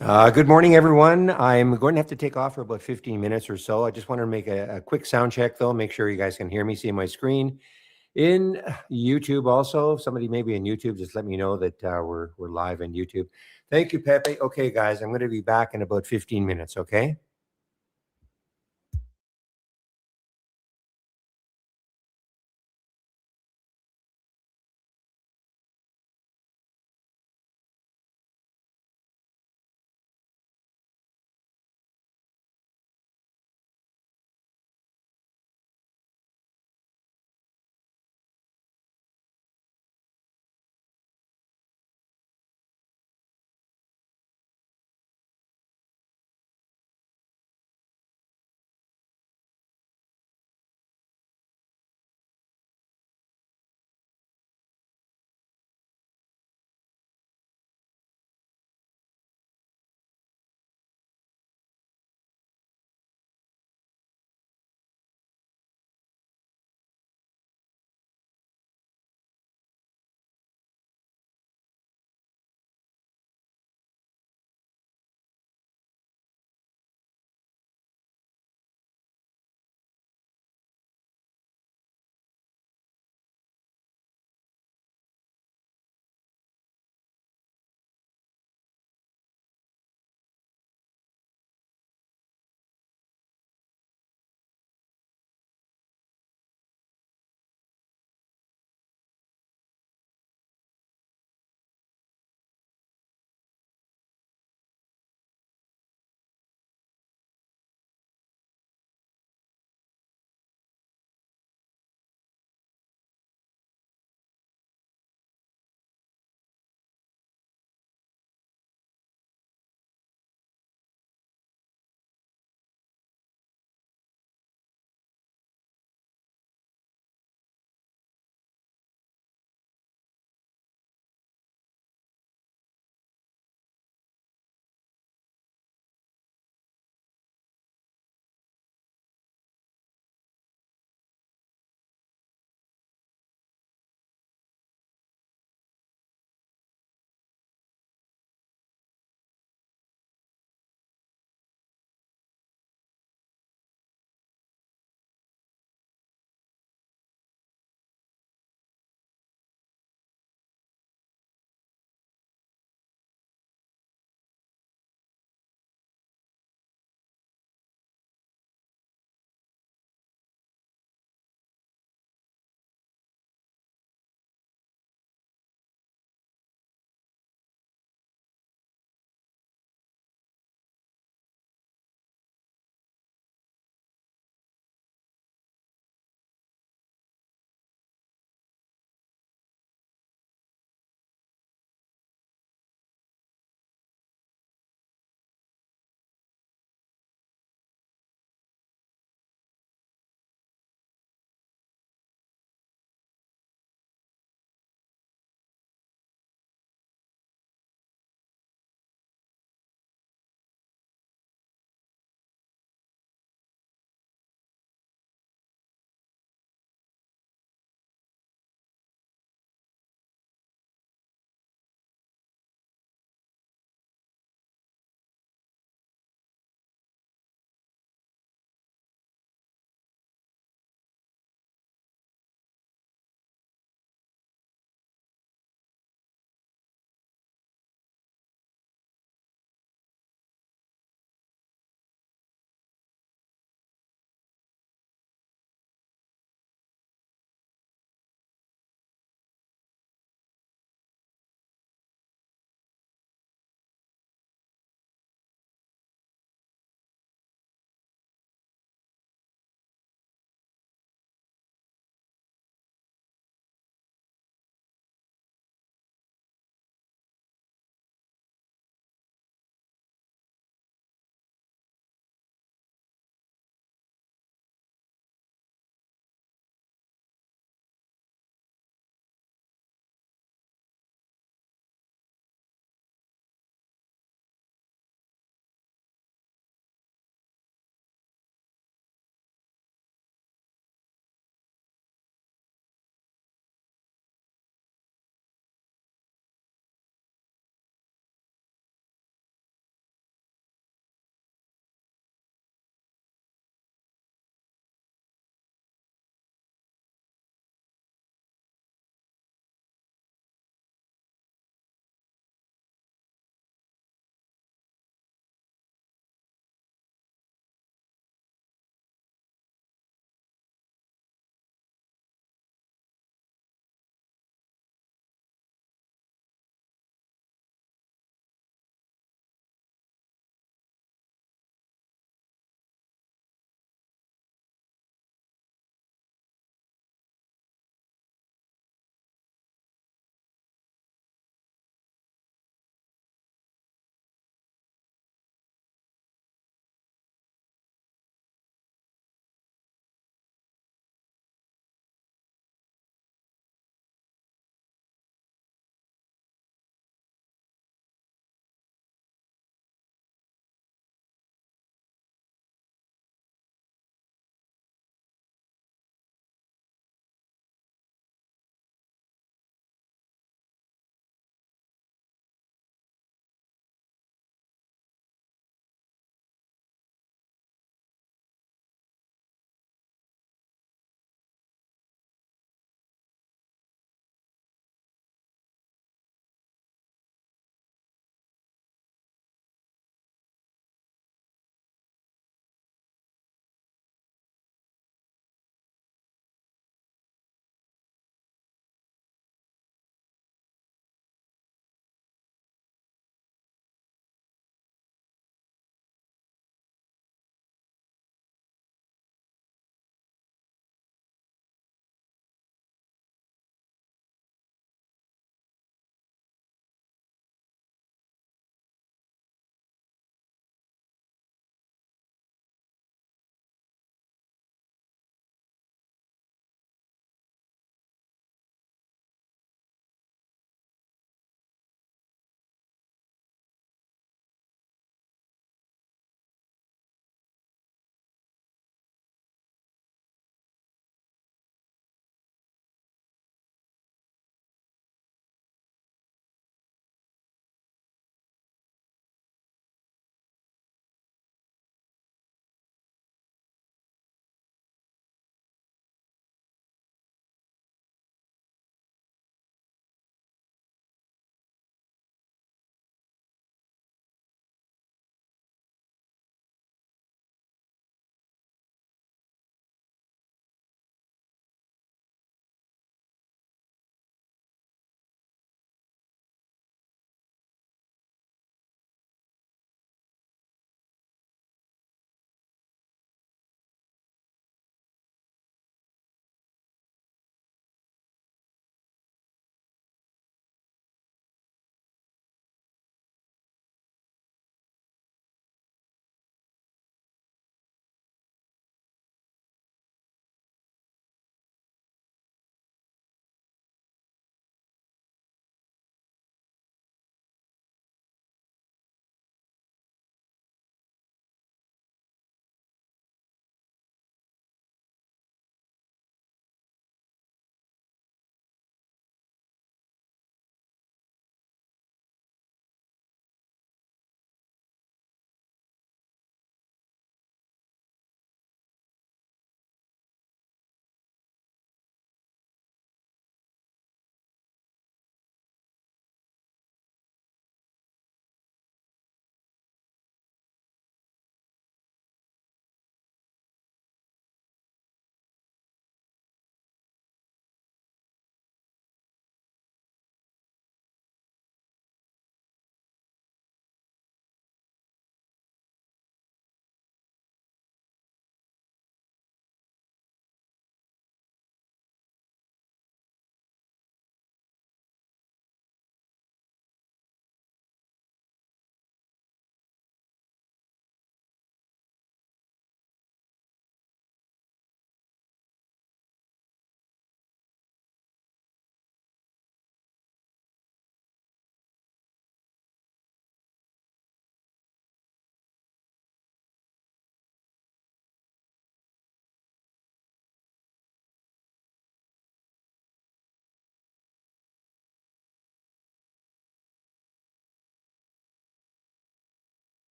Good morning, everyone. I'm going to have to take off for about 15 minutes or so. I just want to make a quick sound check, though, make sure you guys can hear me, see my screen. In YouTube, also, if somebody maybe in YouTube, just let me know that we're live on YouTube. Thank you, Pepe. Okay, guys, I'm going to be back in about 15 minutes, okay?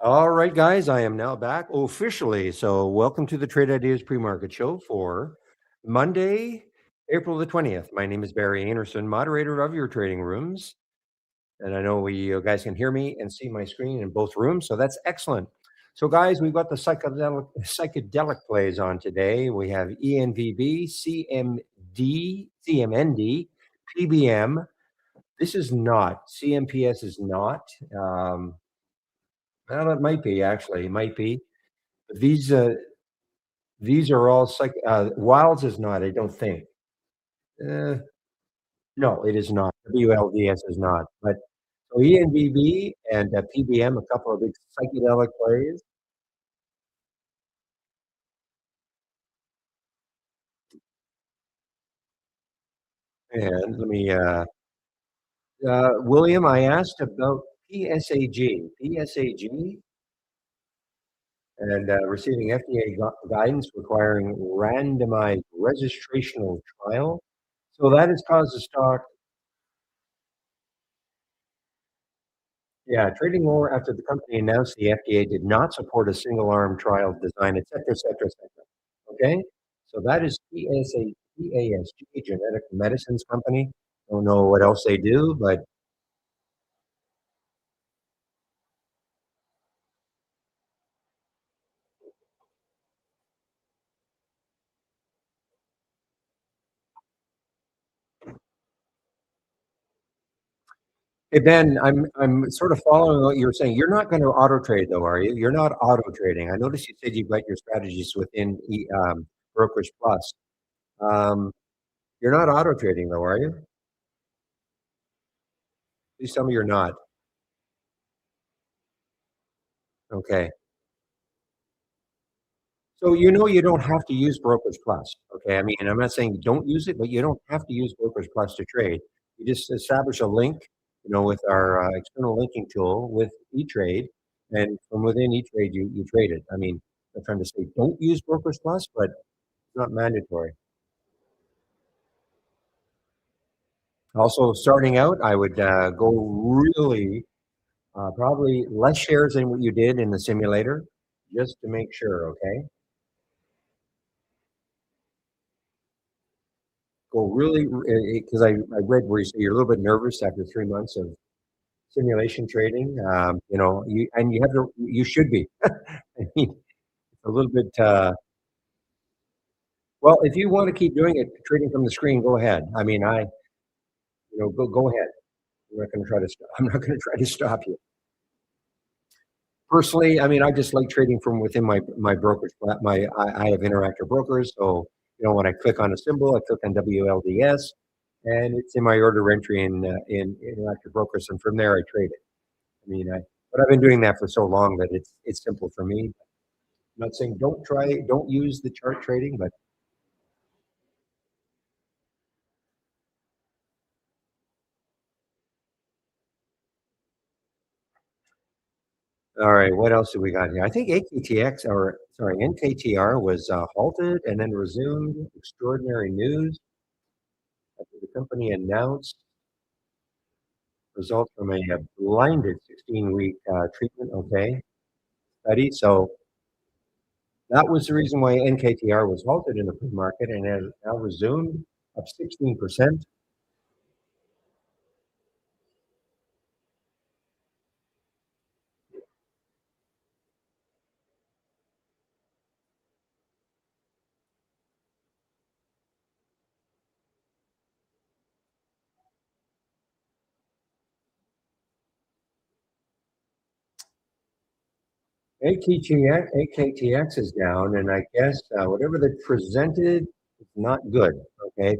All right, guys, I am now back officially. So, welcome to the Trade Ideas Pre-Market Show for Monday, April the 20th. My name is Barry Anderson, moderator of your trading rooms. And I know you guys can hear me and see my screen in both rooms, so that's excellent. So, guys, we've got the psychedelic plays on today. We have ENVB, CMD, CMND, PBM. This is not, CMPS is not. Um, well, it might be actually, it might be. But these are all Wilds is not, I don't think. Uh, no, it is not. WLDS is not. But so ENVB and PBM, a couple of big psychedelic plays. And let me, William, I asked about PSAG, and receiving FDA guidance requiring randomized registrational trial. So that has caused the stock, yeah, trading more after the company announced the FDA did not support a single arm trial design, et cetera, et cetera, et cetera. Okay. So that is PASG, Genetic Medicines Company. Don't know what else they do, but hey Ben, I'm sort of following what you're saying. You're not going to auto trade though, are you? You're not auto trading. I noticed you said you've got your strategies within Brokerage Plus. Um, you're not auto trading though, are you? Please tell me you're not. Okay. So you know you don't have to use Brokerage Plus. Okay. I mean, I'm not saying don't use it, but you don't have to use Brokerage Plus to trade. You just establish a link, with our external linking tool with E-Trade, and from within E-Trade, you trade it. I mean, I'm trying to say don't use Brokerage Plus, but it's not mandatory. Also, starting out, I would go really probably less shares than what you did in the simulator, just to make sure. Okay, go really because I read where you say you're a little bit nervous after 3 months of simulation trading. You have to you should be. I mean, a little bit. Well, if you want to keep doing it, trading from the screen, go ahead. I mean, go ahead. I'm not going to try to. I'm not going to try to stop you. Personally, I mean, I just like trading from within my brokerage. I have Interactive Brokers, so when I click on a symbol, I click on WLDS, and it's in my order entry in Interactive Brokers, and from there I trade it. I mean, but I've been doing that for so long that it's simple for me. I'm not saying don't use the chart trading, but all right. What else do we got here? I think AKTX or sorry NKTR was halted and then resumed. Extraordinary news after the company announced results from a blinded 16-week treatment. Okay, study. So that was the reason why NKTR was halted in the pre-market and has now resumed up 16%. AKTX is down, and I guess whatever they presented is not good. Okay,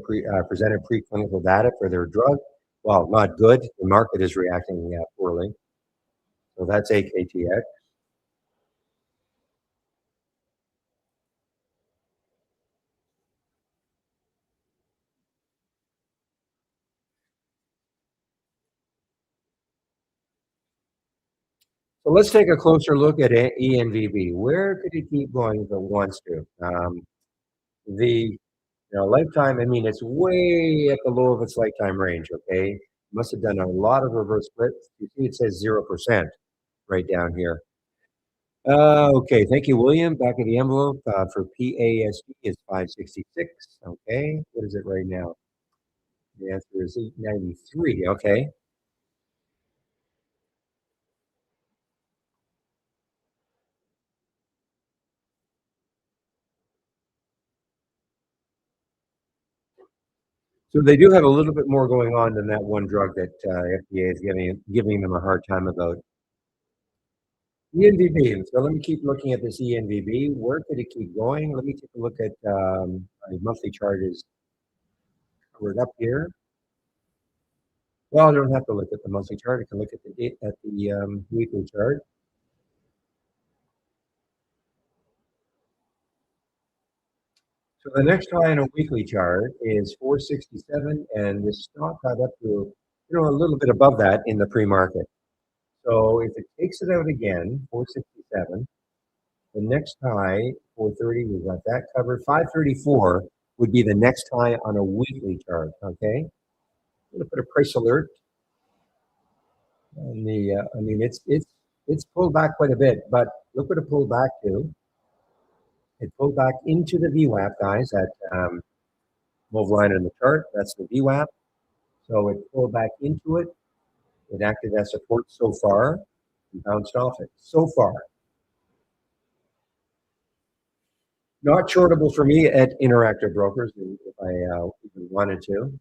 presented preclinical data for their drug. Well, not good. The market is reacting poorly. So that's AKTX. So let's take a closer look at ENVB. Where could it keep going if it wants to? The lifetime, I mean, it's way at the low of its lifetime range, okay? Must have done a lot of reverse splits. You see it says 0% right down here. Okay, thank you, William. Back of the envelope for PASD is 566. Okay, what is it right now? The answer is 893. Okay. So they do have a little bit more going on than that one drug that FDA is giving them a hard time about. ENVB. So let me keep looking at this ENVB. Where could it keep going? Let me take a look at my monthly chart is covered up here. Well, I don't have to look at the monthly chart. I can look at the weekly chart. So the next high on a weekly chart is 467, and this stock got up to, a little bit above that in the pre-market. So if it takes it out again, 467, the next high, 430, we've got that covered. 534 would be the next high on a weekly chart. Okay, I'm going to put a price alert on the. I mean, it's pulled back quite a bit, but look what it pulled back to. It pulled back into the VWAP, guys. That move line in the chart. That's the VWAP. So it pulled back into it. It acted as support so far and bounced off it so far. Not shortable for me at Interactive Brokers if I even wanted to.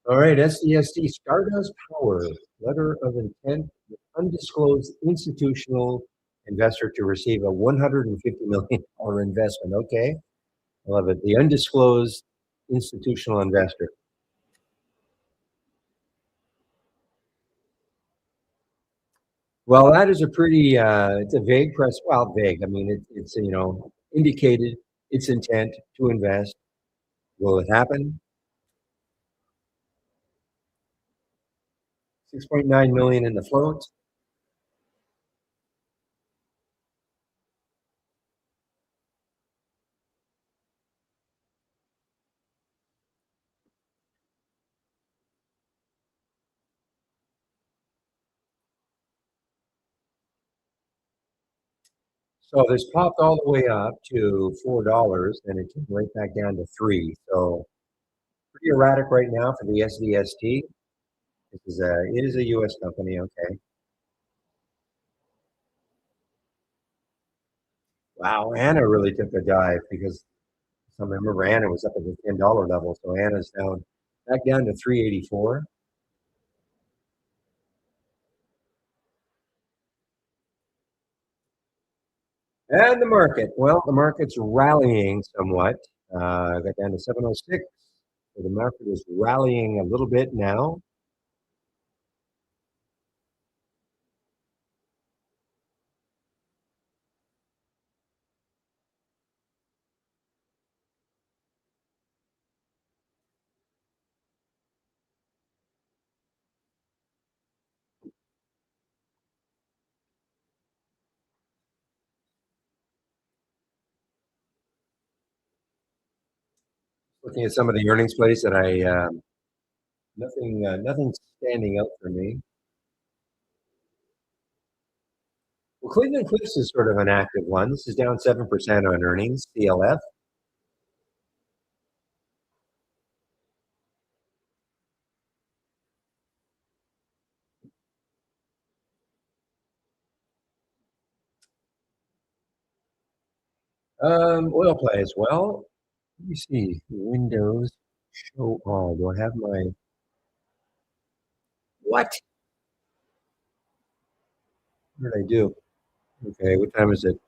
All right, SDSD, Stardust Power, letter of intent, with undisclosed institutional investor to receive a $150 million investment. Okay, I love it. The undisclosed institutional investor. Well, that is a pretty, it's a vague press, well, vague. I mean, it's, indicated its intent to invest. Will it happen? 6.9 million in the float. So this popped all the way up to $4, and it came right back down to 3. So pretty erratic right now for the SDST. It is a U.S. company. Okay. Wow, Anna really took a dive because I remember Anna was up at the $10 level, so Anna's down back down to 384. And the market, well, the market's rallying somewhat. Got down to 706. So the market is rallying a little bit now. Looking at some of the earnings plays that nothing standing out for me. Well, Cleveland Cliffs is sort of an active one. This is down 7% on earnings. CLF. Oil play as well. Let me see. Windows show all. Do I have my what? What did I do? Okay, what time is it?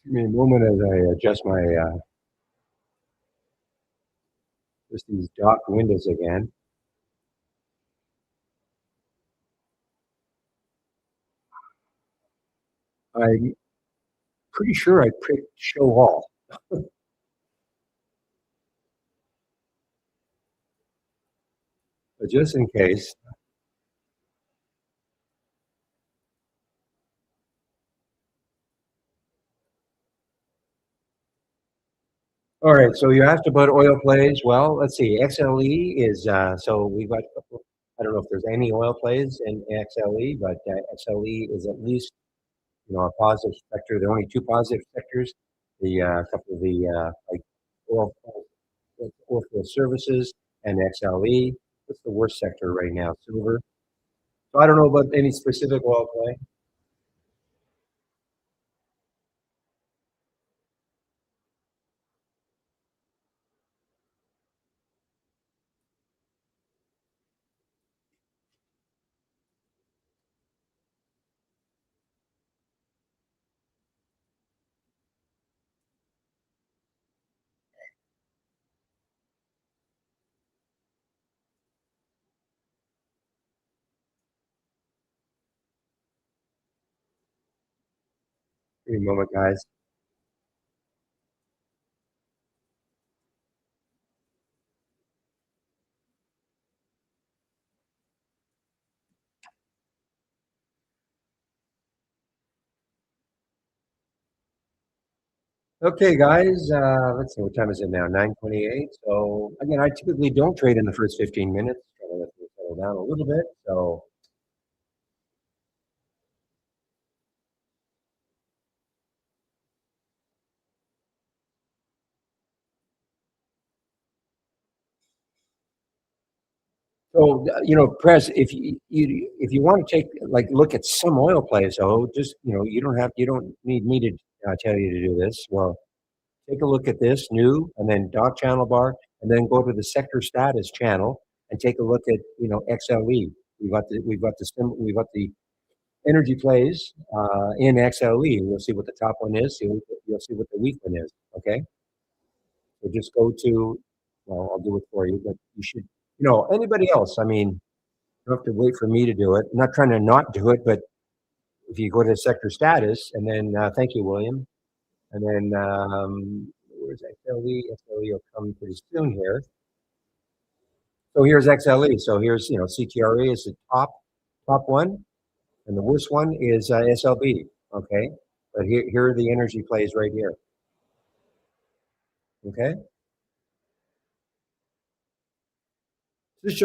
Give me a moment as I adjust my just these dock windows again. I'm pretty sure I picked show all, but just in case. All right, so you asked about oil plays. Well, let's see. XLE is so we've got. I don't know if there's any oil plays in XLE, but XLE is at least a positive sector. There are only two positive sectors. The couple of the like oil, oil field services and XLE. What's the worst sector right now? Silver. So I don't know about any specific oil play. Give me a moment, guys. Okay, guys. Let's see. What time is it now? 9:28. So again, I typically don't trade in the first 15 minutes. Try to let things settle down a little bit. Press if you want to take like look at some oil plays, though, just you don't need me to tell you to do this. Well, take a look at this new, and then dot channel bar, and then go to the sector status channel and take a look at XLE. We've got the energy plays in XLE. You'll see what the top one is. You'll see what the weak one is. Okay, so just go to. Well, I'll do it for you, but you should. Anybody else? I mean, you don't have to wait for me to do it. I'm not trying to not do it, but if you go to sector status, and then thank you, William, and then where's XLE? XLE will come pretty soon here. So here's XLE. So here's CTRE is the top one, and the worst one is SLB. Okay, but here are the energy plays right here. Okay, just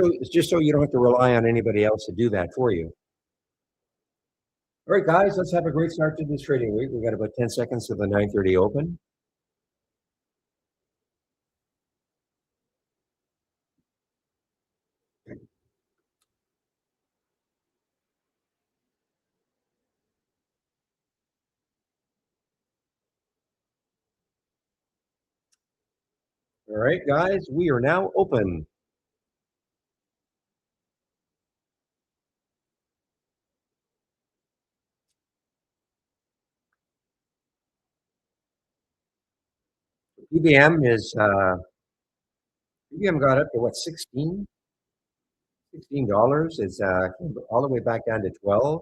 so you don't have to rely on anybody else to do that for you. All right, guys, let's have a great start to this trading week. We got about 10 seconds to the 9:30 open. All right, guys, we are now open. PBM is PBM got up to what, 16 $16. It's all the way back down to 12,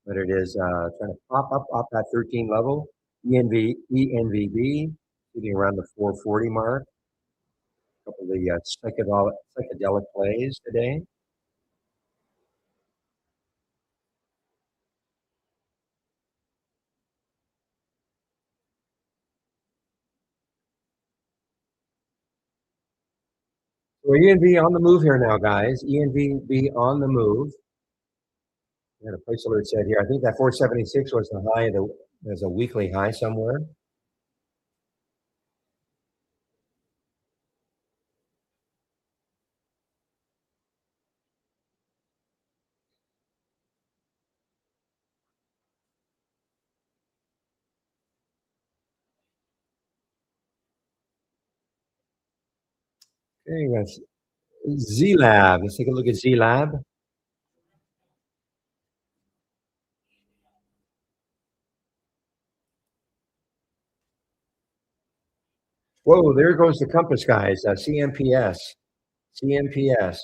but it is trying to pop up off that 13 level. ENVB sitting around the 440 mark. A couple of the psychedelic plays today. So ENV on the move here now, guys. ENVB on the move. We had a price alert said here. I think that 476 was the high. There's a weekly high somewhere. Okay, that's Z Lab. Let's take a look at Z Lab. Whoa, there goes the compass guys. CMPS, CMPS,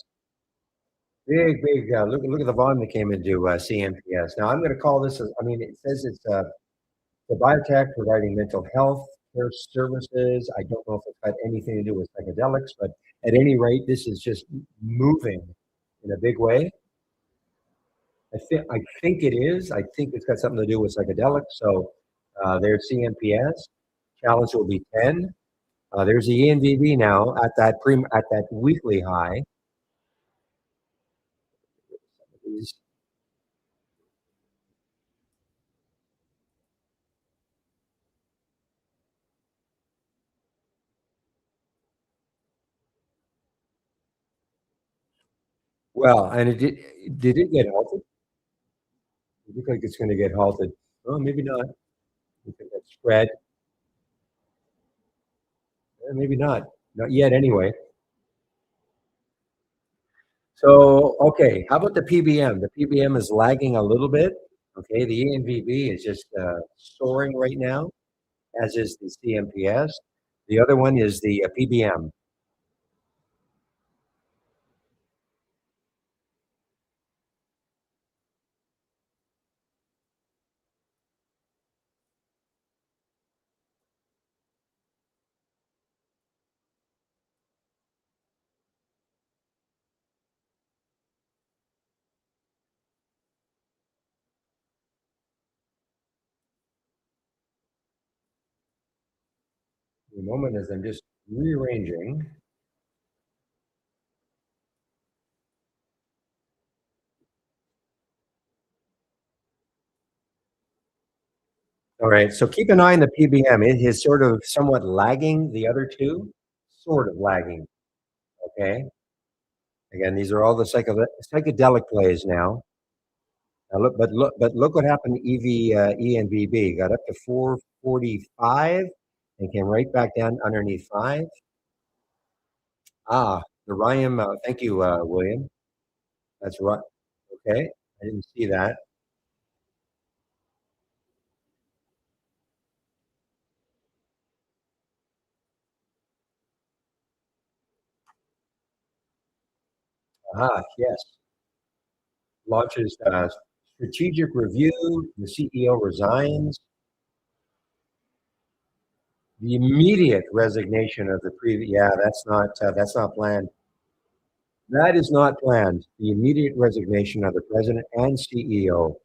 big. Look at the volume that came into CMPS. Now I'm going to call this. I mean, it says it's the biotech providing mental health care services. I don't know if it's got anything to do with psychedelics, but at any rate, this is just moving in a big way. I think it is. I think it's got something to do with psychedelics. So there's CMPS. Challenge will be 10. There's the ENVB now at that weekly high. Well, and did it get halted? It looks like it's going to get halted. Oh, maybe not. You think that spread? Maybe not. Not yet, anyway. So, okay, how about the PBM? The PBM is lagging a little bit. Okay, the ENVB is just soaring right now, as is the CMPS. The other one is the PBM. The moment as I'm just rearranging. All right, so keep an eye on the PBM. It is sort of somewhat lagging the other two, sort of lagging. Okay. Again, these are all the psychedelic plays now. But look what happened to ENVB. Got up to 445 and came right back down underneath 5. The Ryan, thank you, William. That's right. Okay. I didn't see that. Yes. Launches strategic review. The CEO resigns. The immediate resignation of the previous. Yeah, that's not planned. That is not planned. The immediate resignation of the president and CEO.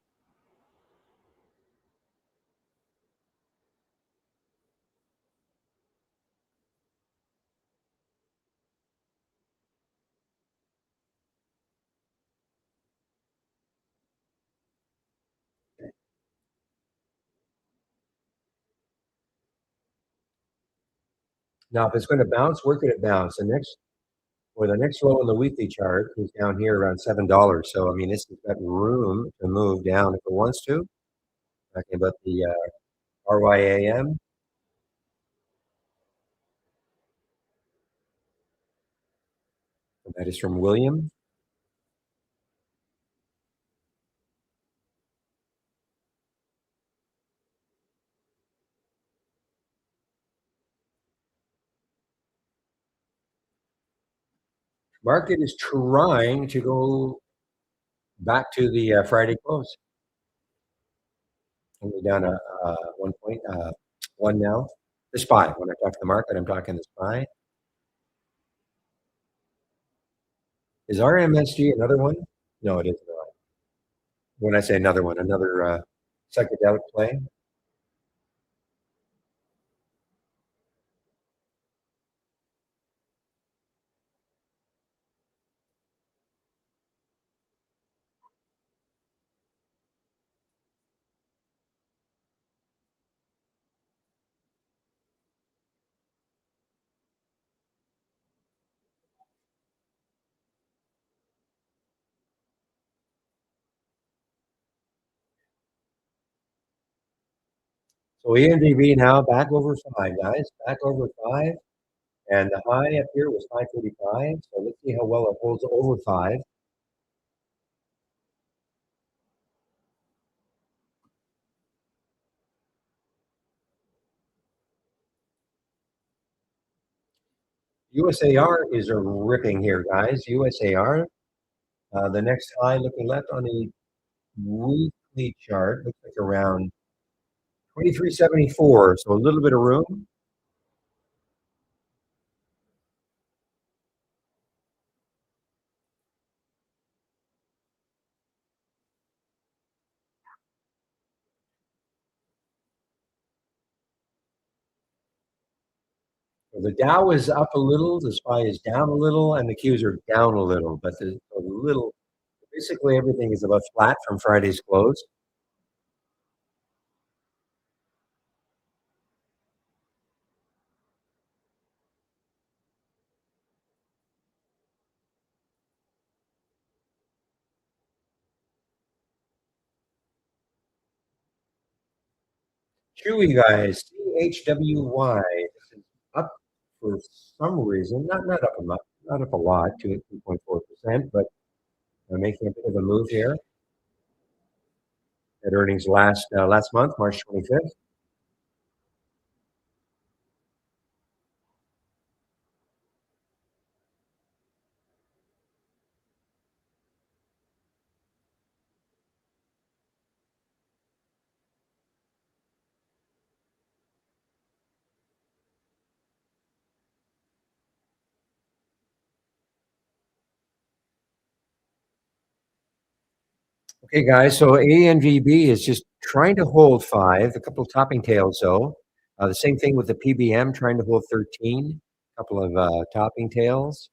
Now, if it's going to bounce, where could it bounce? The next low on the weekly chart is down here around $7. So I mean, this has got room to move down if it wants to. Talking about the RYAM. That is from William. Market is trying to go back to the Friday close. Only down a 1 point, one now. The SPY. When I talk to the market, I'm talking the SPY. Is RMSG another one? No, it is not. When I say another one, another psychedelic play. So ENDB now back over 5, guys. Back over 5. And the high up here was 545. So let's see how well it holds over 5. USAR is a ripping here, guys. USAR, the next high looking left on the weekly chart looks like around 2374. So a little bit of room. So the Dow is up a little, the SPY is down a little, and the Qs are down a little. But the a little, basically everything is about flat from Friday's close. Chewy guys, CHWY is up for some reason, not up a lot, not up a lot, to 2.4%, but making a bit of a move here. At earnings last month, March 25th. Okay, guys. So ANVB is just trying to hold 5. A couple of topping tails, though. The same thing with the PBM, trying to hold 13. A couple of topping tails.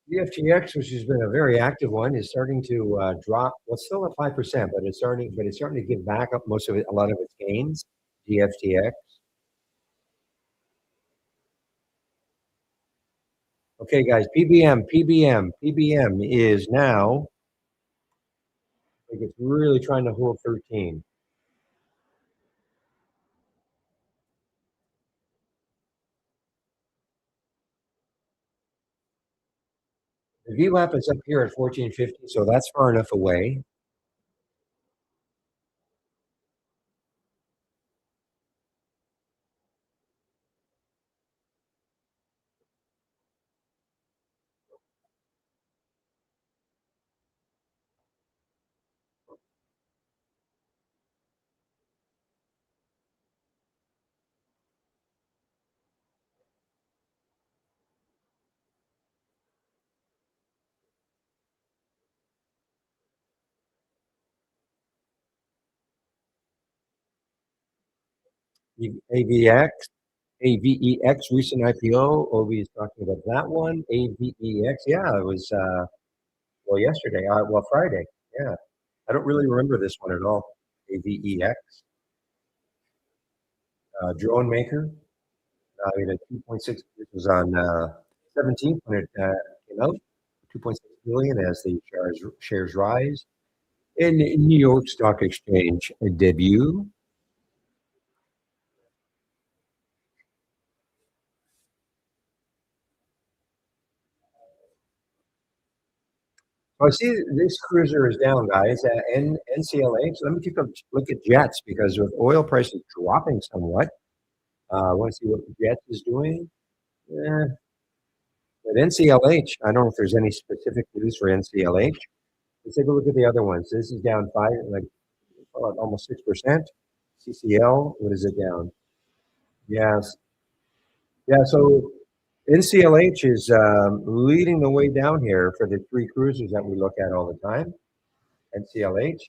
The FTX, which has been a very active one, is starting to drop. Well, it's still at 5%, but it's starting to give back up most of it, a lot of its gains. The FTX. Okay, guys. PBM is now. I think it's really trying to hold 13. The VWAP is up here at 1450, so that's far enough away. AVX, AVEX recent IPO. Obi is talking about that one. AVEX, yeah, it was well yesterday. Well Friday. Yeah, I don't really remember this one at all. AVEX, drone maker. I mean, at 2.6. This was on 17th when it came out. 2.6 billion as the shares rise. In New York Stock Exchange debut. I see this cruiser is down, guys. NCLH. Let me take a look at Jets because with oil prices dropping somewhat, I want to see what Jets is doing. Yeah. But NCLH, I don't know if there's any specific news for NCLH. Let's take a look at the other ones. This is down like almost 6%. CCL, what is it down? Yes. Yeah. So NCLH is leading the way down here for the three cruisers that we look at all the time. NCLH.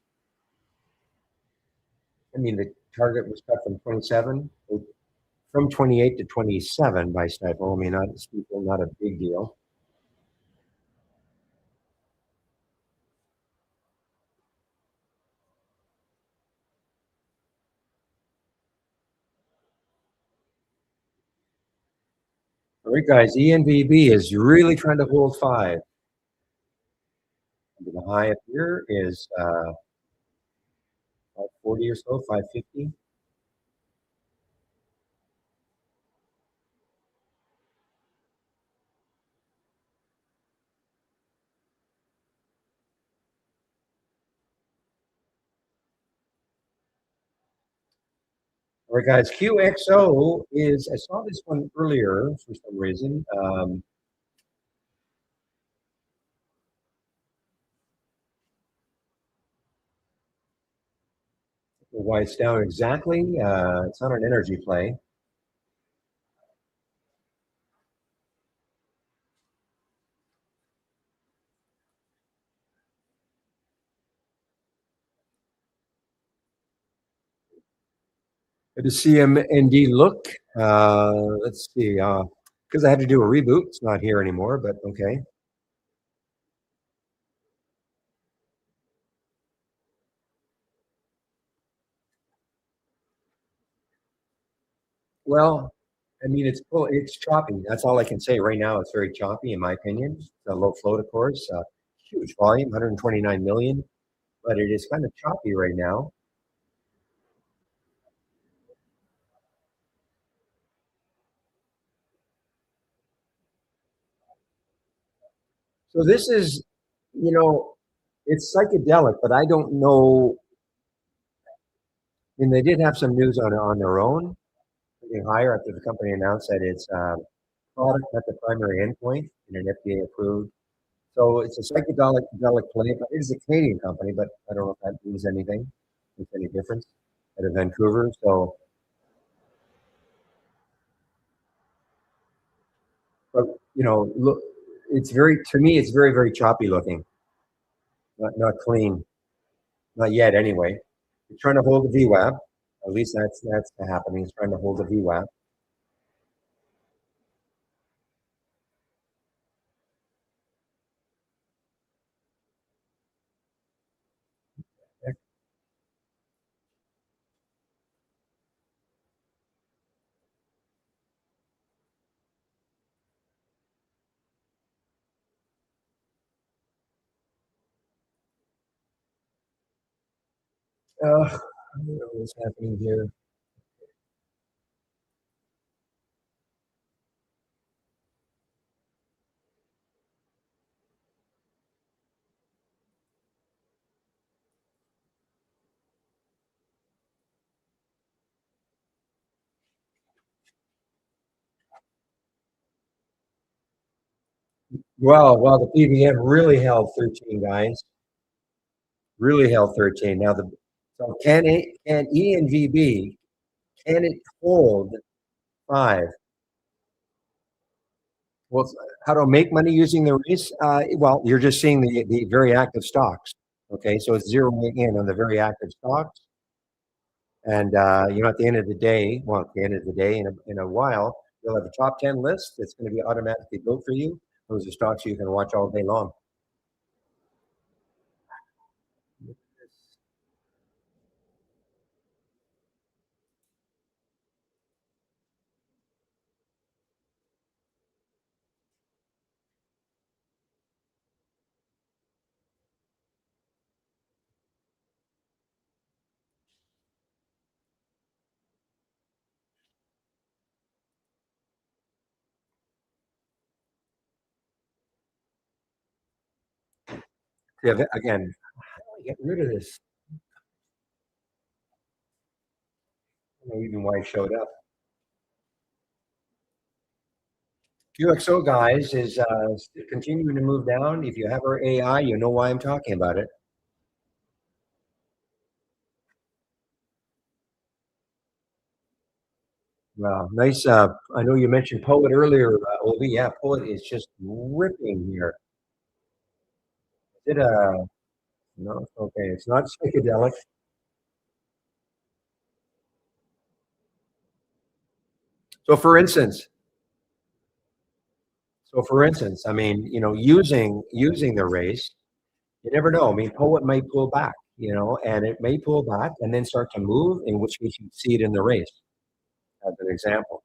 I mean, the target was cut from 27, from 28 to 27 by Stifel. I mean, not a big deal. All right, guys, ENVB is really trying to hold five. The high up here is 540 or so, 550. All right, guys, QXO is, I saw this one earlier for some reason. Why it's down exactly. It's not an energy play. Good to see MND look. Let's see. Because I had to do a reboot. It's not here anymore, but okay. Well, I mean, it's choppy. That's all I can say right now. It's very choppy, in my opinion. It's a low float, of course. Huge volume, 129 million, but it is kind of choppy right now. So this is, you know, it's psychedelic, but I don't know. I mean, they did have some news on their own, getting higher after the company announced that its product met the primary endpoint in an FDA approved. So it's a psychedelic play, but it is a Canadian company, but I don't know if that means anything, makes any difference out of Vancouver. So, but look, it's very, to me, it's very, very choppy looking, not clean, not yet anyway. It's trying to hold the VWAP. At least that's happening. It's trying to hold the VWAP. I don't know what's happening here. Well, the PVM really held 13, guys. Really held 13. Now so can ENVB, can it hold five? Well, how to make money using the race? Well, you're just seeing the very active stocks. Okay, so it's zeroing in on the very active stocks, and at the end of the day, well, at the end of the day, in a while, you'll have a top 10 list that's going to be automatically built for you. Those are stocks you can watch all day long. Yeah, again, get rid of this. I don't know even why it showed up. QXO guys is continuing to move down. If you have our AI, you know why I'm talking about it. Well, nice. I know you mentioned Poet earlier, Ovi. Yeah, Poet is just ripping here. Is it a no? Okay, it's not psychedelic. So, for instance, I mean, using the race, you never know. I mean, Poet might pull back, and it may pull back and then start to move. In which case, you see it in the race, as an example.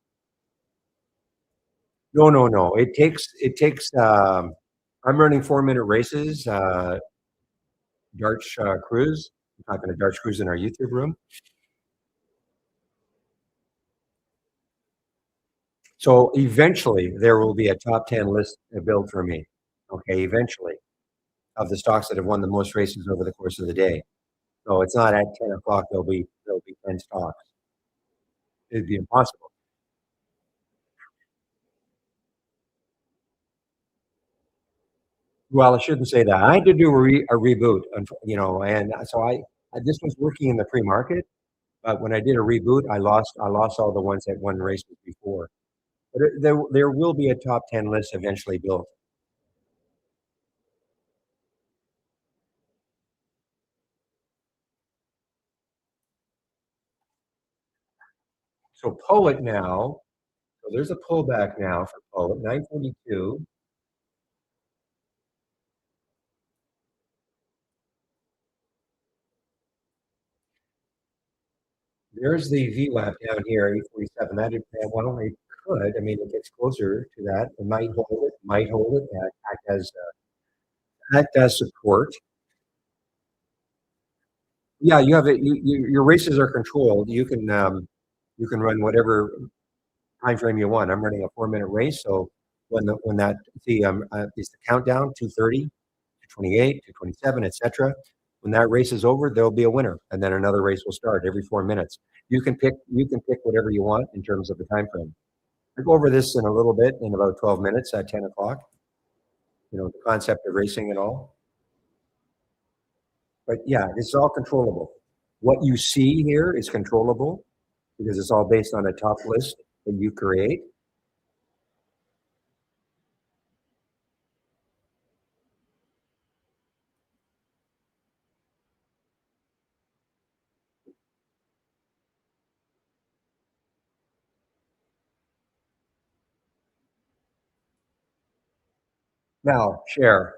No, no, no. It takes. I'm running 4 minute races. Darts cruise. I'm talking to Darts cruise in our YouTube room. So eventually there will be a top 10 list built for me. Okay, eventually of the stocks that have won the most races over the course of the day. So it's not at 10 o'clock. There'll be 10 stocks. It'd be impossible. Well, I shouldn't say that. I had to do a reboot, and so this was working in the pre-market, but when I did a reboot, I lost all the ones that won races before. But there will be a top 10 list eventually built. So Poet now, so there's a pullback now for Poet, 942. There's the VWAP down here, 847. Well, it could. I mean, it gets closer to that. It might hold it, act as support. Yeah, you have it. Your races are controlled. You can run whatever time frame you want. I'm running a 4 minute race, so when that see is the countdown 2:30 to 28 to 27, etc. When that race is over, there'll be a winner, and then another race will start every 4 minutes. You can pick whatever you want in terms of the time frame. I'll go over this in a little bit in about 12 minutes at 10 o'clock. The concept of racing and all. But yeah, it's all controllable. What you see here is controllable because it's all based on a top list that you create. Now, share.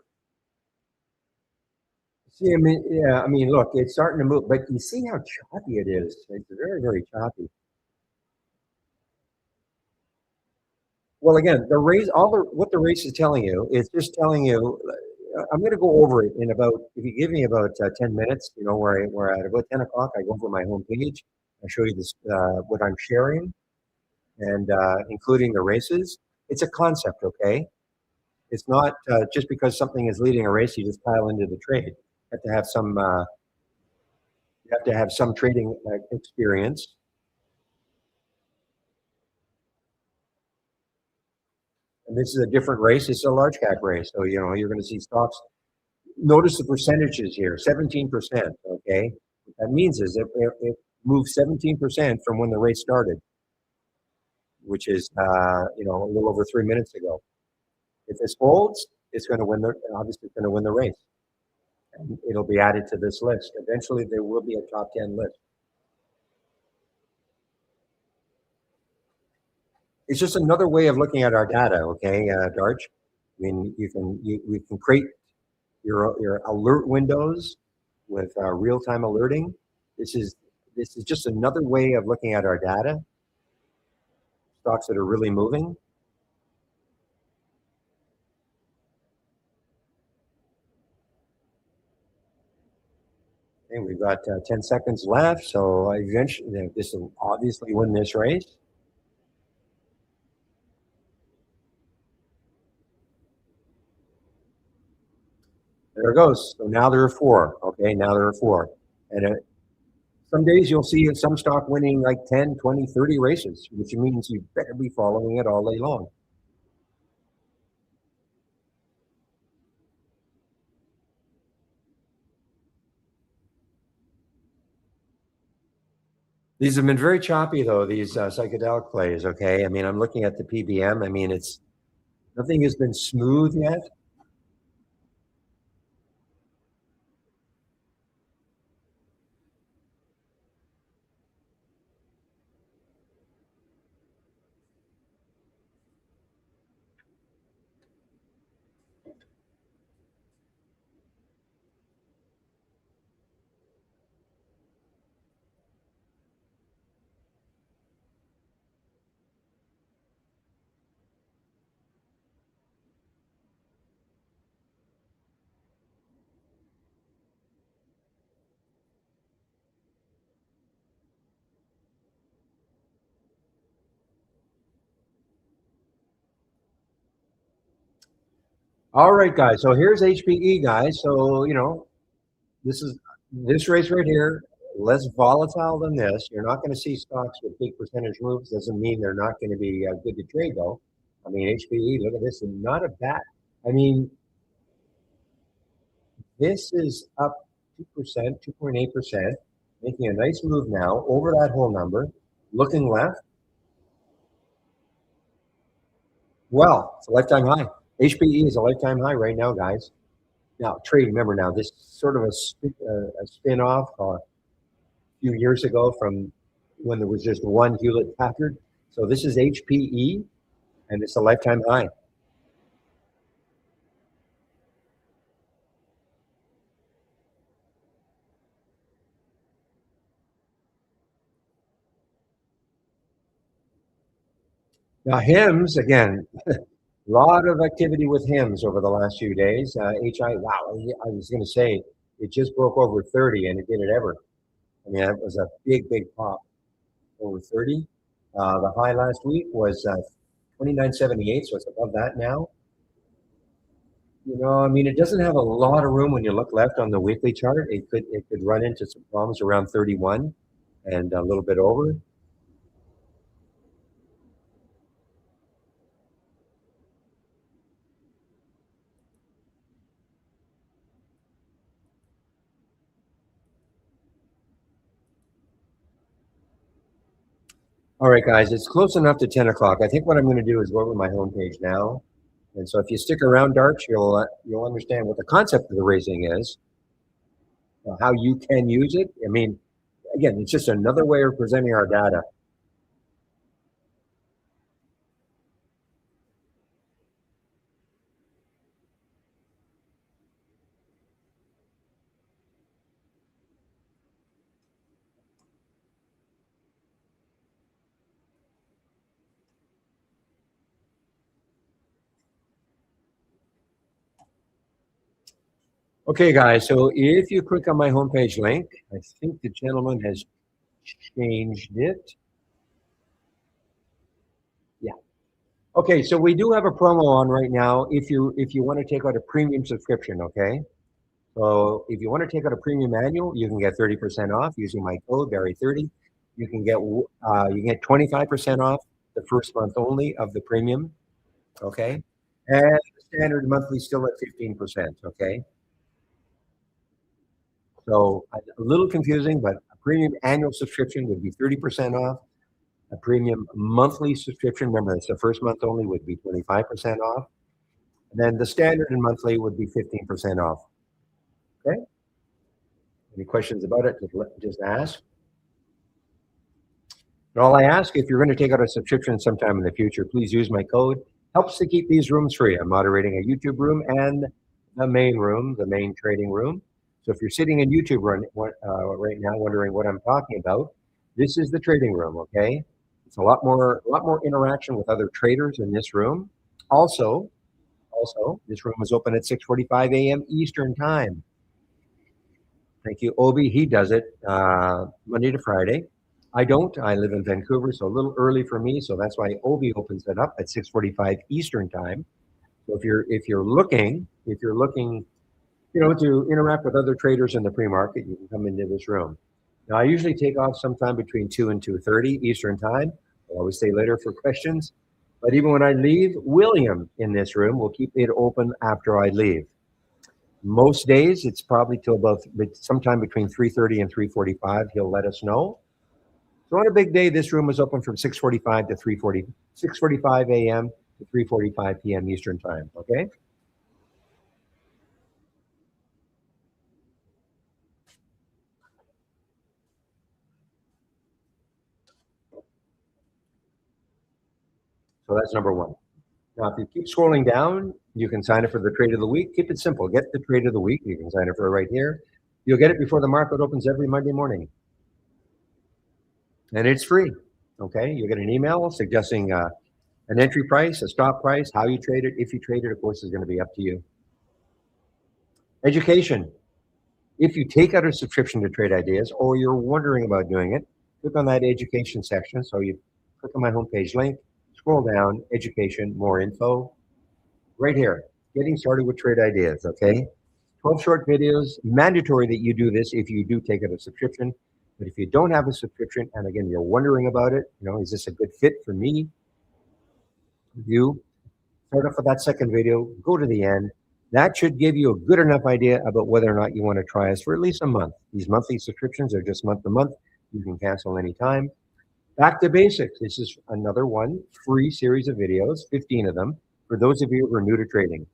See, I mean, yeah, I mean, look, it's starting to move, but you see how choppy it is. It's very, very choppy. Well, again, the race, what the race is telling you is just telling you. I'm going to go over it in about. If you give me about 10 minutes, where at about 10 o'clock, I go over my homepage. I show you this what I'm sharing and including the races. It's a concept, okay? It's not just because something is leading a race, you just pile into the trade. You have to have some trading experience. And this is a different race. It's a large cap race. So, you're going to see stocks. Notice the percentages here, 17%. Okay. What that means is it moved 17% from when the race started, which is, a little over 3 minutes ago. If this holds, obviously it's going to win the race. And it'll be added to this list. Eventually there will be a top 10 list. It's just another way of looking at our data. Okay. Darch. I mean, we can create your alert windows with real-time alerting. This is this is just another way of looking at our data, stocks that are really moving. And we've got 10 seconds left, so eventually this will obviously win this race. There it goes. So now there are four. Okay, now there are four. And some days you'll see some stock winning like 10, 20, 30 races, which means you better be following it all day long. These have been very choppy, though, these psychedelic plays. Okay. I mean, I'm looking at the PBM. I mean, nothing has been smooth yet. All right, guys. So here's HPE, guys. So, this is this race right here, less volatile than this. You're not going to see stocks with big percentage moves. Doesn't mean they're not going to be good to trade, though. I mean, HPE, look at this, and not a bad. I mean, this is up 2%, 2.8%, making a nice move now over that whole number. Looking left, well, it's a lifetime high. HPE is a lifetime high right now, guys. Now, trade, remember now, this is sort of a spin-off a few years ago from when there was just one Hewlett Packard. So this is HPE, and it's a lifetime high. Now, HIMS, again, a lot of activity with HIMS over the last few days. Wow, I was going to say it just broke over 30, and it did it ever. I mean, that was a big, big pop over 30. The high last week was 29.78, so it's above that now. I mean, it doesn't have a lot of room when you look left on the weekly chart. It could run into some problems around 31 and a little bit over. All right, guys, it's close enough to 10 o'clock. I think what I'm going to do is go over to my homepage now. And so if you stick around, Darch, you'll understand what the concept of the raising is, how you can use it. I mean, again, it's just another way of presenting our data. Okay, guys, so if you click on my homepage link, I think the gentleman has changed it. Yeah. Okay, so we do have a promo on right now if you want to take out a premium subscription, okay? So if you want to take out a premium annual, you can get 30% off using my code Barry30. You can get 25% off the first month only of the premium, okay? And the standard monthly still at 15%, okay? So a little confusing, but a premium annual subscription would be 30% off. A premium monthly subscription, remember it's the first month only, would be 25% off. And then the standard and monthly would be 15% off. Okay? Any questions about it, just ask. And all I ask, if you're going to take out a subscription sometime in the future, please use my code. Helps to keep these rooms free. I'm moderating a YouTube room and the main room, the main trading room. So if you're sitting in YouTube right now wondering what I'm talking about, this is the trading room, okay? It's a lot more interaction with other traders in this room. Also, this room is open at 6:45 a.m. Eastern Time. Thank you, Obi. He does it Monday to Friday. I don't. I live in Vancouver, so a little early for me. So that's why Obi opens it up at 6:45 Eastern Time. So if you're looking, to interact with other traders in the pre-market, you can come into this room. Now, I usually take off sometime between 2 and 2:30 Eastern Time. I'll always stay later for questions. But even when I leave, William in this room will keep it open after I leave. Most days, it's probably till about sometime between 3:30 and 3:45. He'll let us know. So on a big day, this room is open from 6:45 to 6:45 a.m. to 3:45 p.m. Eastern Time, okay? So that's number one. Now, if you keep scrolling down, you can sign up for the trade of the week. Keep it simple. Get the trade of the week. You can sign up for it right here. You'll get it before the market opens every Monday morning. And it's free, okay? You'll get an email suggesting an entry price, a stop price, how you trade it. If you trade it, of course, is going to be up to you. Education. If you take out a subscription to Trade Ideas or you're wondering about doing it, click on that education section. So you click on my homepage link, scroll down, education, more info, right here. Getting started with trade ideas, okay? 12 short videos, mandatory that you do this if you do take out a subscription. But if you don't have a subscription, and again, you're wondering about it, is this a good fit for me? You start off with that second video, go to the end. That should give you a good enough idea about whether or not you want to try us for at least a month. These monthly subscriptions are just month to month. You can cancel anytime. Back to basics. This is another one, free series of videos, 15 of them, for those of you who are new to trading.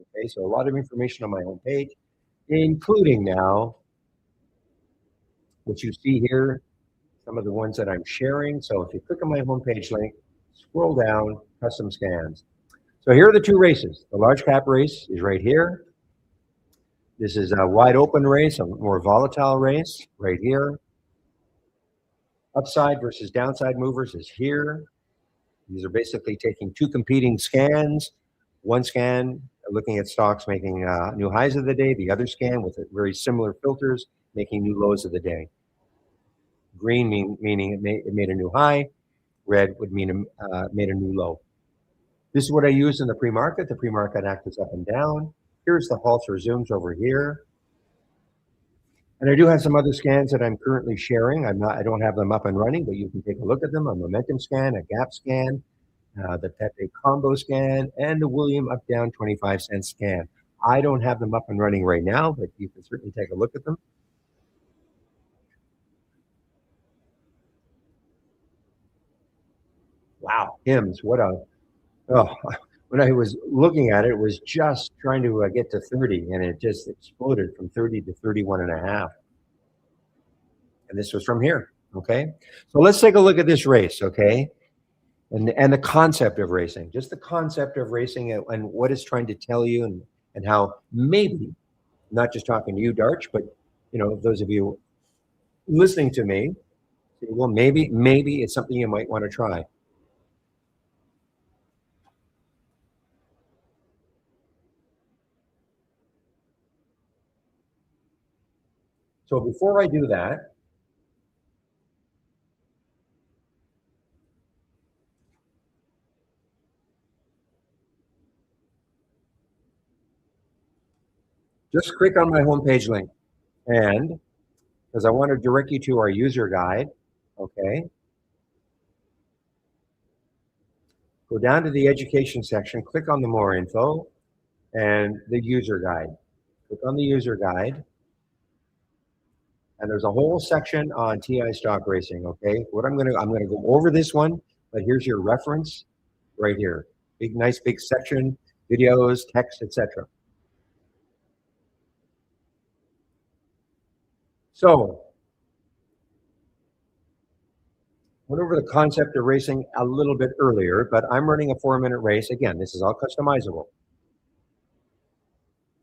Okay, so a lot of information on my homepage, including now what you see here, some of the ones that I'm sharing. So if you click on my homepage link, scroll down, custom scans. So here are the two races. The large cap race is right here. This is a wide open race, a more volatile race right here. Upside versus downside movers is here. These are basically taking two competing scans. One scan looking at stocks making new highs of the day. The other scan with very similar filters making new lows of the day. Green meaning it made a new high. Red would mean made a new low. This is what I use in the pre-market. The pre-market acts up and down. Here's the halts or zooms over here. And I do have some other scans that I'm currently sharing. I don't have them up and running, but you can take a look at them. A momentum scan, a gap scan, the Pepe combo scan, and the William up down 25-cent scan. I don't have them up and running right now, but you can certainly take a look at them. Wow, HIMS, what a, oh, when I was looking at it, it was just trying to get to 30, and it just exploded from 30 to 31 and a half. And this was from here, okay? So let's take a look at this race, okay? And the concept of racing, just the concept of racing and what it's trying to tell you and how maybe, not just talking to you, Darch, but, those of you listening to me, well, maybe it's something you might want to try. So before I do that, just click on my homepage link. And because I want to direct you to our user guide, okay? Go down to the education section, click on the more info and the user guide. Click on the user guide. And there's a whole section on TI stock racing, okay? I'm gonna go over this one, but here's your reference right here. Nice big section, videos, text, etc. So, went over the concept of racing a little bit earlier, but I'm running a 4-minute race. Again, this is all customizable.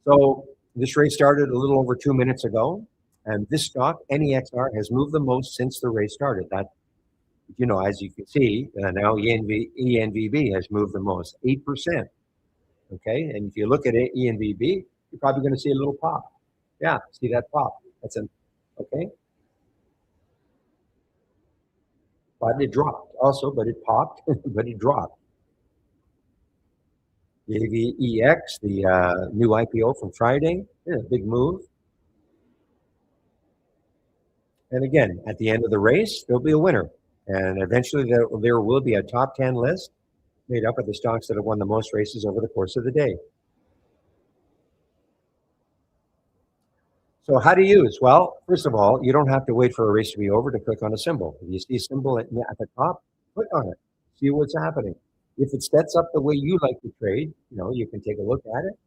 So this race started a little over 2 minutes ago, and this stock, NEXR, has moved the most since the race started. That, as you can see, now ENVB has moved the most, 8%. Okay, and if you look at ENVB, you're probably going to see a little pop. Yeah, see that pop? That's an okay. But it dropped also, but it popped, but it dropped. AVEX, the new IPO from Friday, big move. And again, at the end of the race, there'll be a winner. And eventually there will be a top 10 list made up of the stocks that have won the most races over the course of the day. So how to use? Well, first of all, you don't have to wait for a race to be over to click on a symbol. If you see a symbol at the top, click on it, see what's happening. If it sets up the way you like to trade, you can take a look at it,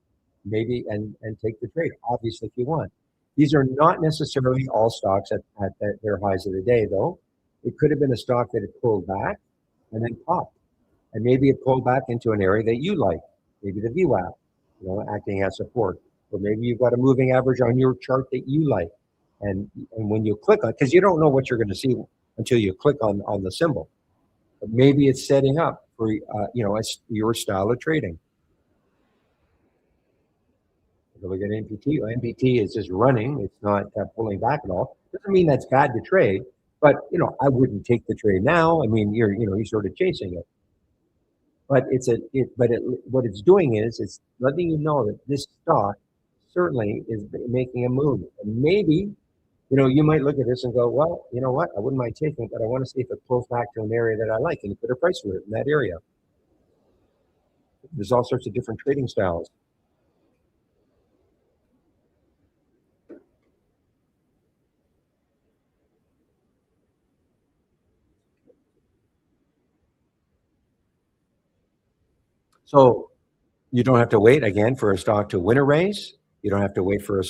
maybe, and take the trade, obviously, if you want. These are not necessarily all stocks at their highs of the day, though. It could have been a stock that had pulled back and then popped. And maybe it pulled back into an area that you like, maybe the VWAP, acting as support. Or maybe you've got a moving average on your chart that you like. And when you click on, because you don't know what you're going to see until you click on the symbol. But maybe it's setting up for, your style of trading. Look at NPT. NPT is just running. It's not pulling back at all. Doesn't mean that's bad to trade, but I wouldn't take the trade now. I mean, you're sort of chasing it. But what it's doing is it's letting you know that this stock certainly is making a move. And maybe, you might look at this and go, well, you know what? I wouldn't mind taking it, but I want to see if it pulls back to an area that I like and you put a price for it in that area. There's all sorts of different trading styles. So you don't have to wait again for a stock to win a race. You don't have to wait for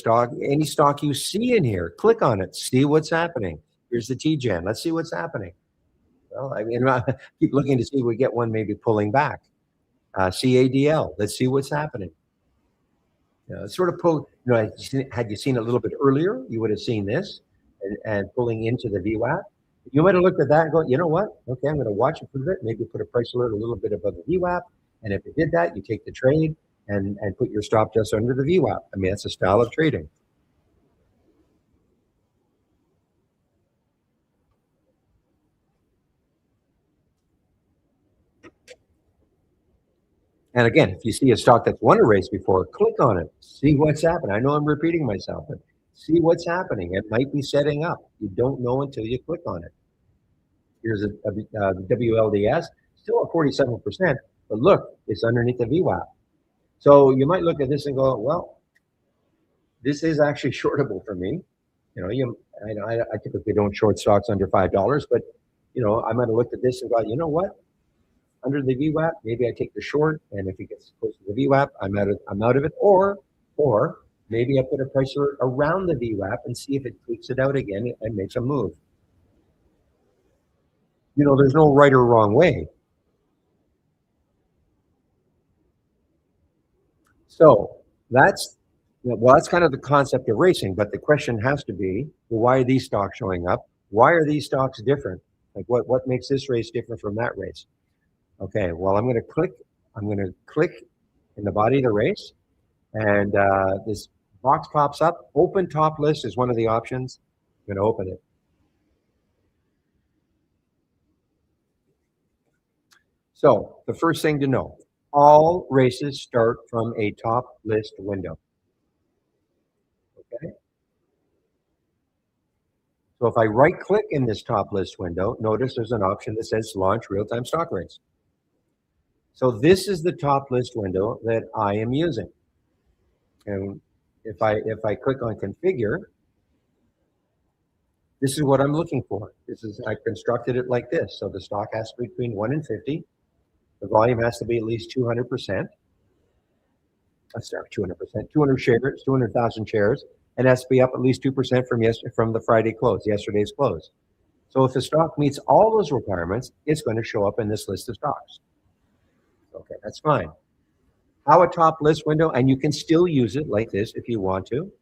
any stock you see in here. Click on it, see what's happening. Here's the TGen. Let's see what's happening. Well, I mean, keep looking to see if we get one maybe pulling back. CADL. Let's see what's happening. It's sort of pull. Had you seen it a little bit earlier, you would have seen this and pulling into the VWAP. You might have looked at that and go, you know what? Okay, I'm going to watch it for a bit. Maybe put a price alert a little bit above the VWAP. And if it did that, you take the trade and put your stop just under the VWAP. I mean, that's a style of trading. And again, if you see a stock that's won a race before, click on it, see what's happening. I know I'm repeating myself, but see what's happening. It might be setting up. You don't know until you click on it. Here's a WLDS, still at 47%, but look, it's underneath the VWAP. So you might look at this and go, well, this is actually shortable for me. I typically don't short stocks under $5, but I might have looked at this and got, you know what? Under the VWAP, maybe I take the short, and if it gets close to the VWAP, I'm out of it. Or maybe I put a price alert around the VWAP and see if it tweaks it out again and makes a move. There's no right or wrong way. So that's kind of the concept of racing. But the question has to be, well, why are these stocks showing up? Why are these stocks different? Like what makes this race different from that race? Okay, well, I'm going to click in the body of the race, and this box pops up. Open top list is one of the options. I'm going to open it. So the first thing to know, all races start from a top list window. Okay. So if I right click in this top list window, notice there's an option that says launch real-time stock race. So this is the top list window that I am using. And if I click on configure, this is what I'm looking for. I constructed it like this. So the stock has to be between 1 and 50. The volume has to be at least 200%. Let's start 200%. 200 shares, 200,000 shares, and it has to be up at least 2% from the Friday close, yesterday's close. So if the stock meets all those requirements, it's going to show up in this list of stocks. Okay, that's fine. How a top list window, and you can still use it like this if you want to.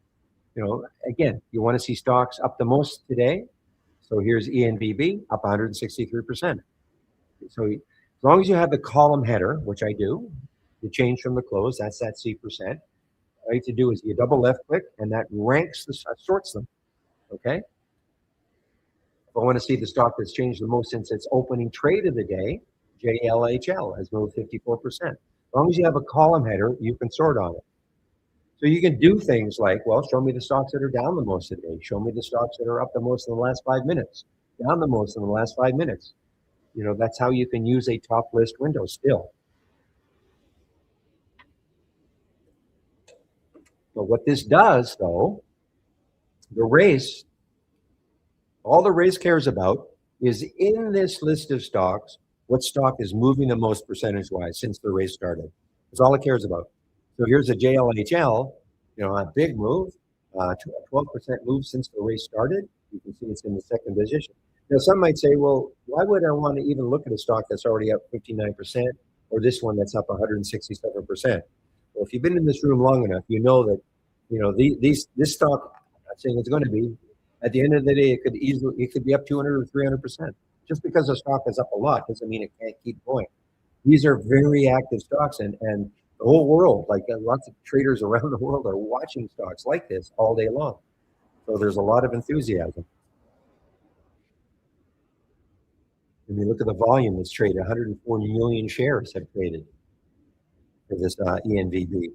Again, you want to see stocks up the most today. So here's ENVB up 163%. So as long as you have the column header, which I do, you change from the close, that's that C%. All you have to do is you double left click, and that sorts them. Okay. If I want to see the stock that's changed the most since its opening trade of the day, JLHL has moved 54%. As long as you have a column header, you can sort on it. So you can do things like, well, show me the stocks that are down the most today. Show me the stocks that are up the most in the last 5 minutes, down the most in the last 5 minutes. That's how you can use a top list window still. But what this does, though, all the race cares about is in this list of stocks, what stock is moving the most percentage-wise since the race started. That's all it cares about. So here's a JLHL, a big move, 12% move since the race started. You can see it's in the second position. Now, some might say, well, why would I want to even look at a stock that's already up 59% or this one that's up 167%? Well, if you've been in this room long enough, you know that, this stock, I'm not saying it's going to be, at the end of the day, it could be up 200 or 300%. Just because a stock is up a lot doesn't mean it can't keep going. These are very active stocks, and the whole world, like lots of traders around the world, are watching stocks like this all day long. So there's a lot of enthusiasm. When you look at the volume that's traded, 104 million shares have traded for this ENVB.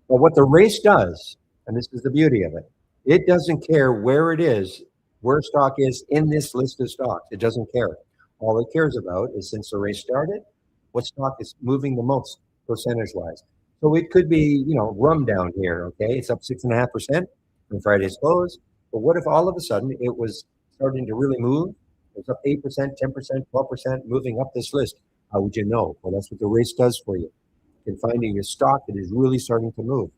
But what the race does, and this is the beauty of it, it doesn't care where it is, where stock is in this list of stocks. It doesn't care. All it cares about is since the race started, what stock is moving the most percentage wise. So it could be, rum down here. Okay, it's up 6.5% from Friday's close. But what if all of a sudden it was starting to really move? It was up 8%, 10%, 12%, moving up this list. How would you know? Well, that's what the race does for you in finding a stock that is really starting to move.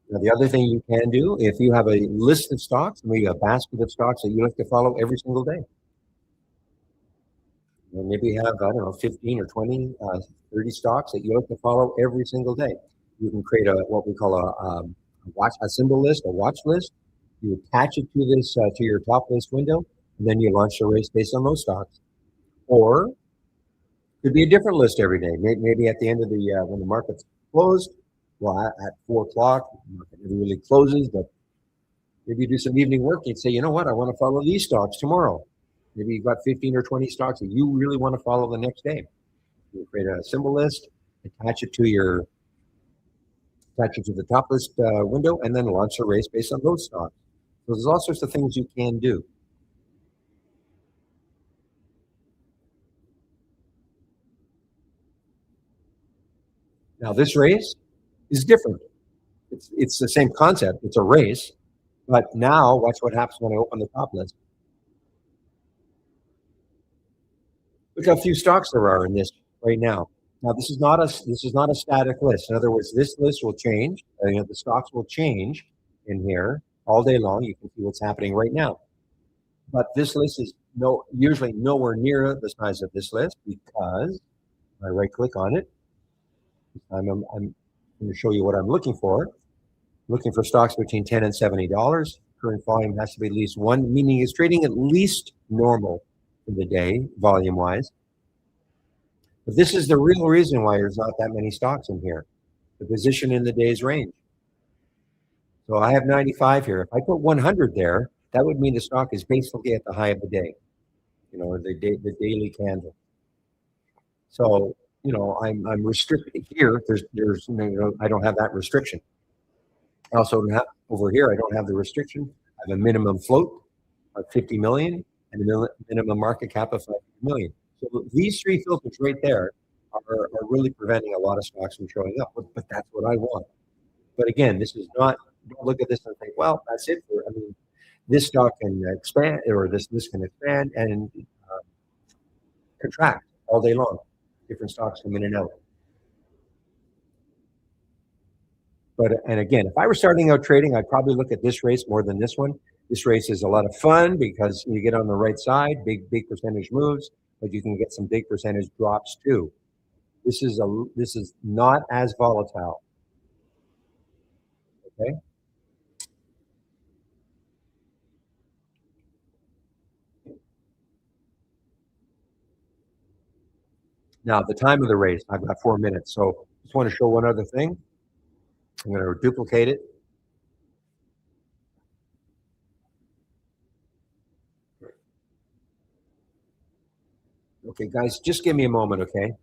Now, the other thing you can do, if you have a list of stocks, maybe a basket of stocks that you like to follow every single day, and maybe you have, I don't know, 15 or 20, 30 stocks that you like to follow every single day. You can create what we call a symbol list, a watch list. You attach it to this, to your top list window, and then you launch a race based on those stocks. Or it could be a different list every day. Maybe at the end of when the market's closed, well, at 4 o'clock, the market never really closes, but maybe you do some evening work. You'd say, you know what, I want to follow these stocks tomorrow. Maybe you've got 15 or 20 stocks that you really want to follow the next day. You create a symbol list, attach it to the top list window, and then launch a race based on those stocks. So there's all sorts of things you can do. Now this race is different. It's the same concept. It's a race, but now watch what happens when I open the top list. Look how few stocks there are in this right now. Now this is not a static list. In other words, this list will change. The stocks will change in here all day long. You can see what's happening right now. But this list is usually nowhere near the size of this list because I right click on it. I'm going to show you what I'm looking for. Looking for stocks between $10 and $70. Current volume has to be at least one, meaning it's trading at least normal for the day, volume wise. But this is the real reason why there's not that many stocks in here. The position in the day's range. So I have 95 here. If I put 100 there, that would mean the stock is basically at the high of the day, or the daily candle. So I'm restricted here. There's I don't have that restriction. I also don't have over here. I don't have the restriction. I have a minimum float of 50 million and a minimum market cap of 5 million. So these three filters right there are really preventing a lot of stocks from showing up. But that's what I want. But again, this is not. Don't look at this and think, well, that's it. This stock can expand, or this can expand and contract all day long. Different stocks come in and out. And again, if I were starting out trading, I'd probably look at this race more than this one. This race is a lot of fun because you get on the right side, big percentage moves, but you can get some big percentage drops too. This is not as volatile. Okay. Now the time of the race, I've got 4 minutes, so just want to show one other thing. I'm going to duplicate it. Okay, guys, just give me a moment, okay?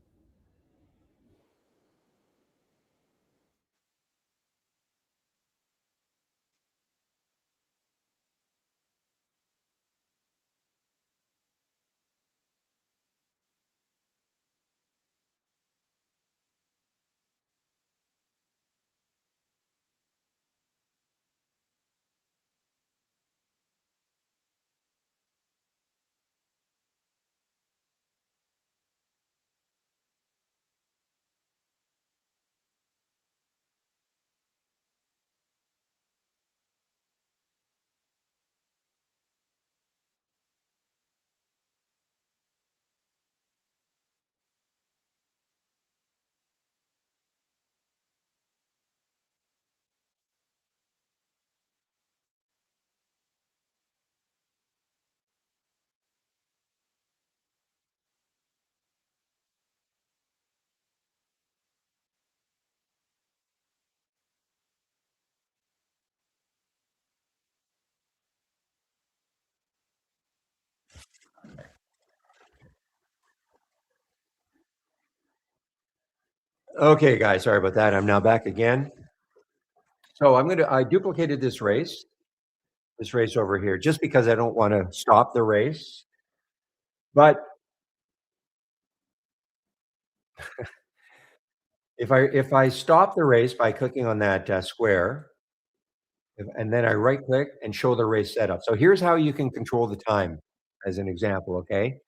Okay, guys, sorry about that. I'm now back again. So I duplicated this race over here, just because I don't want to stop the race. But if I stop the race by clicking on that square, and then I right click and show the race setup. So here's how you can control the time, as an example. Okay.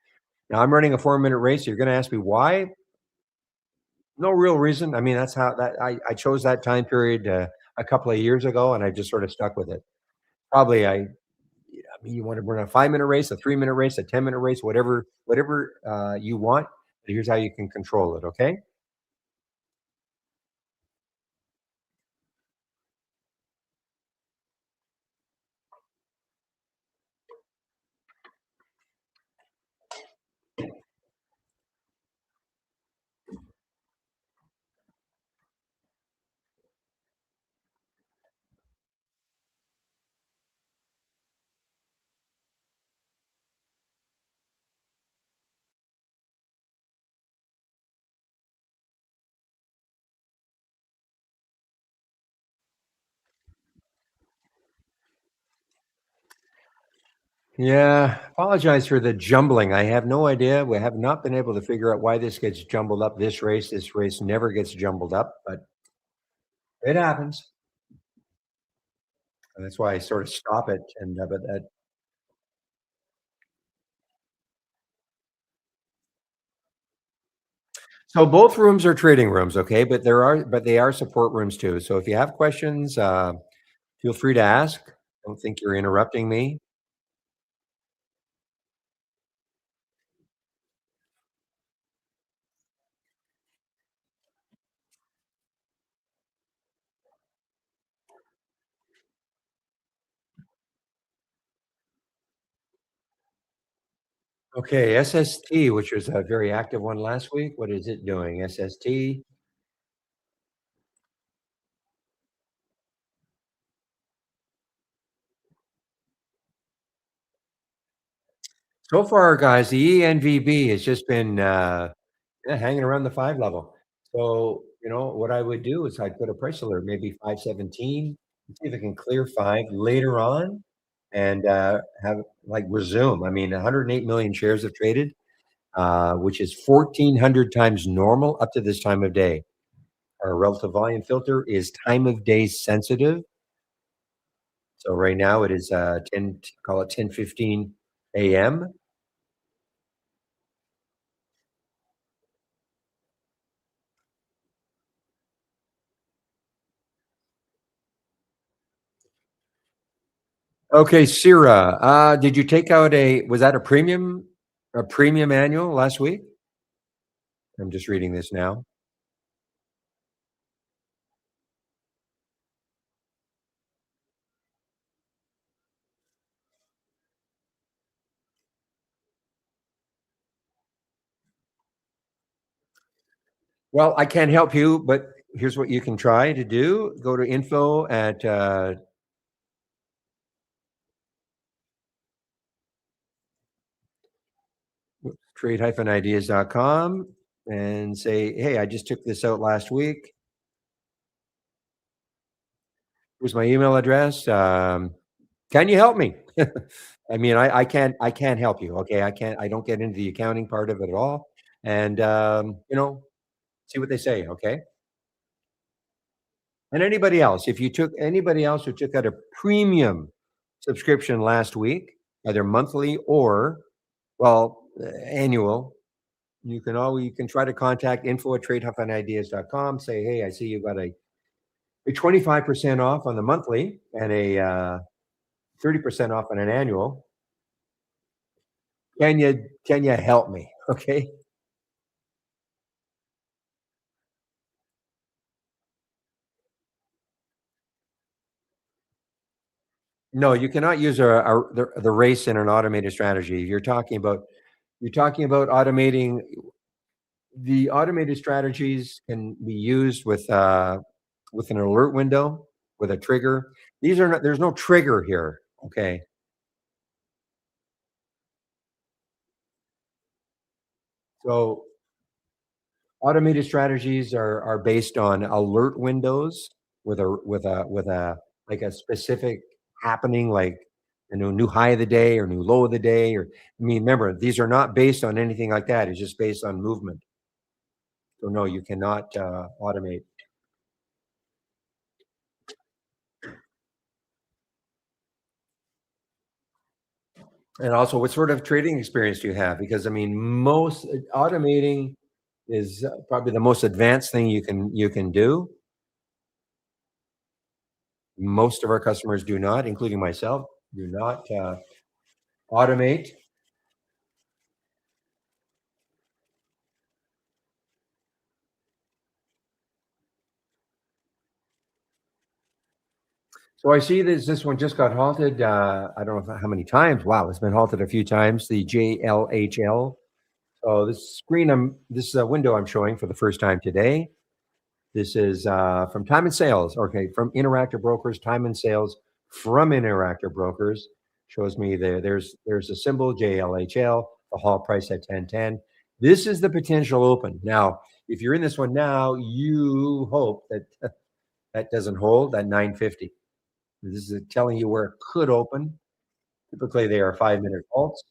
Now I'm running a 4 minute race. You're going to ask me why? No real reason. I mean, that's how that I chose that time period a couple of years ago, and I just sort of stuck with it. Probably I mean, you want to run a 5 minute race, a 3 minute race, a 10 minute race, whatever you want. But here's how you can control it. Okay. Yeah, apologize for the jumbling. I have no idea. We have not been able to figure out why this gets jumbled up. This race never gets jumbled up, but it happens. And that's why I sort of stop it. And but so both rooms are trading rooms, okay? But they are support rooms too. So if you have questions, feel free to ask. Don't think you're interrupting me. Okay, SST, which was a very active one last week. What is it doing? SST. So far, guys, the ENVB has just been yeah, hanging around the 5 level. So, what I would do is I'd put a price alert, maybe 517, see if it can clear 5 later on and have like resume. I mean, 108 million shares have traded, which is 1,400 times normal up to this time of day. Our relative volume filter is time of day sensitive. So right now it is 10, call it 10:15 a.m. Okay, Sira, did you take out was that a premium annual last week? I'm just reading this now. Well, I can't help you, but here's what you can try to do. Go to info at trade-ideas.com and say, hey, I just took this out last week. Here's my email address. Can you help me? I mean, I can't help you. Okay. I don't get into the accounting part of it at all. And, see what they say. Okay. And anybody else who took out a premium subscription last week, either monthly or, well, annual, you can try to contact info at trade-ideas.com. Say, hey, I see you got a 25% off on the monthly and a 30% off on an annual. Can you help me? Okay. No, you cannot use the race in an automated strategy. You're talking about automating. The automated strategies can be used with an alert window, with a trigger. There's no trigger here. Okay. So Automated strategies are based on alert windows with a like a specific happening, like new high of the day or new low of the day. Or I mean, remember, these are not based on anything like that. It's just based on movement. So no, you cannot automate. And also, what sort of trading experience do you have? Because I mean, most automating is probably the most advanced thing you can do. Most of our customers do not, including myself, do not automate. So I see this one just got halted. I don't know how many times. Wow, it's been halted a few times. The JLHL. So this window I'm showing for the first time today. This is from Time and Sales. Okay, from Interactive Brokers, Time and Sales from Interactive Brokers shows me there's a symbol JLHL, the halt price at 1010. This is the potential open. Now, if you're in this one now, you hope that that doesn't hold at 950. This is telling you where it could open. Typically, they are 5-minute halts.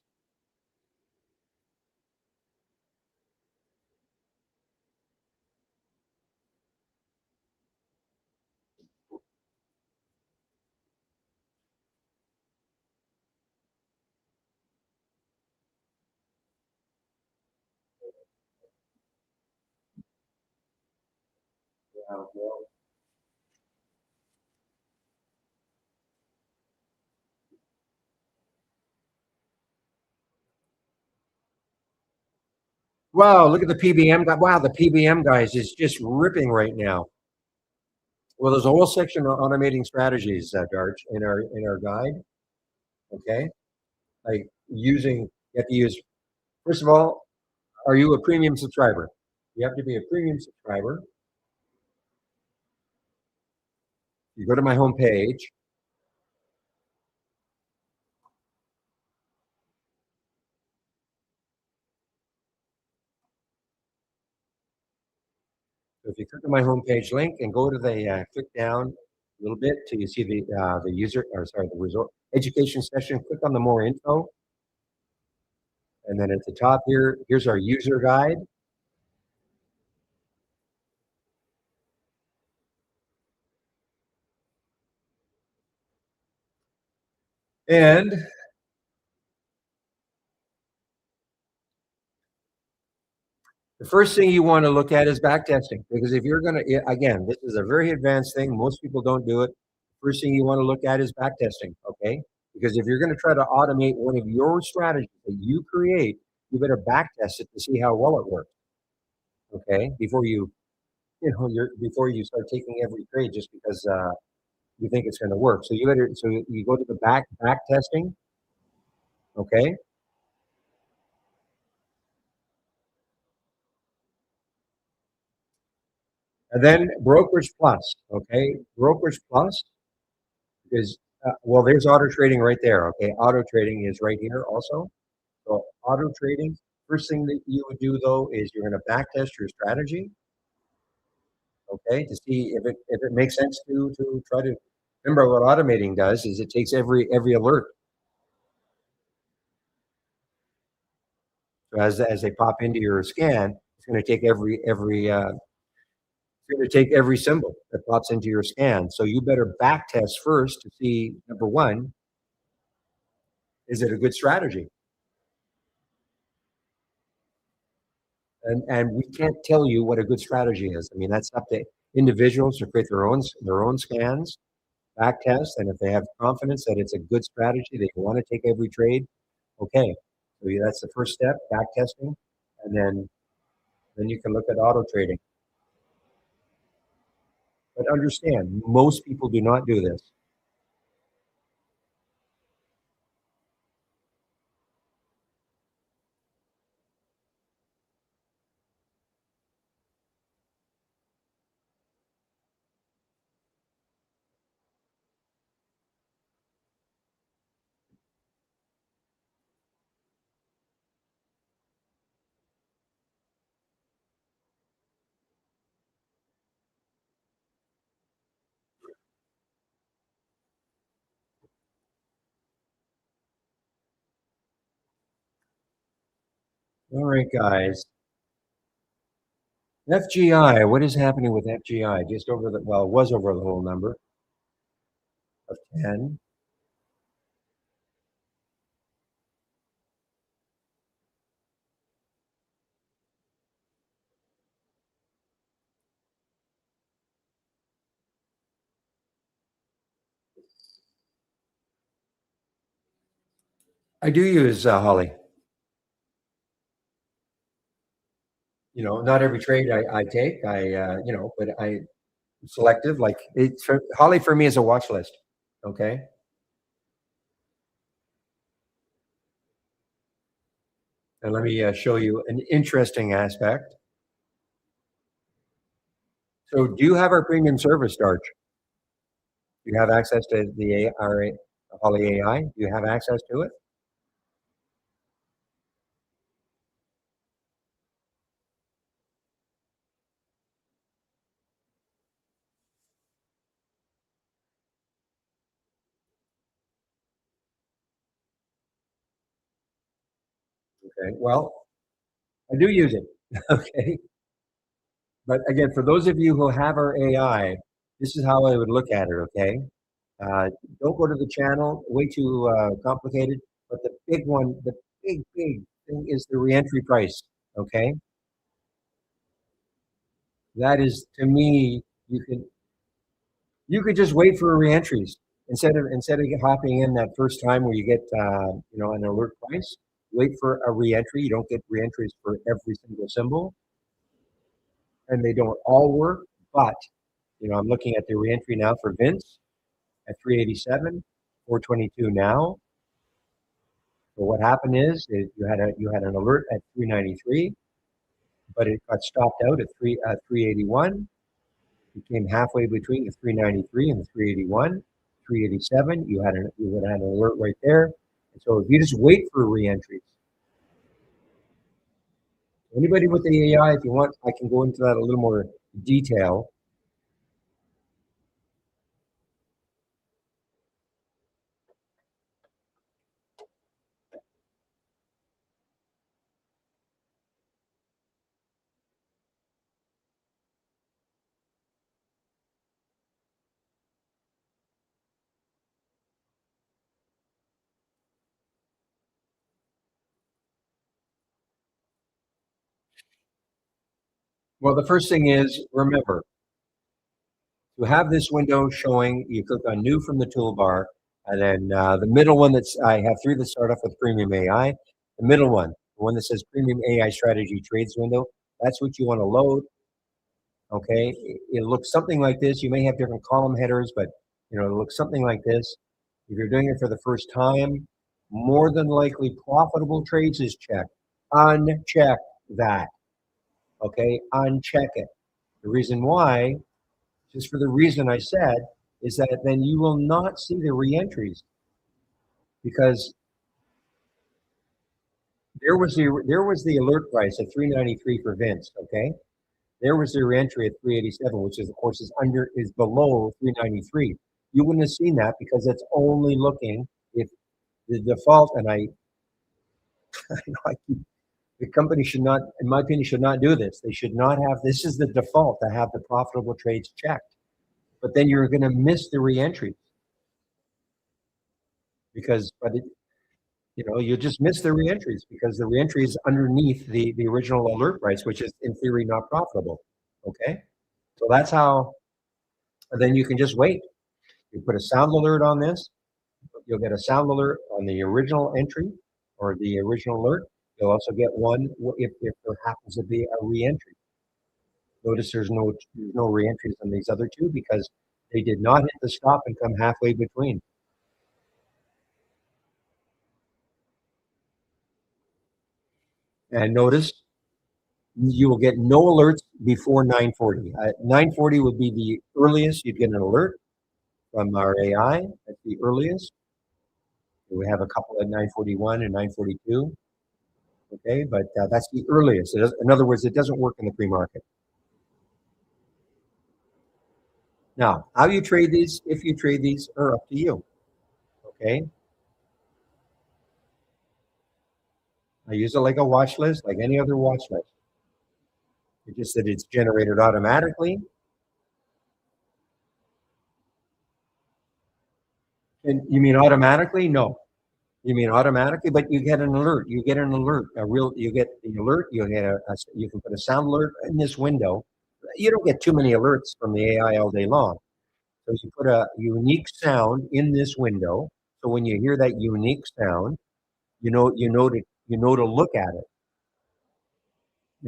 Wow, look at the PBM guy. Wow, the PBM guys is just ripping right now. Well, there's a whole section on automating strategies, Darch, in our guide. Okay, like you have to use. First of all, are you a premium subscriber? You have to be a premium subscriber. You go to my homepage. So if you click on my homepage link and go to the click down a little bit till you see the user or sorry the resort education session. Click on the more info, and then at the top here, here's our user guide. And the first thing you want to look at is back testing, because if you're going to, again, this is a very advanced thing. Most people don't do it. First thing you want to look at is back testing, okay? Because if you're going to try to automate one of your strategies that you create, you better back test it to see how well it works, okay? Before you start taking every trade just because you think it's going to work. So you go to the back testing, okay? And then brokerage plus, okay? Brokerage plus is well, there's auto trading right there. Okay, auto trading is right here also. So auto trading. First thing that you would do though is you're going to back test your strategy, okay, to see if it makes sense to try to remember what automating does is it takes every alert. So as they pop into your scan, it's going to take every symbol that pops into your scan. So you better back test first to see number one, is it a good strategy? And we can't tell you what a good strategy is. I mean, that's up to individuals to create their own scans, back test, and if they have confidence that it's a good strategy, they want to take every trade. Okay, so yeah, that's the first step, back testing, and then you can look at auto trading. But understand, most people do not do this. All right, guys. FGI, what is happening with FGI? Just over the, well, it was over the whole number of 10. I do use Holly. Not every trade I take, but I selective. Like Holly for me is a watch list. Okay. And let me show you an interesting aspect. So, do you have our premium service, Darch? Do you have access to our Holly AI? Do you have access to it? Okay. Well, I do use it. Okay. But again, for those of you who have our AI, this is how I would look at it. Okay. Uh, don't go to the channel, way too complicated. But the big one, the big thing is the reentry price. Okay. That is, to me, you could just wait for reentries instead of hopping in that first time where you get an alert price. Wait for a reentry. You don't get reentries for every single symbol, and they don't all work. But I'm looking at the reentry now for Vince at 387, 422 now. So what happened is you had an alert at 393, but it got stopped out at 381. It came halfway between the 393 and the 381, 387. You would have had an alert right there. And so if you just wait for reentries, anybody with the AI, if you want, I can go into that a little more detail. Well, the first thing is remember to have this window showing. You click on New from the toolbar, and then the middle one I have three that start off with Premium AI. The middle one, the one that says Premium AI Strategy Trades window, that's what you want to load. Okay, it looks something like this. You may have different column headers, but it looks something like this. If you're doing it for the first time, more than likely profitable trades is checked. Uncheck that. Okay, uncheck it. The reason why, just for the reason I said, is that then you will not see the reentries because there was the alert price at 393 for Vince. Okay, there was the reentry at 387, which is of course is below 393. You wouldn't have seen that because it's only looking if the default. And I keep, the company should not, in my opinion, should not do this. They should not have. This is the default to have the profitable trades checked, but then you're going to miss the reentry because, but it, you'll just miss the reentries because the reentry is underneath the original alert price, which is in theory not profitable. Okay, so that's how. And then you can just wait. You put a sound alert on this. You'll get a sound alert on the original entry or the original alert. You'll also get one if there happens to be a reentry. Notice there's no reentries on these other two because they did not hit the stop and come halfway between. And notice you will get no alerts before 9:40. 9:40 would be the earliest you'd get an alert from our AI. That's the earliest. We have a couple at 9:41 and 9:42. Okay, but that's the earliest. In other words, it doesn't work in the pre-market. Now, how you trade these, if you trade these, are up to you. Okay. I use it like a watch list, like any other watch list. It's just that it's generated automatically. And you mean automatically? No. You mean automatically, but you get an alert. You get an alert. You get the alert. You get you can put a sound alert in this window. You don't get too many alerts from the AI all day long. So you put a unique sound in this window. So when you hear that unique sound, you know to look at it,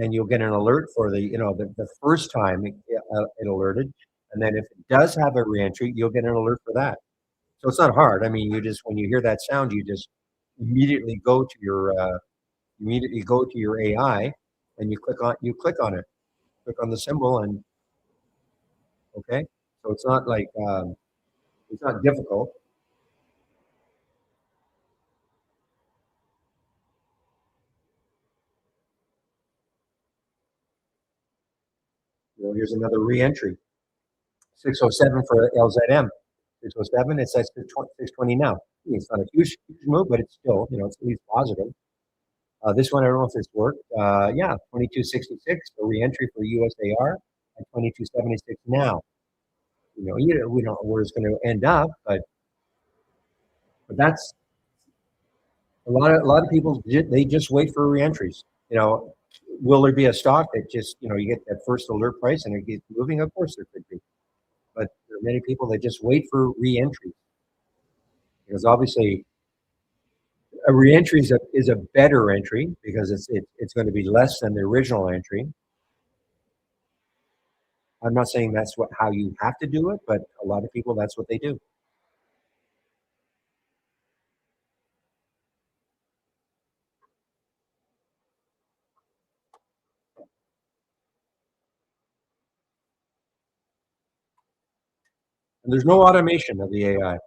and you'll get an alert for the first time it alerted, and then if it does have a reentry, you'll get an alert for that. So it's not hard. I mean, you just when you hear that sound, you just immediately go to your AI, and you click on it, click on the symbol, and okay. So it's not difficult. Here's another reentry. 607 for LZM. 607. It says 620 now. It's not a huge move, but it's still it's at least positive. This one I don't know if this worked. Yeah, 2266 for reentry for USAR at 2276 now. We don't know where it's going to end up, but that's a lot of people. They just wait for reentries. Will there be a stock that just you get that first alert price and it keeps moving? Of course there could be, but there are many people that just wait for reentries because obviously a reentry is a better entry because it's going to be less than the original entry. I'm not saying that's how you have to do it, but a lot of people that's what they do. And there's no automation of the AI.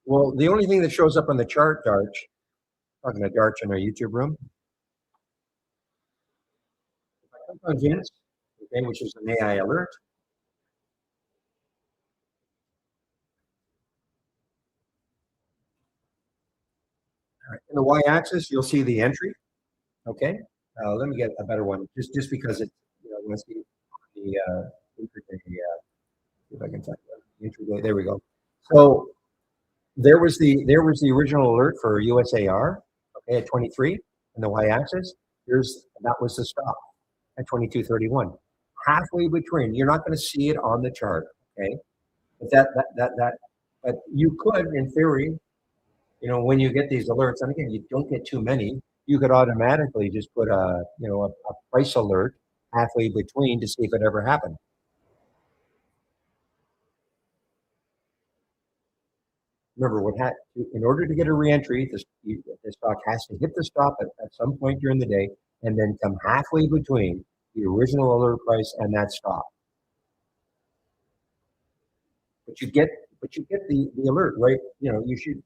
Well, the only thing that shows up on the chart, Darch, talking to Darch in our YouTube room, on Vince, okay, which is an AI alert. In the y-axis, you'll see the entry. Okay, let me get a better one, just because it's I want to see the intraday. See if I can find the intraday. There we go. So there was the original alert for USAR. Okay, at 23 in the y-axis. That was the stop at 22.31. Halfway between, you're not going to see it on the chart. Okay, but but you could, in theory, when you get these alerts, and again, you don't get too many, you could automatically just put a price alert halfway between to see if it ever happened. Remember, in order to get a reentry, the stock has to hit the stop at some point during the day and then come halfway between the original alert price and that stop. But you get the alert, right? You should.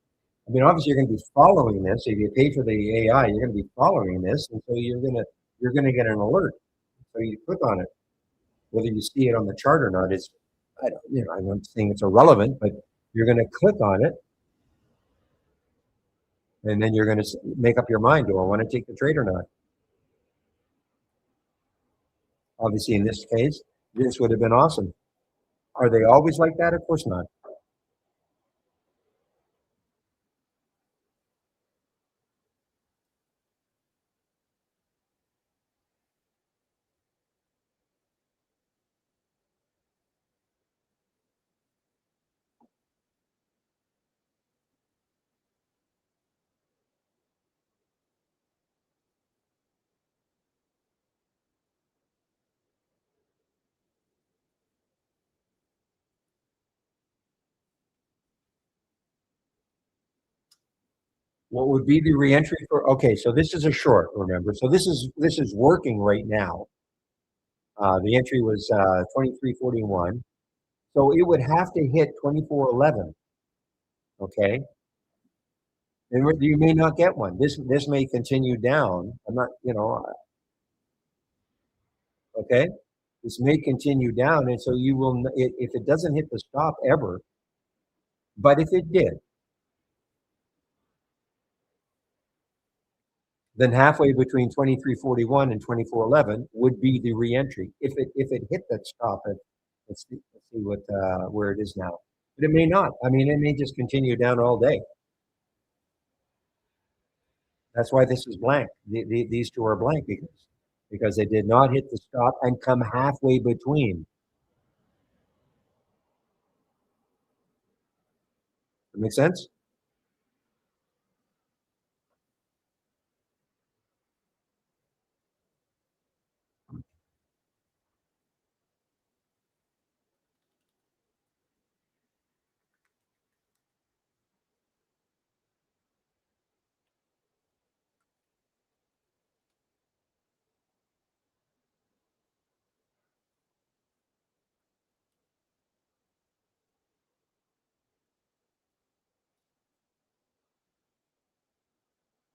I mean, obviously, you're going to be following this. If you pay for the AI, you're going to be following this, and so you're gonna get an alert. So you click on it, whether you see it on the chart or not. I don't, I'm not saying it's irrelevant, but you're going to click on it, and then you're going to make up your mind: do I want to take the trade or not? Obviously, in this case, this would have been awesome. Are they always like that? Of course not. What would be the reentry for? Okay, so this is a short. Remember, so this is working right now. The entry was 23.41, so it would have to hit 24.11. Okay, and you may not get one. This may continue down. I'm not, Okay. This may continue down. And so you will, if it doesn't hit the stop ever, but if it did, then halfway between 2341 and 2411 would be the reentry. If it hit that stop at, let's see what where it is now. But it may not. I mean, it may just continue down all day. That's why this is blank. These two are blank because they did not hit the stop and come halfway between. That make sense?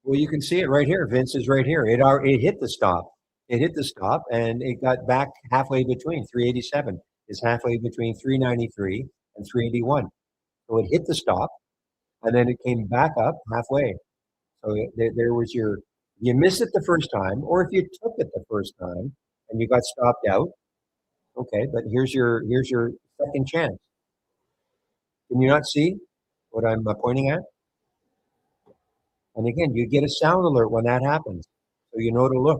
Well, you can see it right here. Vince is right here. It hit the stop. It hit the stop and it got back halfway between 387 is halfway between 393 and 381. So it hit the stop and then it came back up halfway. So there was you missed it the first time, or if you took it the first time and you got stopped out, okay, but here's your second chance. Can you not see what I'm pointing at? And again, you get a sound alert when that happens, so you know to look.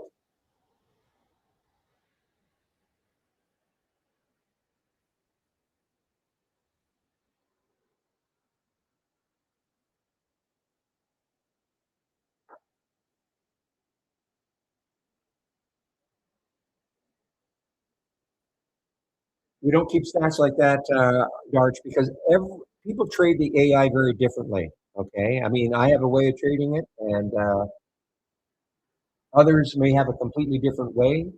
We don't keep stats like that, Darch, because people trade the AI very differently. Okay, I mean, I have a way of trading it, and others may have a completely different way.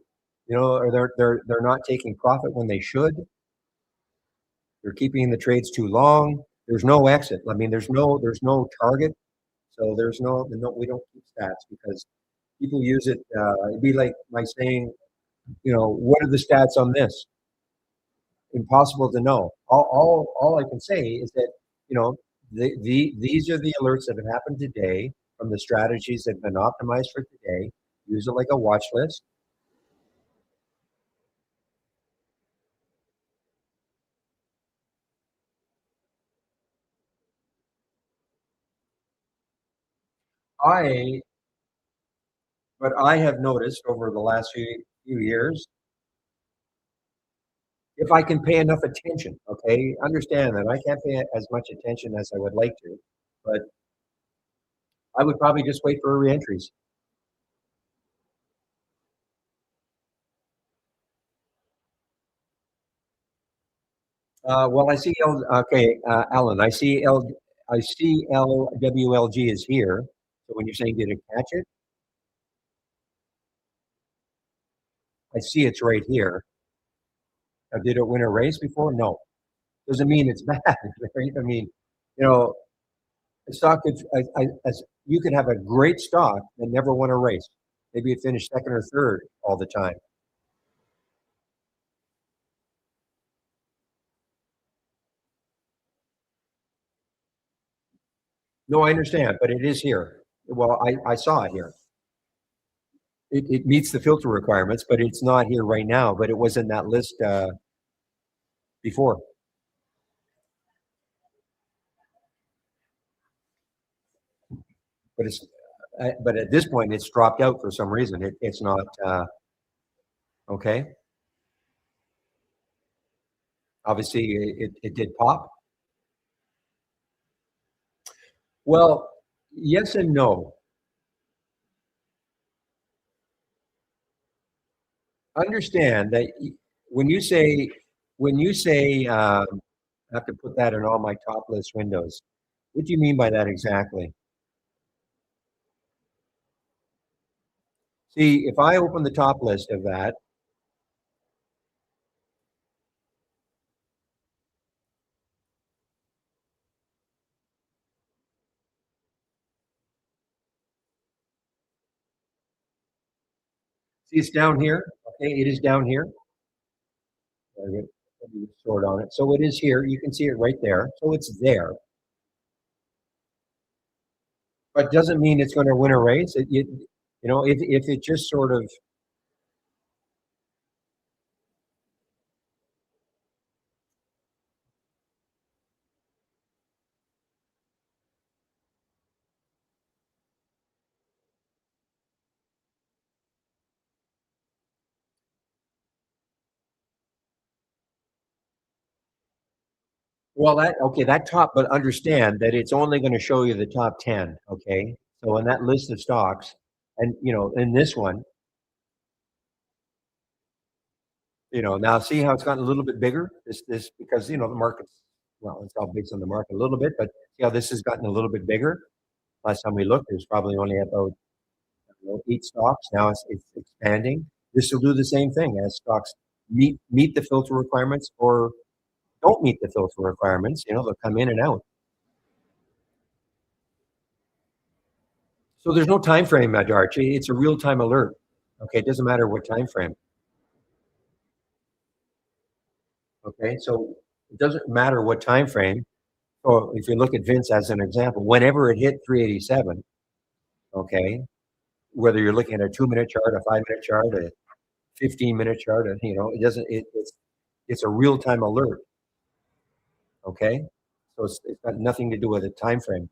You know, or they're not taking profit when they should. They're keeping the trades too long. There's no exit. I mean, there's no target. So there's no we don't keep stats because people use it. It'd be like my saying, what are the stats on this? Impossible to know. All I can say is that these are the alerts that have happened today from the strategies that have been optimized for today. Use it like a watch list. I but I have noticed over the last few years, if I can pay enough attention, okay, understand that I can't pay as much attention as I would like to, but I would probably just wait for reentries. Well, I see okay, Alan, I see LWLG is here. So when you're saying did it catch it, I see it's right here. Did it win a race before? No. Doesn't mean it's bad, right? I mean, you know, a stock could, you could have a great stock that never won a race. Maybe it finished second or third all the time. No, I understand, but it is here. Well, I saw it here. It meets the filter requirements, but it's not here right now. But it was in that list before. But but at this point, it's dropped out for some reason. It's not okay. Obviously, it did pop. Well, yes and no. Understand that when you say I have to put that in all my top list windows. What do you mean by that exactly? See, if I open the top list of that, see it's down here. Okay, it is down here. Let me sort on it. So it is here. You can see it right there. So it's there, but doesn't mean it's going to win a race. If it just sort of, well, that okay, that top, but understand that it's only going to show you the top 10. Okay, so in that list of stocks, and in this one, now see how it's gotten a little bit bigger. This because the market's, well, it's all based on the market a little bit, but see how this has gotten a little bit bigger. Last time we looked, it was probably only about 8 stocks. Now it's expanding. This will do the same thing as stocks meet the filter requirements or don't meet the filter requirements. They'll come in and out. So there's no time frame, Archie. It's a real time alert. Okay, it doesn't matter what time frame. Okay, so it doesn't matter what time frame. So if you look at Vince as an example, whenever it hit 387, okay, whether you're looking at a 2 minute chart, a 5 minute chart, a 15 minute chart, it doesn't. It's a real time alert. Okay, so it's got nothing to do with a time frame.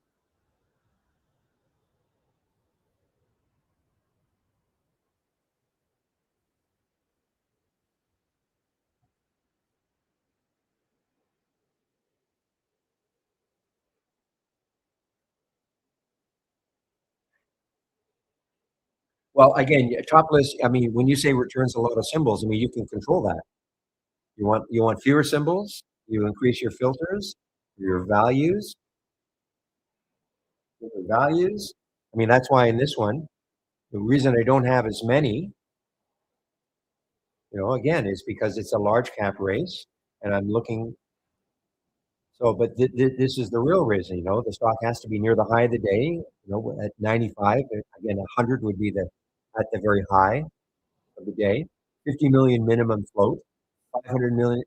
Well, again, top list. I mean, when you say returns a lot of symbols, I mean you can control that. You want fewer symbols. You increase your filters, your values, your values. I mean that's why in this one, the reason I don't have as many, again, is because it's a large cap race, and I'm looking. So, but this is the real reason. The stock has to be near the high of the day. At 95, again, 100 would be the at the very high of the day. 50 million minimum float, 500 million,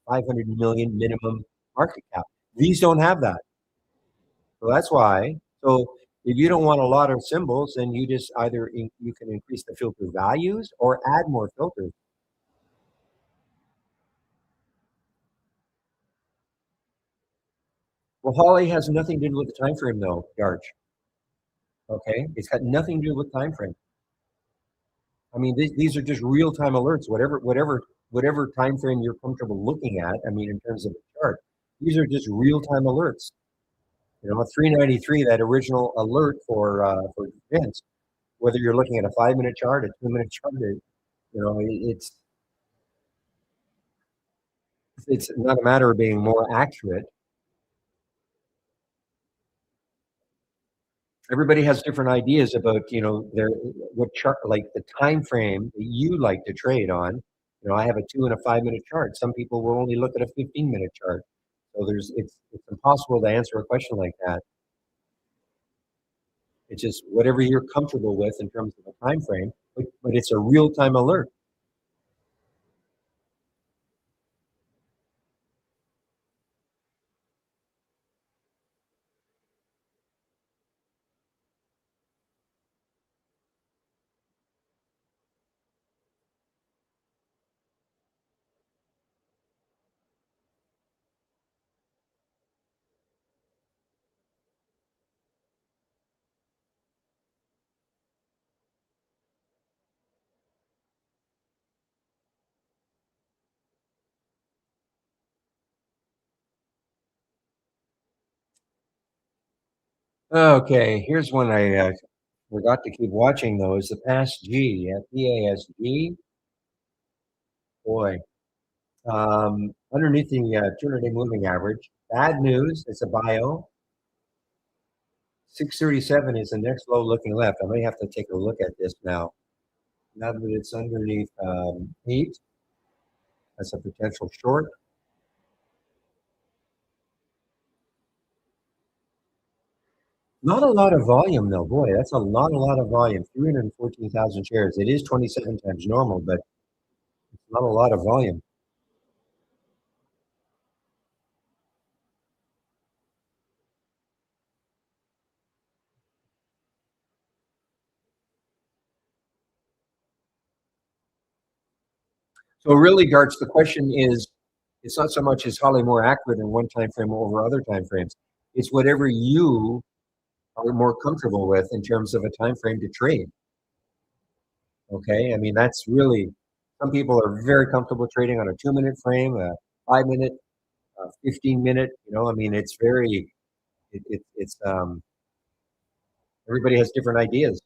500 million minimum market cap. These don't have that. So that's why. So if you don't want a lot of symbols, then you just you can increase the filter values or add more filters. Well, Holly has nothing to do with the time frame, though, Darch. Okay, it's got nothing to do with time frame. I mean, these are just real time alerts. Whatever time frame you're comfortable looking at. I mean, in terms of the chart, these are just real time alerts. 393, that original alert for Vince, whether you're looking at a 5 minute chart, a 2 minute chart, it's not a matter of being more accurate. Everybody has different ideas about their what chart, like the time frame that you like to trade on. I have a 2 and a 5 minute chart. Some people will only look at a 15 minute chart. So it's impossible to answer a question like that. It's just whatever you're comfortable with in terms of a time frame, but it's a real time alert. Okay, here's one I forgot to keep watching though. Is the past G at PASG? Boy, underneath the 200-day moving average. Bad news. It's a bio. 637 is the next low looking left. I may have to take a look at this now. Now that it's underneath 8, that's a potential short. Not a lot of volume though. Boy, that's not a lot of volume. 314,000 shares. It is 27 times normal, but Not a lot of volume. So really, Darts, the question is, it's not so much is Holly more accurate in one time frame over other time frames. It's whatever you are more comfortable with in terms of a time frame to trade. Okay, I mean that's really some people are very comfortable trading on a 2 minute frame, a 5 minute, a 15 minute. I mean it's very it's everybody has different ideas.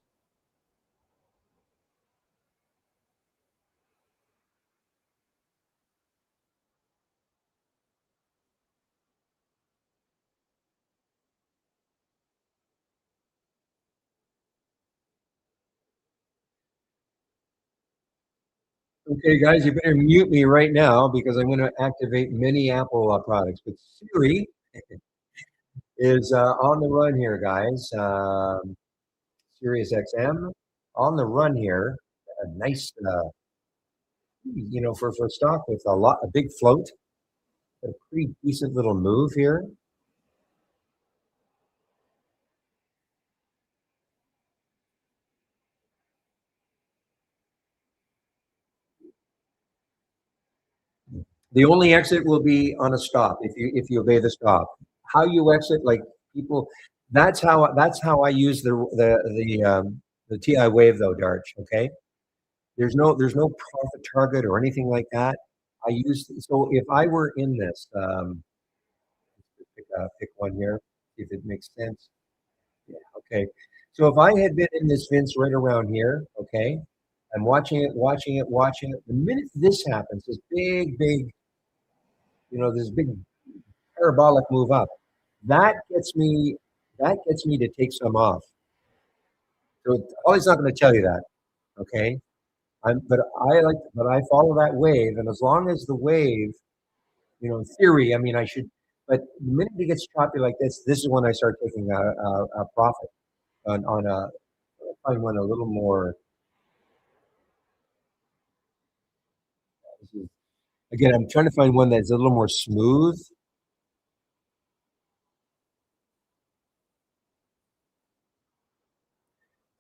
Okay, guys, you better mute me right now because I'm going to activate many Apple products. But Siri is on the run here, guys. Sirius XM on the run here. A nice, for a stock with a big float, a pretty decent little move here. The only exit will be on a stop if you obey the stop. How you exit, like people, that's how I use the TI wave though, Darch. Okay, there's no profit target or anything like that. So if I were in this, pick one here, see if it makes sense. Yeah, okay. So if I had been in this Vince right around here, okay, I'm watching it, watching it, watching it. The minute this happens, this big, this big parabolic move up, that gets me, that gets me to take some off. So always not going to tell you that, okay. But I follow that wave, and as long as the wave, in theory, I mean, I should. But the minute it gets choppy like this is when I start taking a profit on a find one a little more. This is, again, I'm trying to find one that's a little more smooth.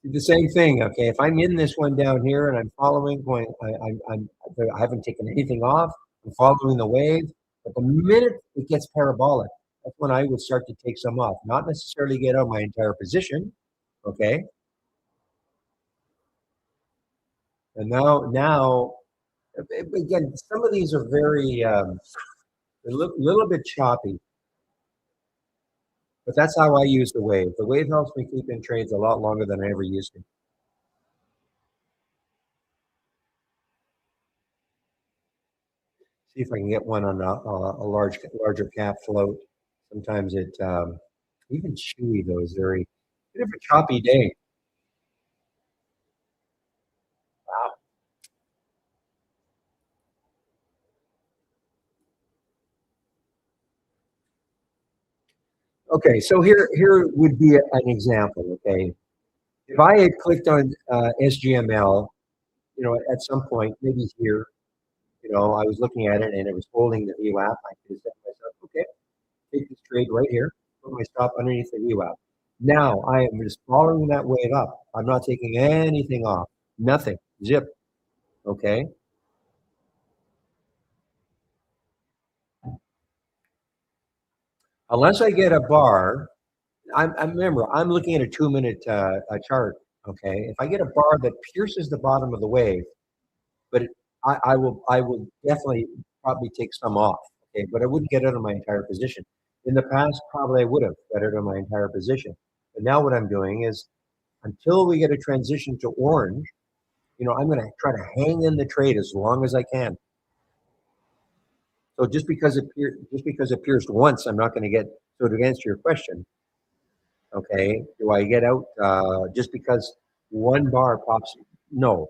The same thing. Okay, if I'm in this one down here and I'm following, going, I haven't taken anything off. I'm following the wave, but the minute it gets parabolic, that's when I would start to take some off. Not necessarily get out my entire position. Okay, and now again, some of these are very a little bit choppy, but that's how I use the wave. The wave helps me keep in trades a lot longer than I ever used to. See if I can get one on a larger cap float. Sometimes even Chewy though is very bit of a choppy day. Wow. Okay, so here would be an example. Okay, if I had clicked on SGML, at some point, maybe here, I was looking at it and it was holding the VWAP. I could have said to myself, okay, take this trade right here, put my stop underneath the VWAP. Now I am just following that wave up. I'm not taking anything off, nothing, zip. Okay. Unless I get a bar, remember I'm looking at a 2 minute chart. Okay, if I get a bar that pierces the bottom of the wave, but I will definitely probably take some off. Okay, but I wouldn't get out of my entire position. In the past, probably I would have got out of my entire position. But now what I'm doing is until we get a transition to orange, I'm going to try to hang in the trade as long as I can. So just because it pierced once, I'm not going to get. So to answer your question, okay, do I get out just because one bar pops? No,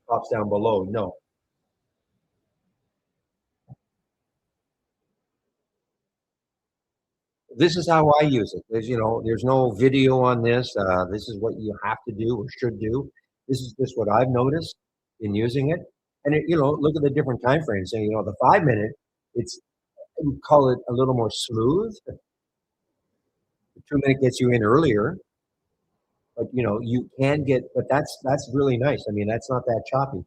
pops down below. No. This is how I use it. There's no video on this. This is what you have to do or should do. This is just what I've noticed in using it. And look at the different time frames. And the 5 minute, it's we call it a little more smooth. The 2 minute gets you in earlier, but you can get. But that's really nice. I mean, that's not that choppy.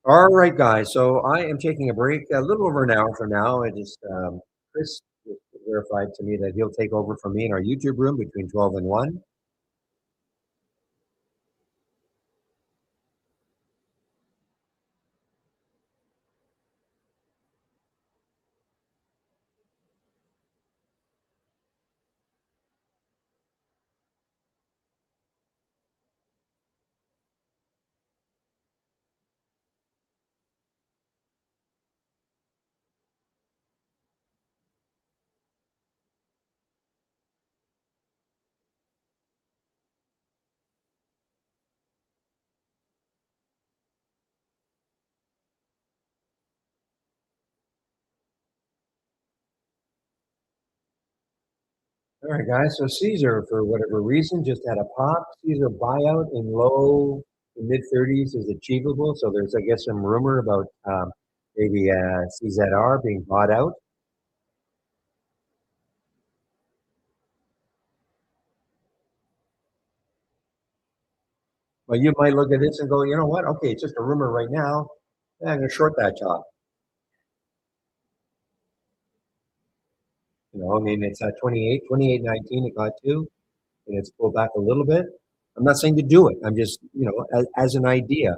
All right, guys. So I am taking a break a little over an hour from now. I just Chris just verified to me that he'll take over from me in our YouTube room between 12 and 1. All right, guys. So Caesar, for whatever reason, just had a pop. Caesar buyout in low to mid 30s is achievable. So there's, I guess, some rumor about maybe CZR being bought out. But you might look at this and go, you know what? Okay, it's just a rumor right now. Yeah, I'm going to short that top. I mean, it's at 28.19. It got two, and it's pulled back a little bit. I'm not saying to do it. I'm just, as an idea.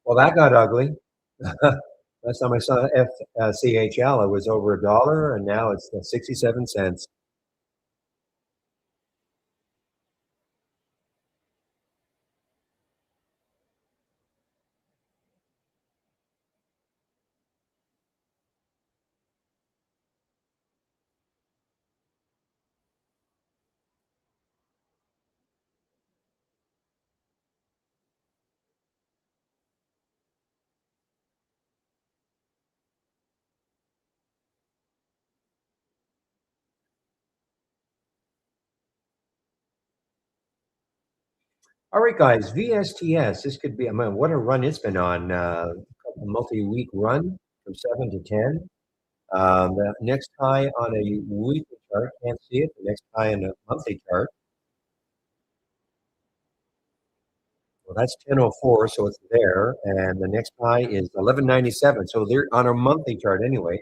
Well, that got ugly. Last time I saw CHL, it was over $1, and now it's 67 cents. All right, guys, VSTS. This could be, I mean, what a run it's been on. A multi-week run from 7 to 10. The next high on a weekly chart, can't see it. The next high on a monthly chart, well, that's 10:04, so it's there. And the next high is 11.97. So they're on a monthly chart anyway.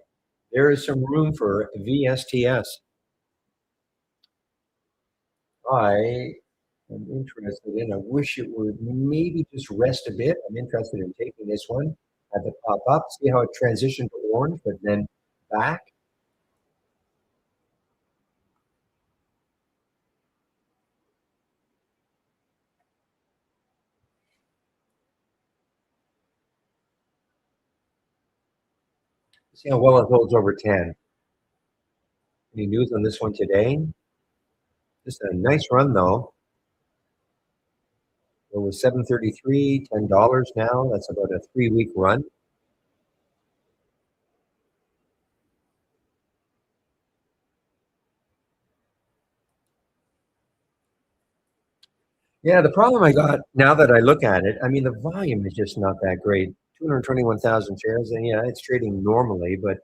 There is some room for VSTS. I am interested in. I wish it would maybe just rest a bit. I'm interested in taking this one at the pop up, see how it transitioned to orange, but then back. See how well it holds over 10. Any news on this one today? Just a nice run though. It was 7.33, $10 now. That's about a 3 week run. Yeah, the problem I got now that I look at it, I mean, the volume is just not that great. 221,000 shares, and yeah, it's trading normally, but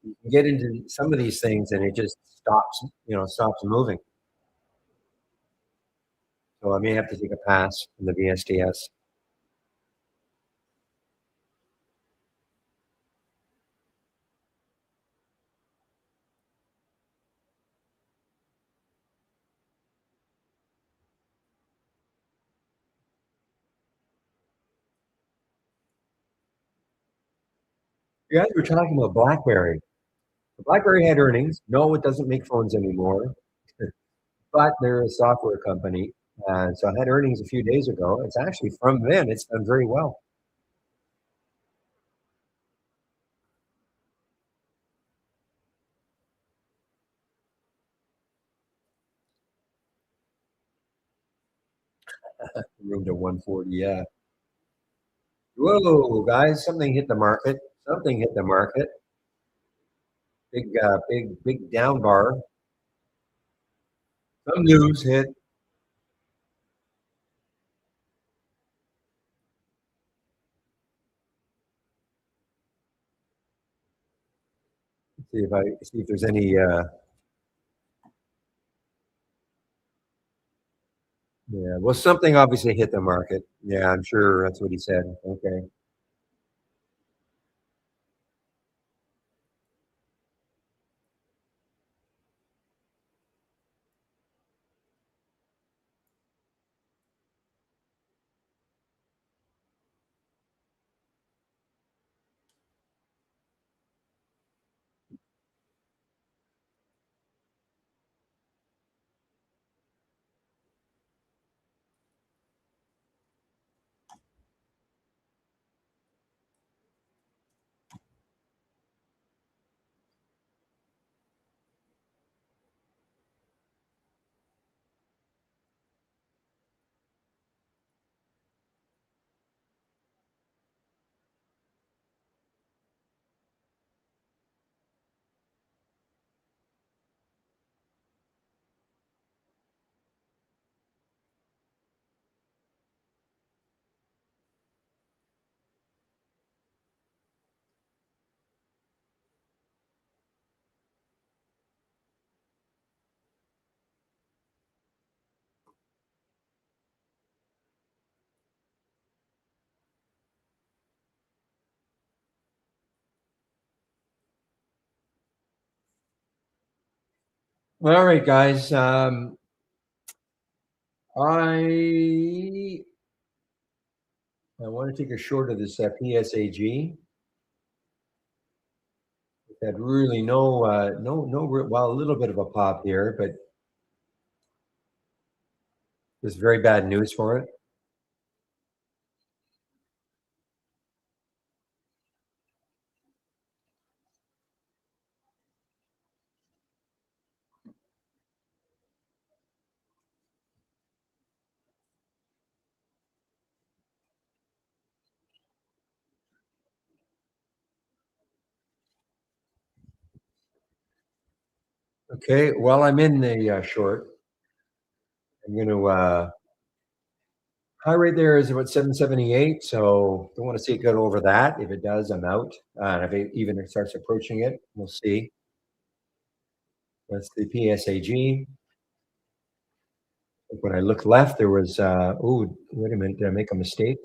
you can get into some of these things and it just stops moving. So I may have to take a pass in the VSTS. You guys were talking about BlackBerry. BlackBerry had earnings. No, it doesn't make phones anymore, but they're a software company. So I had earnings a few days ago. It's actually from then. It's done very well. Room to 140. Yeah. Whoa, guys! Something hit the market. Something hit the market. Big down bar. Some news hit. See if there's any. Yeah. Well, something obviously hit the market. Yeah, I'm sure that's what he said. Okay. All right, guys. I want to take a short of this PSAG. It had really well, a little bit of a pop here, but there's very bad news for it. Okay, well, I'm in the short. I'm going to high rate there is about 778, so don't want to see it go over that. If it does, I'm out. If it even starts approaching it, we'll see. That's the PSAG. When I look left, there was oh, wait a minute, did I make a mistake?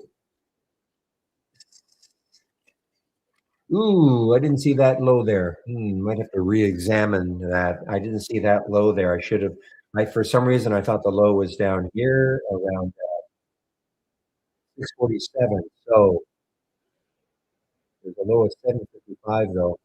Ooh, I didn't see that low there. Might have to re-examine that. I didn't see that low there. I should have. For some reason, I thought the low was down here around 647. So there's a low of 755 though.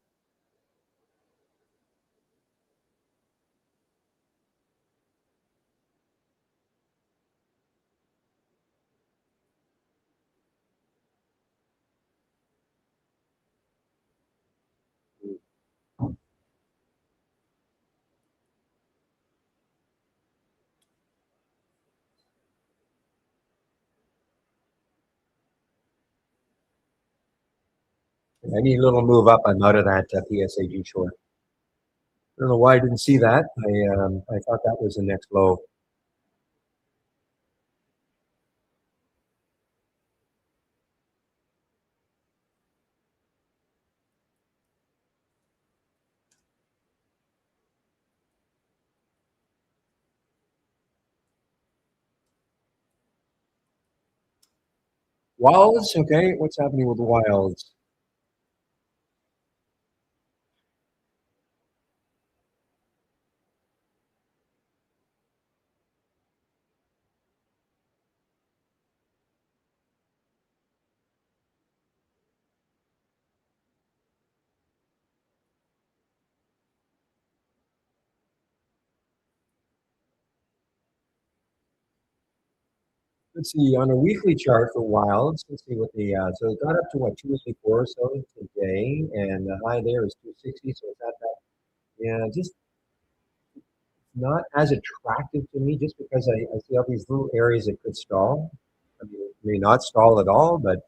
Any little move up, I'm out of that PSAG short. I don't know why I didn't see that. I thought that was the next low. Wilds, okay. What's happening with the wilds? Let's see, on a weekly chart for wilds, let's see what the, so it got up to what, 284 or so today, and the high there is 260, so it's at that, yeah, just not as attractive to me just because I see all these little areas that could stall. I mean, it may not stall at all, but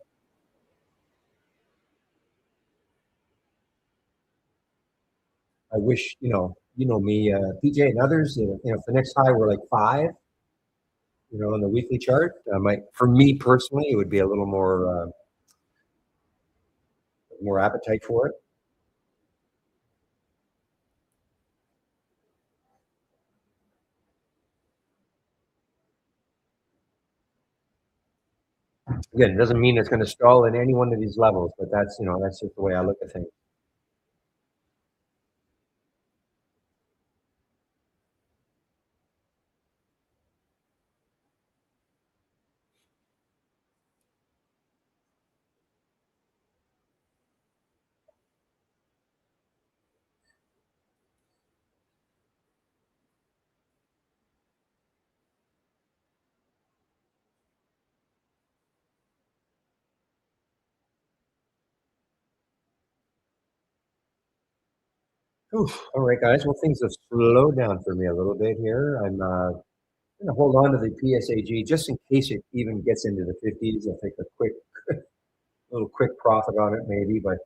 I wish, you know me, PJ and others, if the next high were like five, on the weekly chart, I might, for me personally, it would be a little more appetite for it. Again, it doesn't mean it's going to stall at any one of these levels, but that's just the way I look at things. Oof. All right, guys. Well, things have slowed down for me a little bit here. I'm going to hold on to the PSAG just in case it even gets into the 50s. I'll take a little quick profit on it maybe, but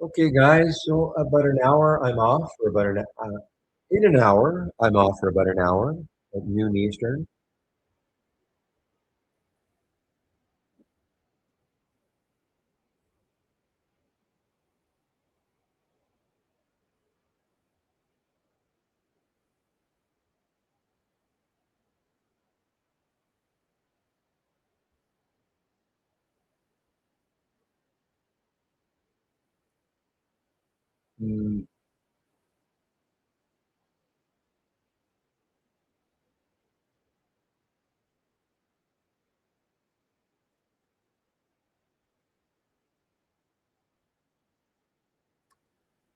okay, guys. So about an hour, I'm off for about in an hour. I'm off for about an hour at noon Eastern. Mm,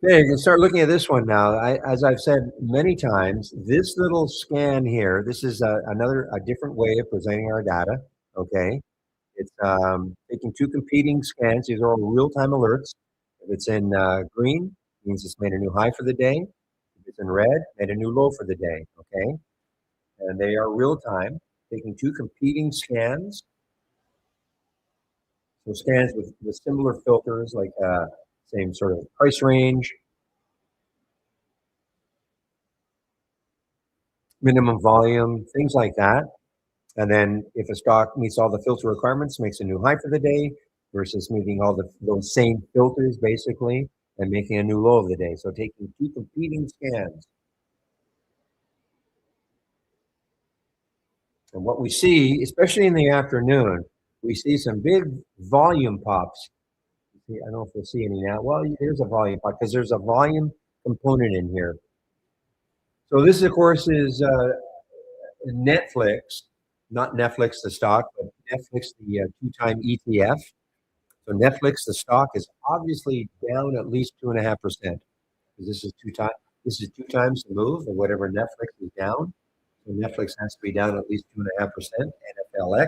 Okay, you can start looking at this one now. As I've said many times, this little scan here, this is a different way of presenting our data. Okay, it's taking two competing scans. These are all real-time alerts. If it's in green, means it's made a new high for the day. If it's in red, made a new low for the day. Okay, and they are real-time, taking two competing scans. So scans with similar filters, like same sort of price range, minimum volume, things like that. And then if a stock meets all the filter requirements, makes a new high for the day versus meeting all those same filters basically and making a new low of the day. So taking two competing scans. And what we see, especially in the afternoon, we see some big volume pops. I don't know if we'll see any now. Well, there's a volume pop because there's a volume component in here. So this, of course, is Netflix, not Netflix the stock, but Netflix the two-time ETF. So Netflix, the stock is obviously down at least 2.5% because this is two times the move of whatever Netflix is down. So Netflix has to be down at least 2.5%. NFLX.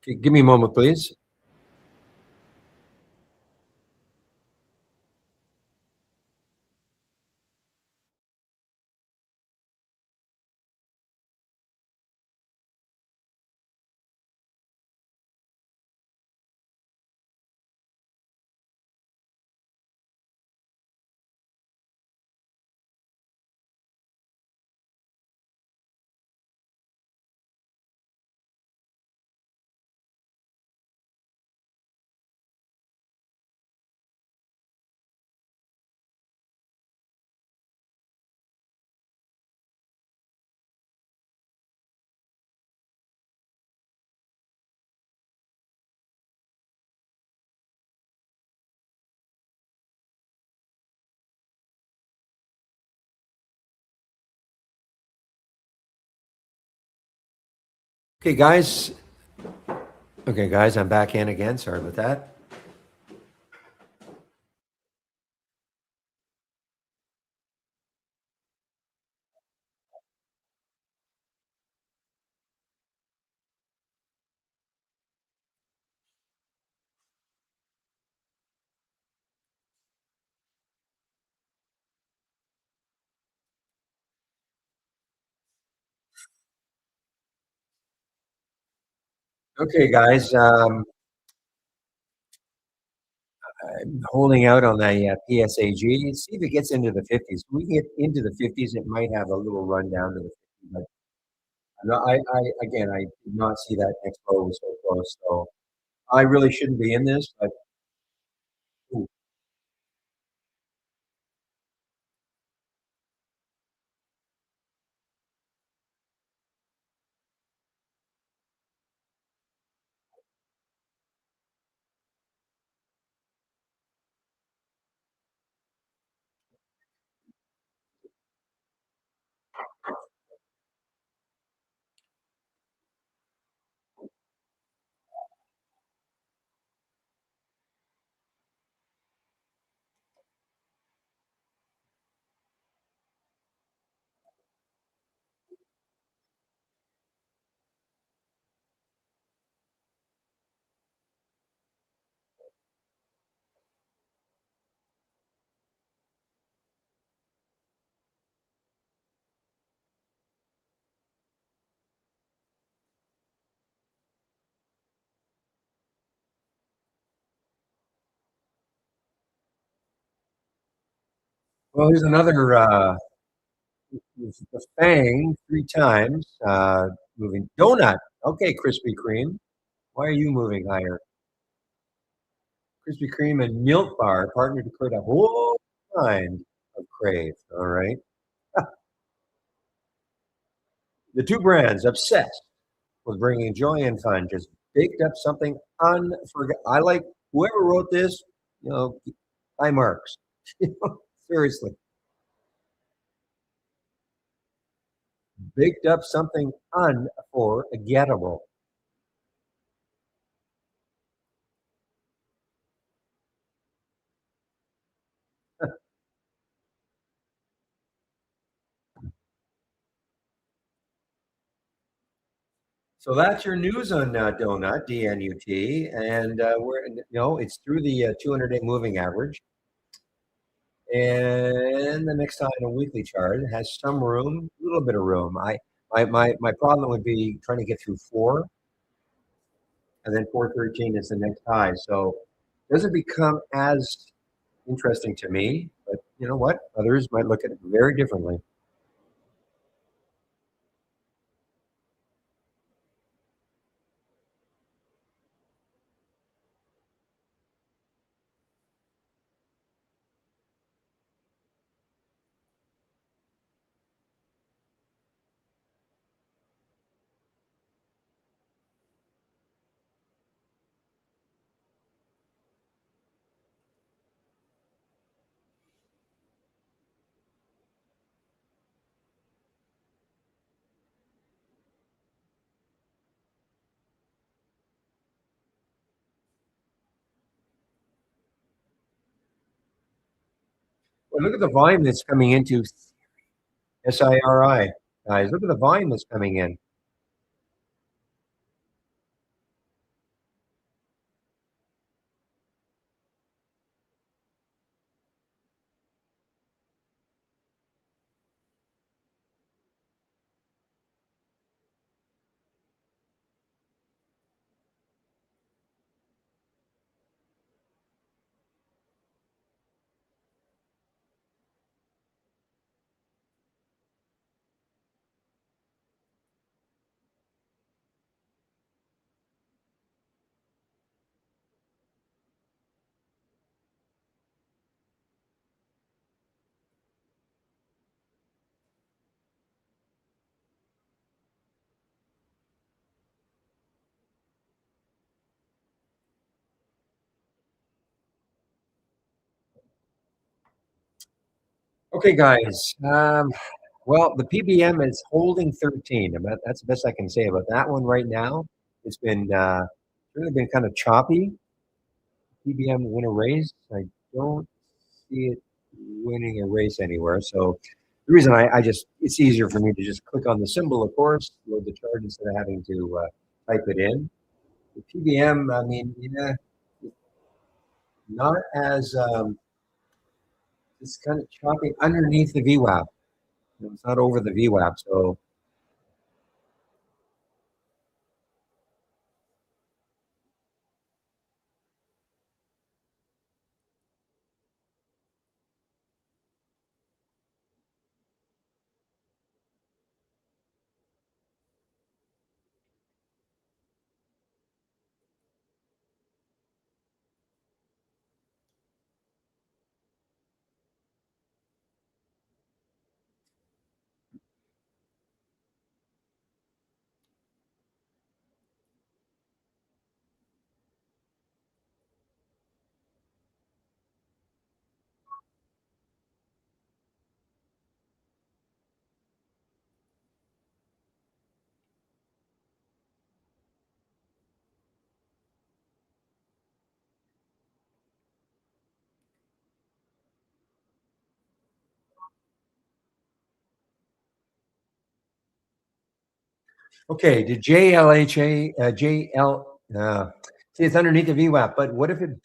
Okay, give me a moment, please. Okay, guys. Okay, guys, I'm back in again. Sorry about that. Okay, guys, I'm holding out on the PSAG. See if it gets into the 50s. If we get into the 50s, it might have a little run down to the 50s. But no, again, I did not see that next low was so close. So I really shouldn't be in this. But ooh, well, here's another the Fang three times. Moving donut. Okay, Krispy Kreme. Why are you moving higher? Krispy Kreme and Milk Bar partnered to create a whole kind of crave. All right. The two brands obsessed with bringing joy and fun just baked up something unforgettable. I like whoever wrote this, you know, high marks. Seriously, baked up something unforgettable. So that's your news on Donut, DNUT, and it's through the 200-day moving average, and the next time a weekly chart has some room, a little bit of room. My problem would be trying to get through four, and then 413 is the next high. So it doesn't become as interesting to me, but you know what? Others might look at it very differently. Well, look at the volume that's coming into SIRI, guys. Look at the volume that's coming in. Okay, guys. Well, the PBM is holding 13. That's the best I can say about that one right now. It's been really been kind of choppy. PBM win a race. I don't see it winning a race anywhere. So the reason I just it's easier for me to just click on the symbol, of course, load the chart instead of having to type it in. The PBM, I mean, yeah, not as it's kind of choppy underneath the VWAP. It's not over the VWAP. So okay, the JLHA JL see it's underneath the VWAP, but what if it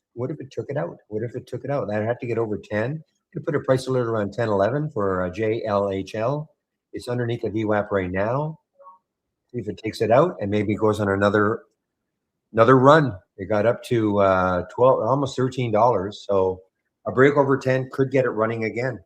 took it out? What if it took it out? I'd have to get over 10. You put a price alert around 10, 11 for JLHL. It's underneath the VWAP right now. See if it takes it out and maybe goes on another run. It got up to 12, almost $13. So a break over 10 could get it running again.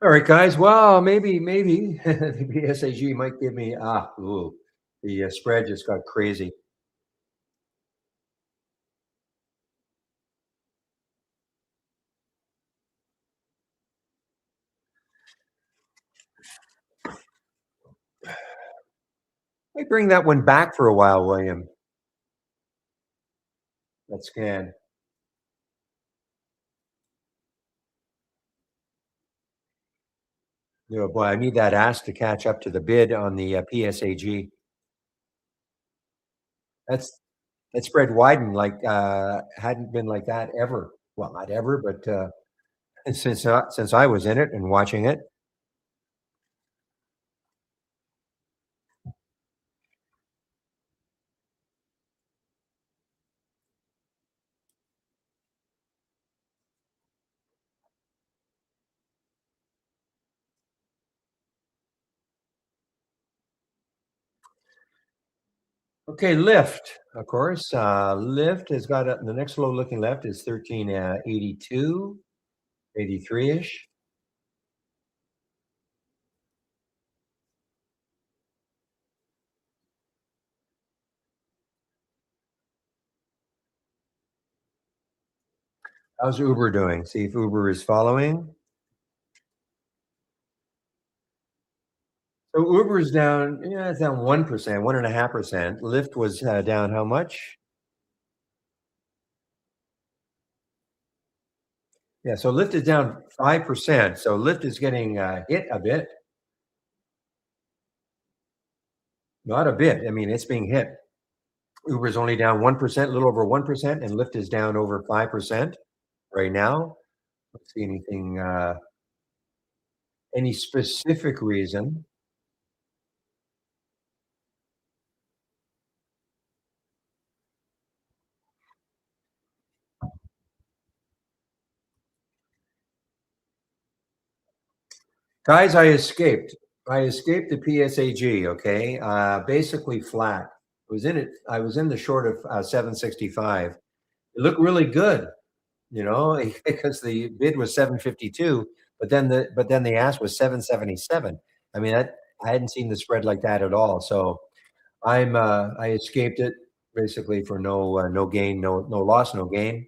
All right, guys. Well, maybe the SAG might give me the spread just got crazy. I bring that one back for a while, William. That scan. You know, boy, I need that ask to catch up to the bid on the PSAG. That's that spread widened like hadn't been like that ever. Well, not ever, but since I was in it and watching it. Okay, Lyft, of course. Lyft has got the next low looking left is 1382, 83 ish. How's Uber doing? See if Uber is following. So Uber is down, yeah, it's down 1%, 1.5%. Lyft was down how much? Yeah, so Lyft is down 5%. So Lyft is getting hit a bit, not a bit. I mean, it's being hit. Uber is only down 1%, a little over 1%, and Lyft is down over 5% right now. Let's see anything, any specific reason. Guys, I escaped the PSAG, okay? Basically flat. I was in the short of 765. It looked really good, you know, because the bid was 752, but then the ask was 777. I mean, that I hadn't seen the spread like that at all. So I escaped it basically for no gain, no loss, no gain.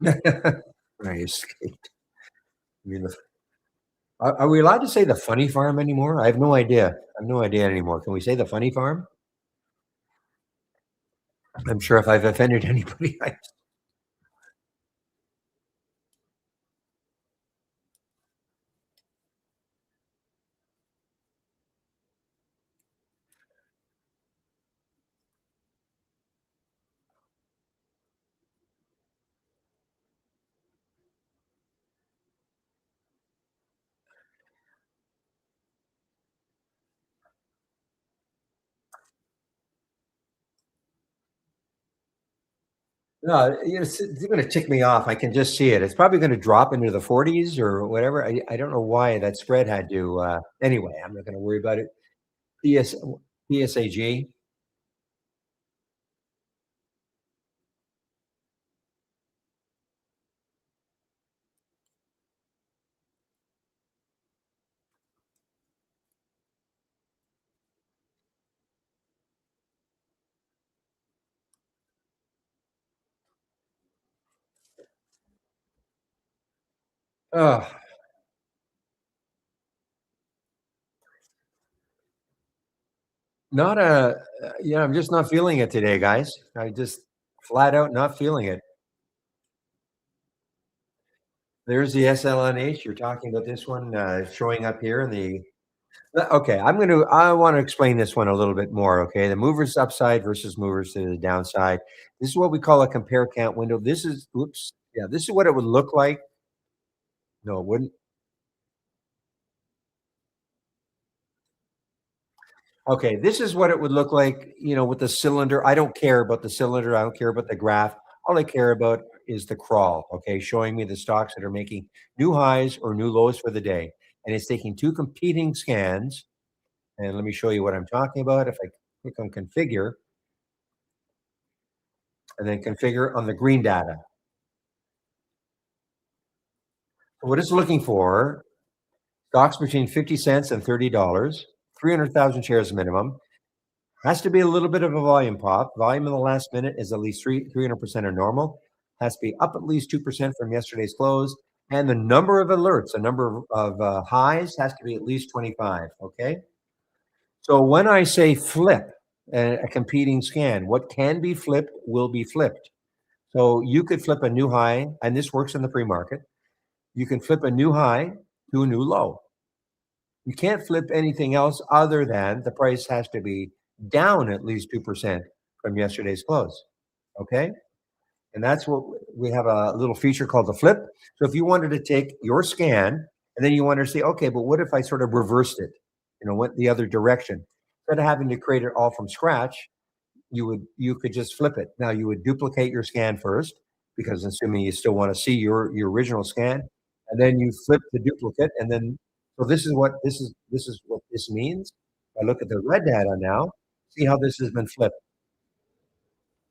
I escaped. I mean, are we allowed to say the funny farm anymore? I have no idea. I have no idea anymore. Can we say the funny farm? I'm sure if I've offended anybody, I no, you know, it's gonna tick me off. I can just see it. It's probably gonna drop into the 40s or whatever. I don't know why that spread had to, anyway, I'm not gonna worry about it. PS PSAG. Oh, not a yeah, I'm just not feeling it today, guys. I just flat out not feeling it. There's the SLNH. You're talking about this one, showing up here in the okay, I wanna explain this one a little bit more, okay? The movers upside versus movers to the downside. This is what we call a compare count window. This is oops, yeah, this is what it would look like. No, it wouldn't. Okay, this is what it would look like, you know, with the cylinder. I don't care about the cylinder. I don't care about the graph. All I care about is the crawl, okay, showing me the stocks that are making new highs or new lows for the day. And it's taking two competing scans. And let me show you what I'm talking about. If I click on configure and then configure on the green data. What it's looking for, stocks between 50 cents and $30, 300,000 shares minimum. Has to be a little bit of a volume pop. Volume in the last minute is at least 300% of normal. Has to be up at least 2% from yesterday's close. And the number of alerts, the number of highs has to be at least 25. Okay. So when I say flip a competing scan, what can be flipped will be flipped. So you could flip a new high, and this works in the pre market. You can flip a new high to a new low. You can't flip anything else other than the price has to be down at least 2% from yesterday's close. Okay. And that's what we have a little feature called the flip. So if you wanted to take your scan and then you wanted to say, okay, but what if I sort of reversed it, you know, went the other direction? Instead of having to create it all from scratch, you could just flip it. Now you would duplicate your scan first, because assuming you still want to see your original scan, and then you flip the duplicate, and then so this is what this means. I look at the red data now, see how this has been flipped.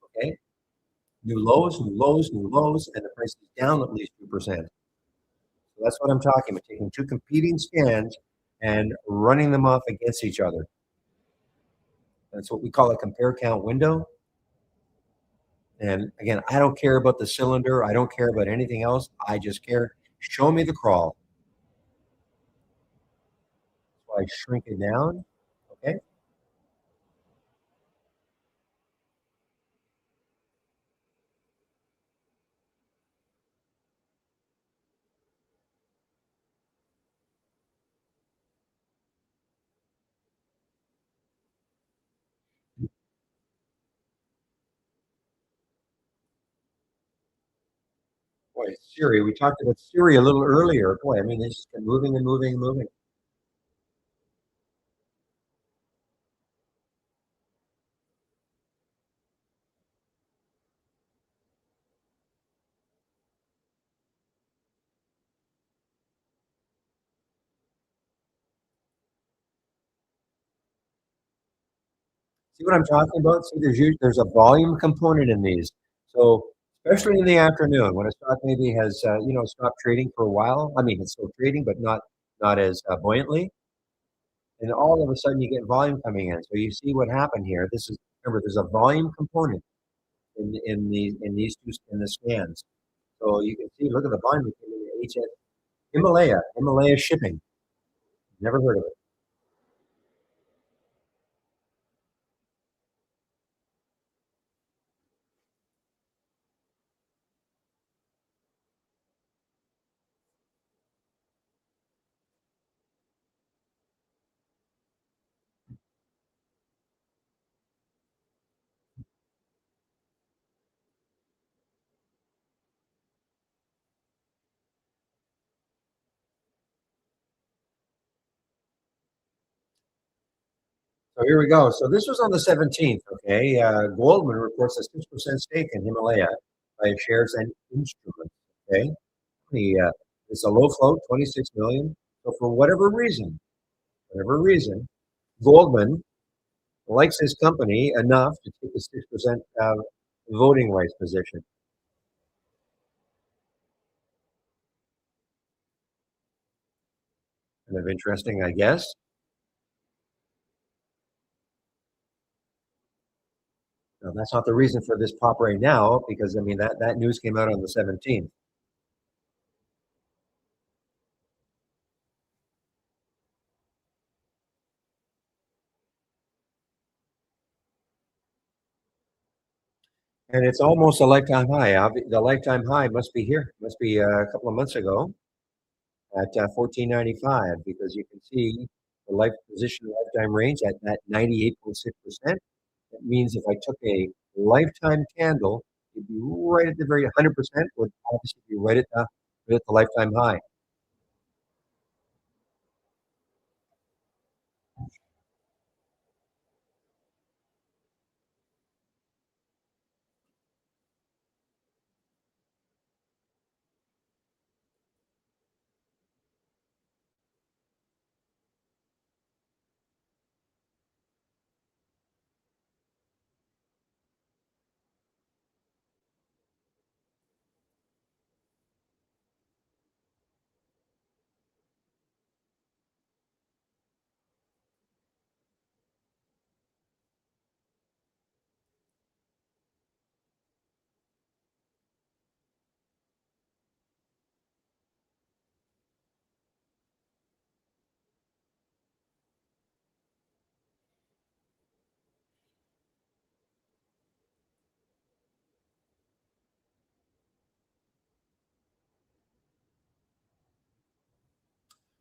Okay, new lows, new lows, new lows, and the price is down at least 2%. So that's what I'm talking about, taking two competing scans and running them off against each other. That's what we call a compare count window. And again, I don't care about the cylinder. I don't care about anything else. I just care. Show me the crawl. I shrink it down. Okay. Boy, Siri, we talked about Siri a little earlier. Boy, I mean, it's just been moving and moving and moving. See what I'm talking about? See, there's a volume component in these. So especially in the afternoon when a stock maybe has stopped trading for a while. I mean, it's still trading, but not as buoyantly. And all of a sudden you get volume coming in. So you see what happened here. This is remember there's a volume component in these two in the scans. So you can see, look at the volume in the HS Himalaya shipping. Never heard of it. So here we go. So this was on the 17th. Okay, Goldman reports a 6% stake in Himalaya by shares and instruments. Okay, it's a low float, 26 million. So for whatever reason, Goldman likes his company enough to take a 6% voting rights position. Kind of interesting, I guess. Now, that's not the reason for this pop right now, because I mean that news came out on the 17th. And it's almost a lifetime high. The lifetime high must be here. Must be a couple of months ago at 14.95 because you can see the life position lifetime range at that 98.6%. That means if I took a lifetime candle, it'd be right at the very 100% would obviously be right at the lifetime high.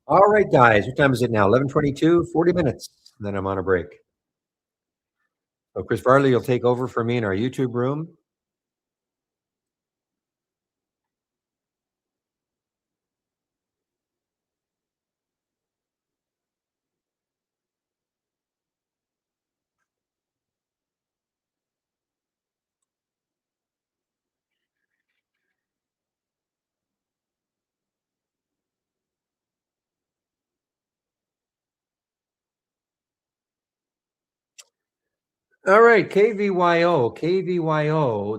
All right, guys, what time is it now? 11:22, 40 minutes. And then I'm on a break. So Chris Farley will take over for me in our YouTube room. All right, KVYO.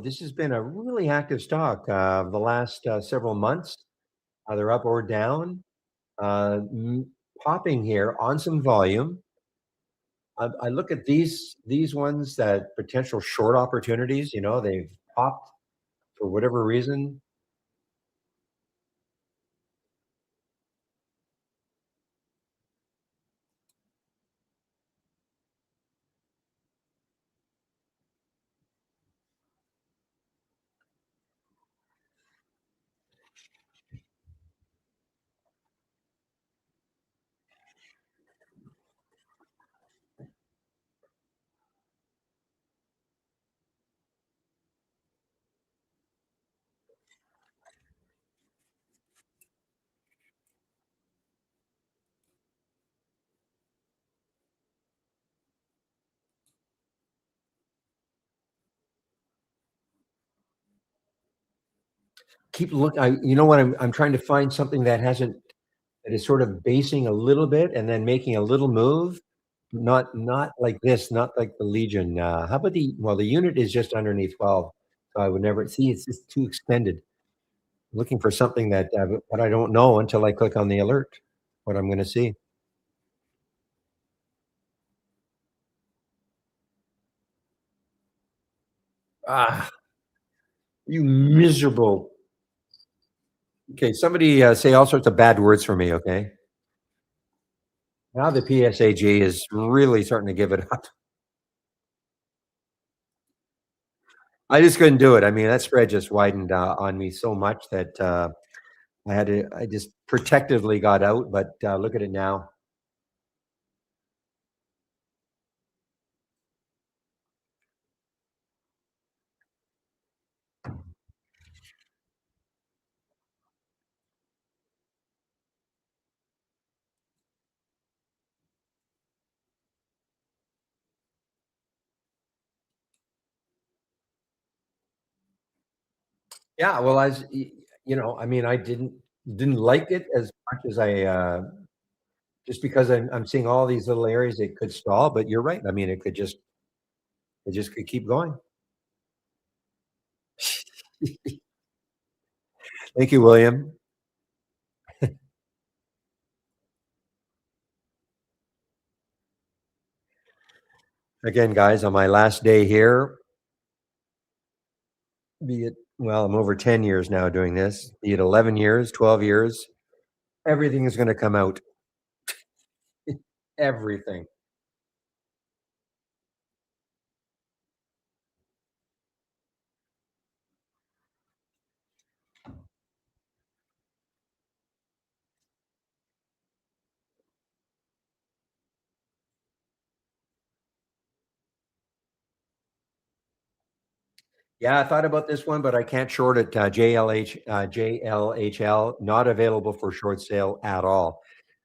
This has been a really active stock the last several months, either up or down. Uh, m- Popping here on some volume. I look at these ones that potential short opportunities. You know, they've popped for whatever reason. keep look I you know what, I'm trying to find something that hasn't that is sort of basing a little bit and then making a little move. Not like this, not like the Legion. How about the unit is just underneath 12, so I would never see, it's just too extended. Looking for something that, but I don't know until I click on the alert, what I'm gonna see. Ah, you miserable. Okay, somebody, say all sorts of bad words for me, okay? Now the PSAG is really starting to give it up. I just couldn't do it. I mean, that spread just widened, on me so much that, I just protectively got out, but, look at it now. Yeah, well, I mean, I didn't like it as much as just because I'm seeing all these little areas it could stall, but you're right. I mean, it just could keep going. Thank you, William. Again, guys, on my last day here, be it well, I'm over 10 years now doing this, be it 11 years, 12 years, everything is gonna come out. Everything. Yeah, I thought about this one, but I can't short it. JLHL, not available for short sale at all.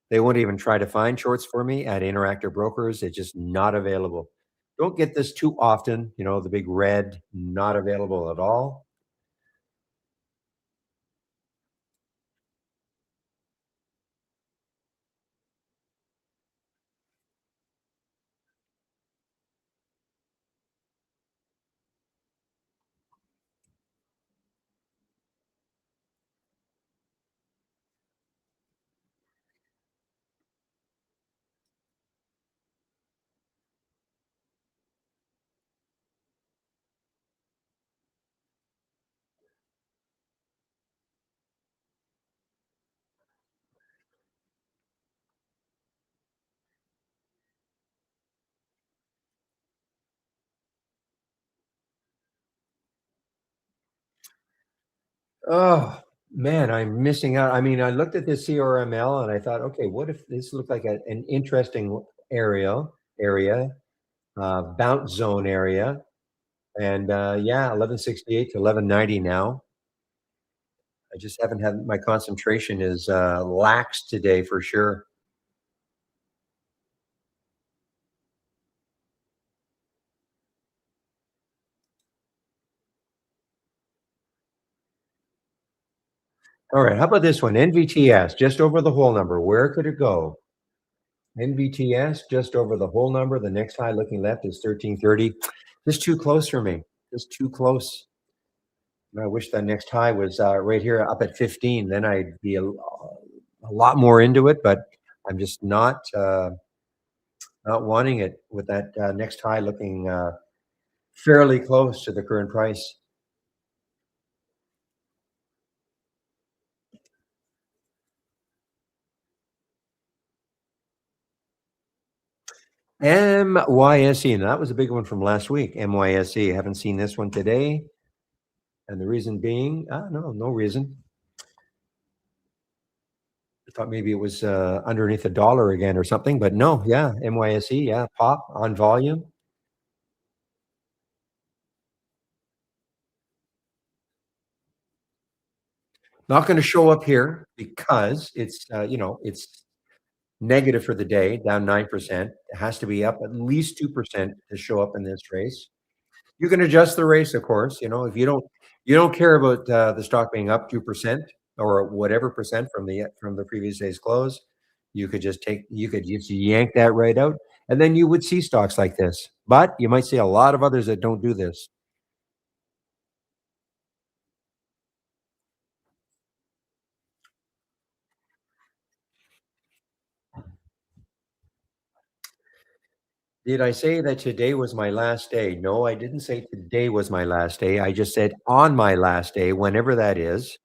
They won't even try to find shorts for me at Interactive Brokers. It's just not available. Don't get this too often. The big red, not available at all. Oh, man, I'm missing out. I mean, I looked at this CRML and I thought, okay, what if this looked like an interesting area, bounce zone area, and yeah, 1168 to 1190 now. I just haven't had my concentration is lax today for sure. All right, how about this one? NVTS just over the whole number. Where could it go? NVTS just over the whole number. The next high looking left is 1330. Just too close for me. Just too close. I wish that next high was right here up at 15. Then I'd be a lot more into it, but I'm just not wanting it with that next high looking fairly close to the current price. MYSE, and that was a big one from last week. MYSE. Haven't seen this one today, and the reason being, no, no reason. I thought maybe it was underneath a dollar again or something, but no. Yeah, MYSE. Yeah, pop on volume. Not going to show up here because it's negative for the day, down 9%. It has to be up at least 2% to show up in this race. You can adjust the race, of course. If You don't care about, the stock being up 2% or whatever percent from the previous day's close. You could just yank that right out, and then you would see stocks like this. But you might see a lot of others that don't do this. Did I say that today was my last day? No, I didn't say today was my last day. I just said on my last day, whenever that is.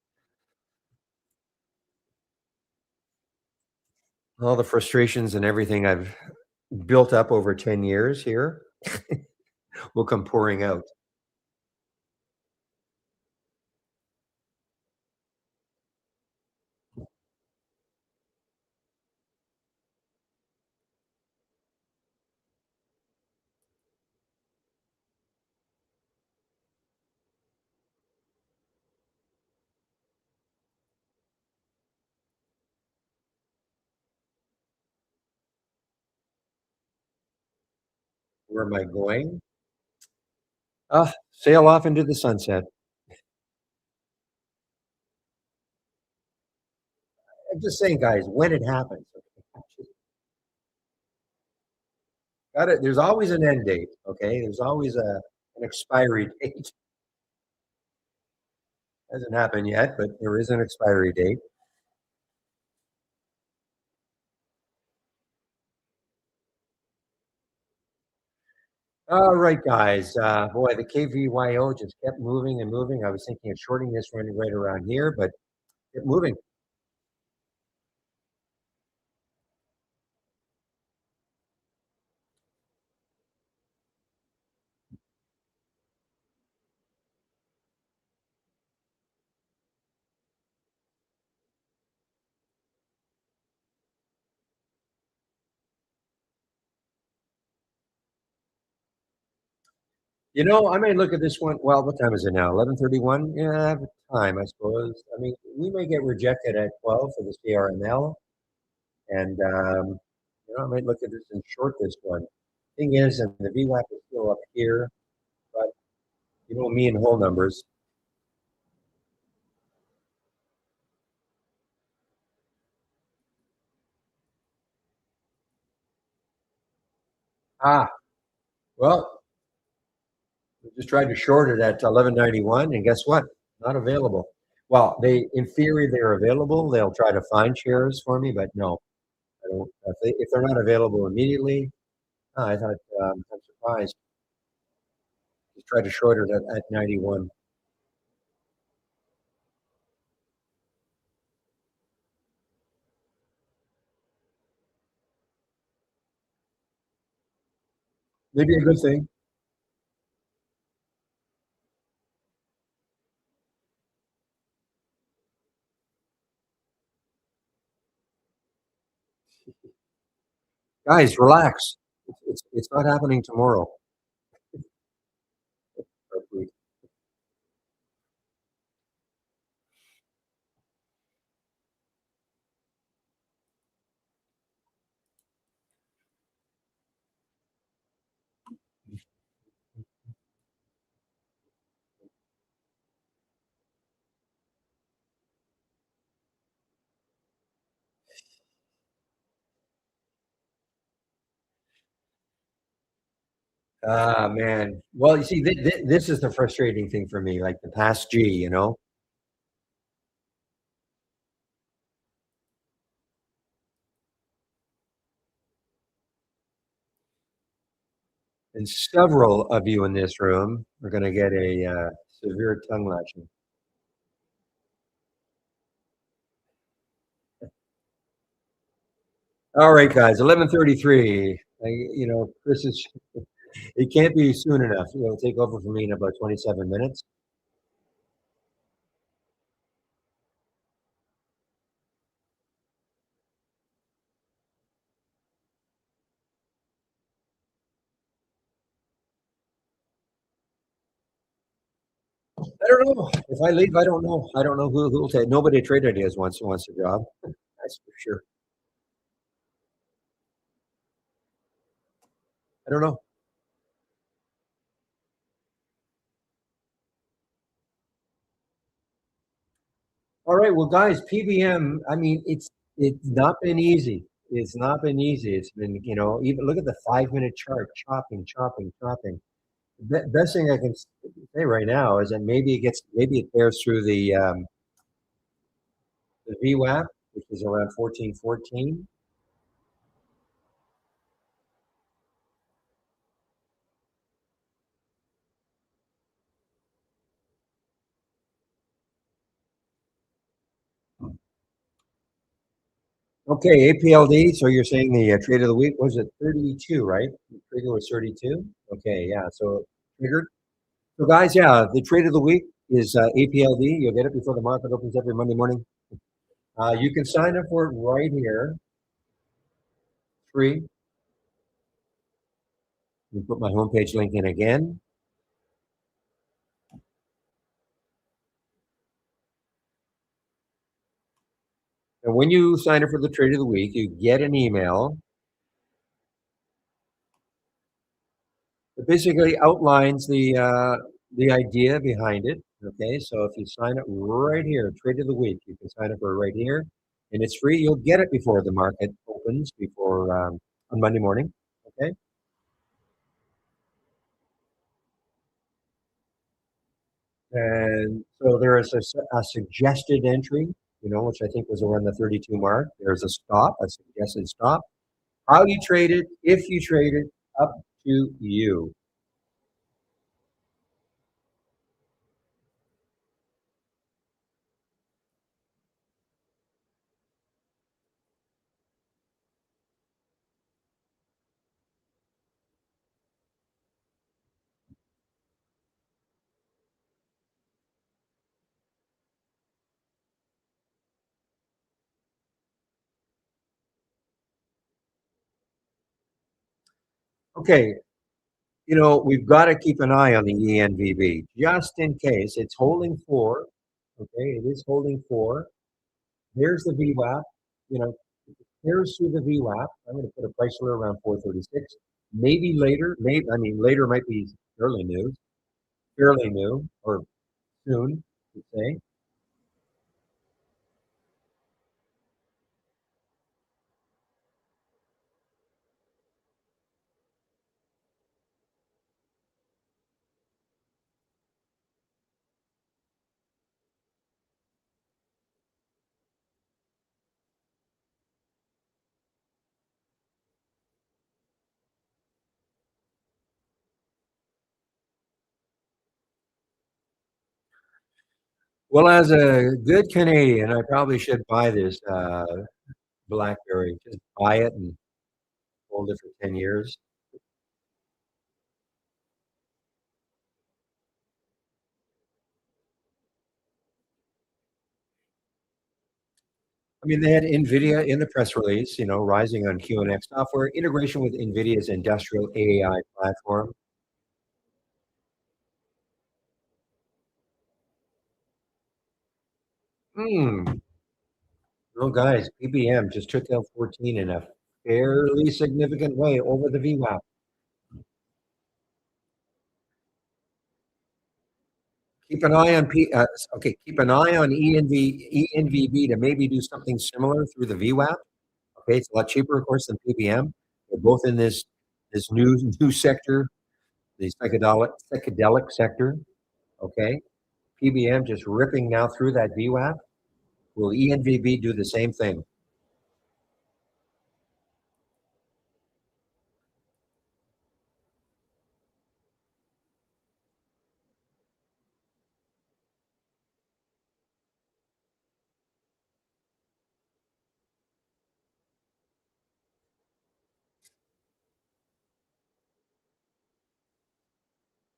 All the frustrations and everything I've built up over 10 years here will come pouring out. Where am I going? Sail off into the sunset. I'm just saying, guys, when it happens, got it. There's always an end date. Okay, there's always an expiry date. Hasn't happened yet, but there is an expiry date. All right, guys. Boy, the KVYO just kept moving and moving. I was thinking of shorting this running right around here, but kept moving. I may look at this one. Well, what time is it now? 11:31. Yeah, I have time, I suppose. I mean, we may get rejected at 12 for this PRML, and I might look at this and short this one. Thing is, and the VWAP is still up here, but me and whole numbers. Ah, well, we just tried to short it at 11.91, and guess what? Not available. Well, in theory, they're available. They'll try to find shares for me, but no, I don't. If they're not available immediately, I thought I'm surprised. Just tried to short it at 91. Maybe a good thing. Guys, relax. It's not happening tomorrow. Ah, man. Well, you see, this is the frustrating thing for me, like the past G. And several of you in this room are going to get a severe tongue lashing. All right, guys, 11:33. Chris is. It can't be soon enough. It'll take over for me in about 27 minutes. I don't know. If I leave, I don't know. I don't know who'll take. Nobody at Trade Ideas wants a job. That's for sure. I don't know. right. Well, guys, PBM. I mean, it's not been easy. It's not been easy. It's been, even look at the 5 minute chart, chopping, chopping, chopping. The best thing I can say right now is that maybe it bears through the VWAP, which is around 1414. Okay, APLD. So you're saying the trade of the week was it 32, right? The trigger was 32. Okay, yeah. So triggered. So guys, yeah, the trade of the week is APLD. You'll get it before the market opens every Monday morning. You can sign up for it right here, free. You put my homepage link in again. And when you sign up for the trade of the week, you get an email that basically outlines the idea behind it. Okay, so if you sign up right here, trade of the week, you can sign up for it right here, and it's free. You'll get it before the market opens, before on Monday morning. Okay, and so there is a suggested entry, which I think was around the 32 mark. There's a suggested stop. How you trade it, if you trade it, up to you. Okay, we've got to keep an eye on the ENVB just in case it's holding four. Okay, it is holding four. There's the VWAP. You know, here's through the VWAP. I'm going to put a price order around 436. Maybe later. Maybe I mean later might be fairly new, or soon, to say. Well, as a good Canadian, I probably should buy this BlackBerry. Just buy it and hold it for 10 years. I mean, they had NVIDIA in the press release, rising on QNX software, integration with NVIDIA's industrial AI platform. Hmm. Well, guys, PBM just took out 14 in a fairly significant way over the VWAP. Keep an eye on keep an eye on ENVB to maybe do something similar through the VWAP. Okay, it's a lot cheaper, of course, than PBM. They're both in this new sector, the psychedelic sector. Okay, PBM just ripping now through that VWAP. Will ENVB do the same thing?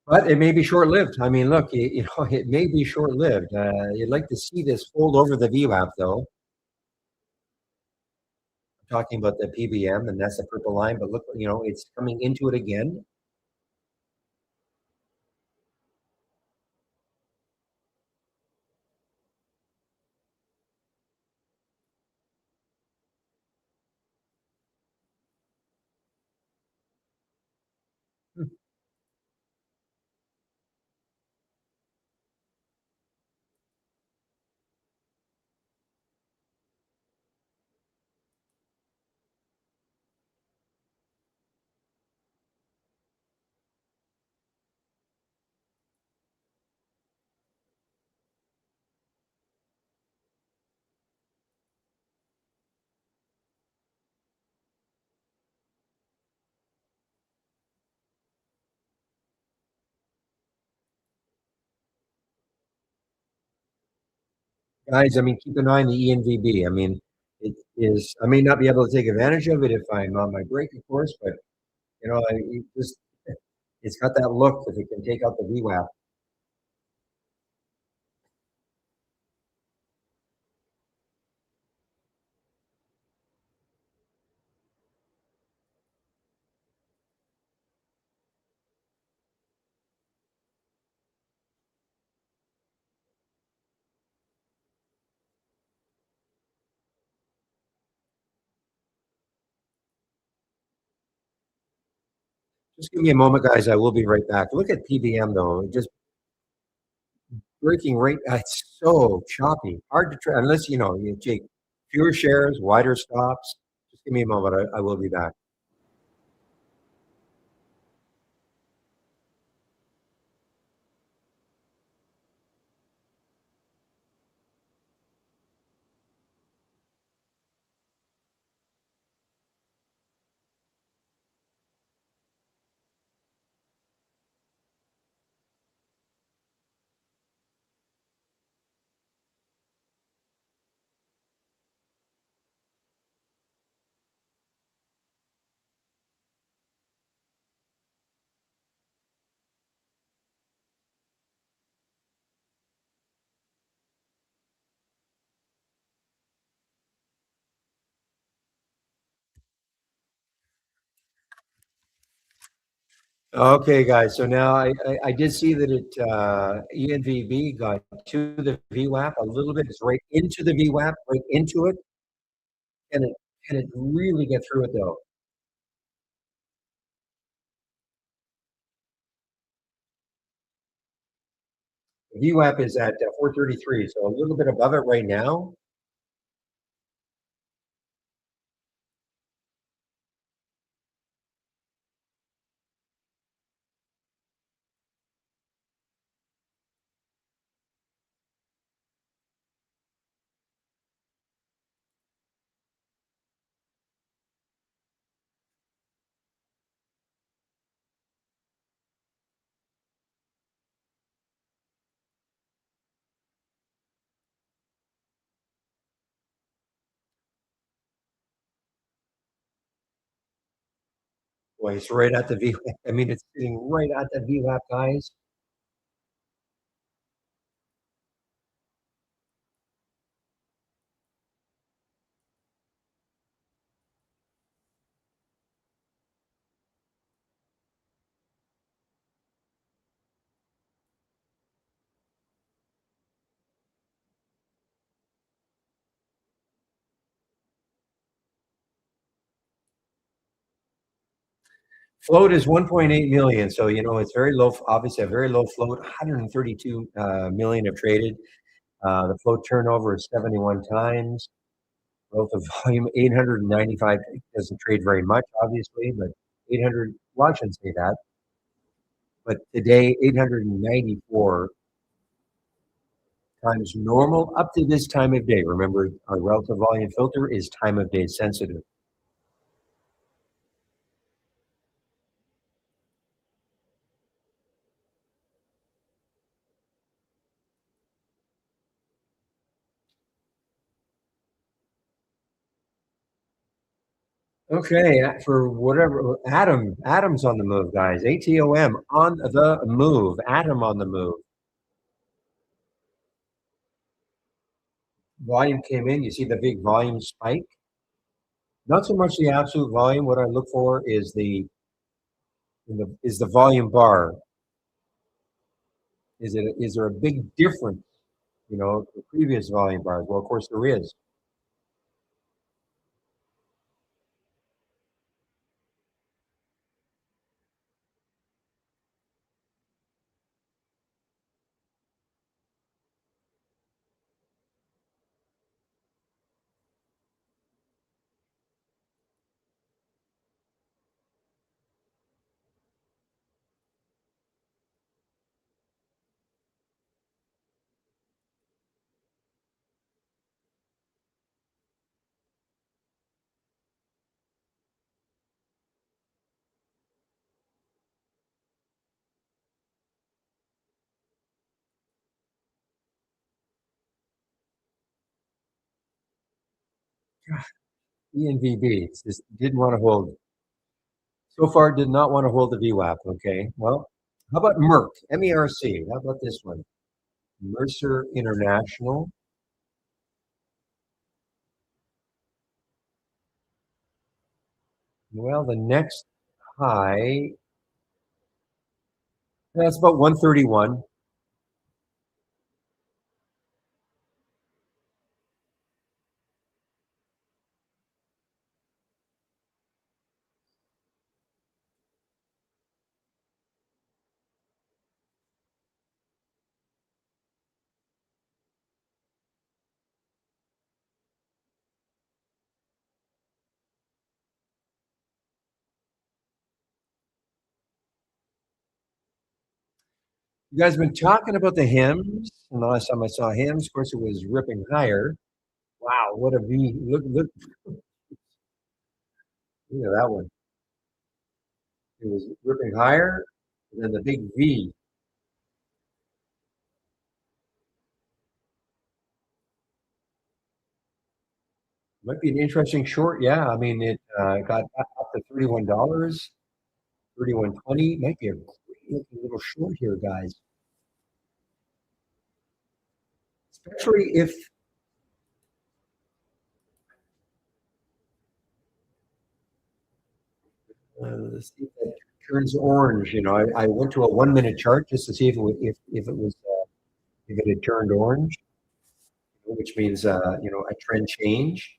But it may be short-lived. I mean, look, it may be short-lived. You'd like to see this hold over the VWAP, though. I'm talking about the PBM, and that's the purple line. But look, it's coming into it again. Guys, I mean, keep an eye on the ENVB. I mean, it is, I may not be able to take advantage of it if I'm on my break, of course, but it just, it's got that look if it can take out the VWAP. Just give me a moment, guys. I will be right back. Look at PVM though, just breaking right. It's so choppy, hard to try unless you take fewer shares, wider stops. Just give me a moment. I will be back. Okay, guys. So now I did see that ENVB got to the VWAP a little bit. It's right into the VWAP, right into it, and it really get through it though. The VWAP is at 433, so a little bit above it right now. Boy, it's right at the VWAP. I mean, it's sitting right at the VWAP, guys. Float is 1.8 million, so it's very low. Obviously, a very low float. 132 million have traded. The float turnover is 71 times. Growth of volume 895 doesn't trade very much, obviously, but 800. Well, I shouldn't say that. But today, 894 times normal up to this time of day. Remember, our relative volume filter is time of day sensitive. Okay, for whatever, Atom's on the move, guys. ATOM on the move. Atom on the move. Volume came in. You see the big volume spike. Not so much the absolute volume. What I look for is the volume bar. Is there a big difference? The previous volume bars. Well, of course there is. ENVB just didn't want to hold. So far, did not want to hold the VWAP. Okay. Well, how about Merck? MERC. How about this one? Mercer International. Well, the next high, that's about 131. You guys been talking about the hymns, and the last time I saw hymns, of course, it was ripping higher. Wow, what a V! Look at that one. It was ripping higher, and then the big V. Might be an interesting short. Yeah, I mean, it got up to $31, 31.20. Might be a great looking little short here, guys. Especially if let's see if that turns orange. I went to a 1 minute chart just to see if it was, if it was if it had turned orange, which means a trend change.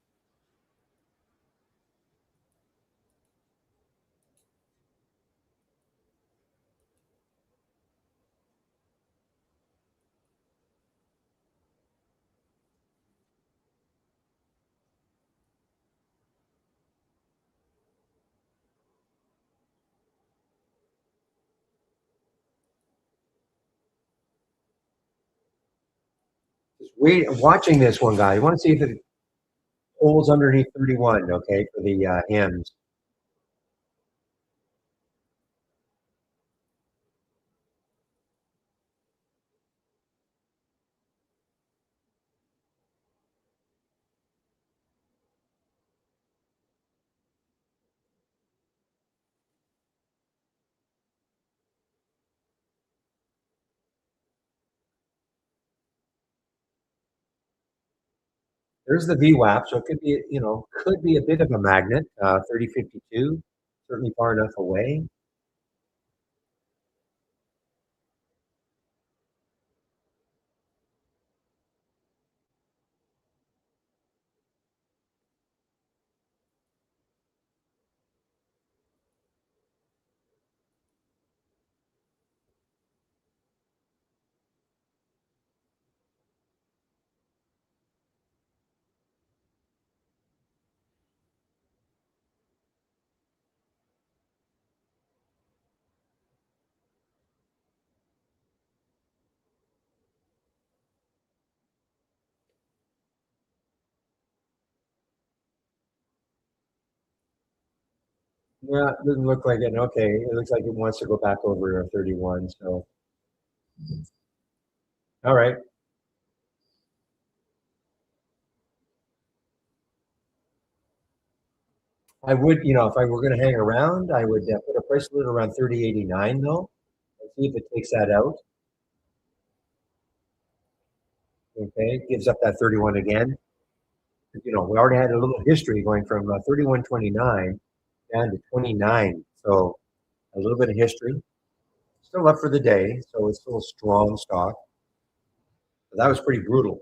Just watching this one, guy. You want to see if it holds underneath 31. Okay, for the hams. There's the VWAP, so it could be, could be a bit of a magnet. 3052, certainly far enough away. Yeah, it doesn't look like it. Okay, it looks like it wants to go back over 31. So, all right. I would, if I were going to hang around, I would put a price limit around 30.89 though, and see if it takes that out. Okay, gives up that 31 again. We already had a little history going from 31.29 down to 29. So a little bit of history. Still up for the day, so it's still a strong stock. But that was pretty brutal.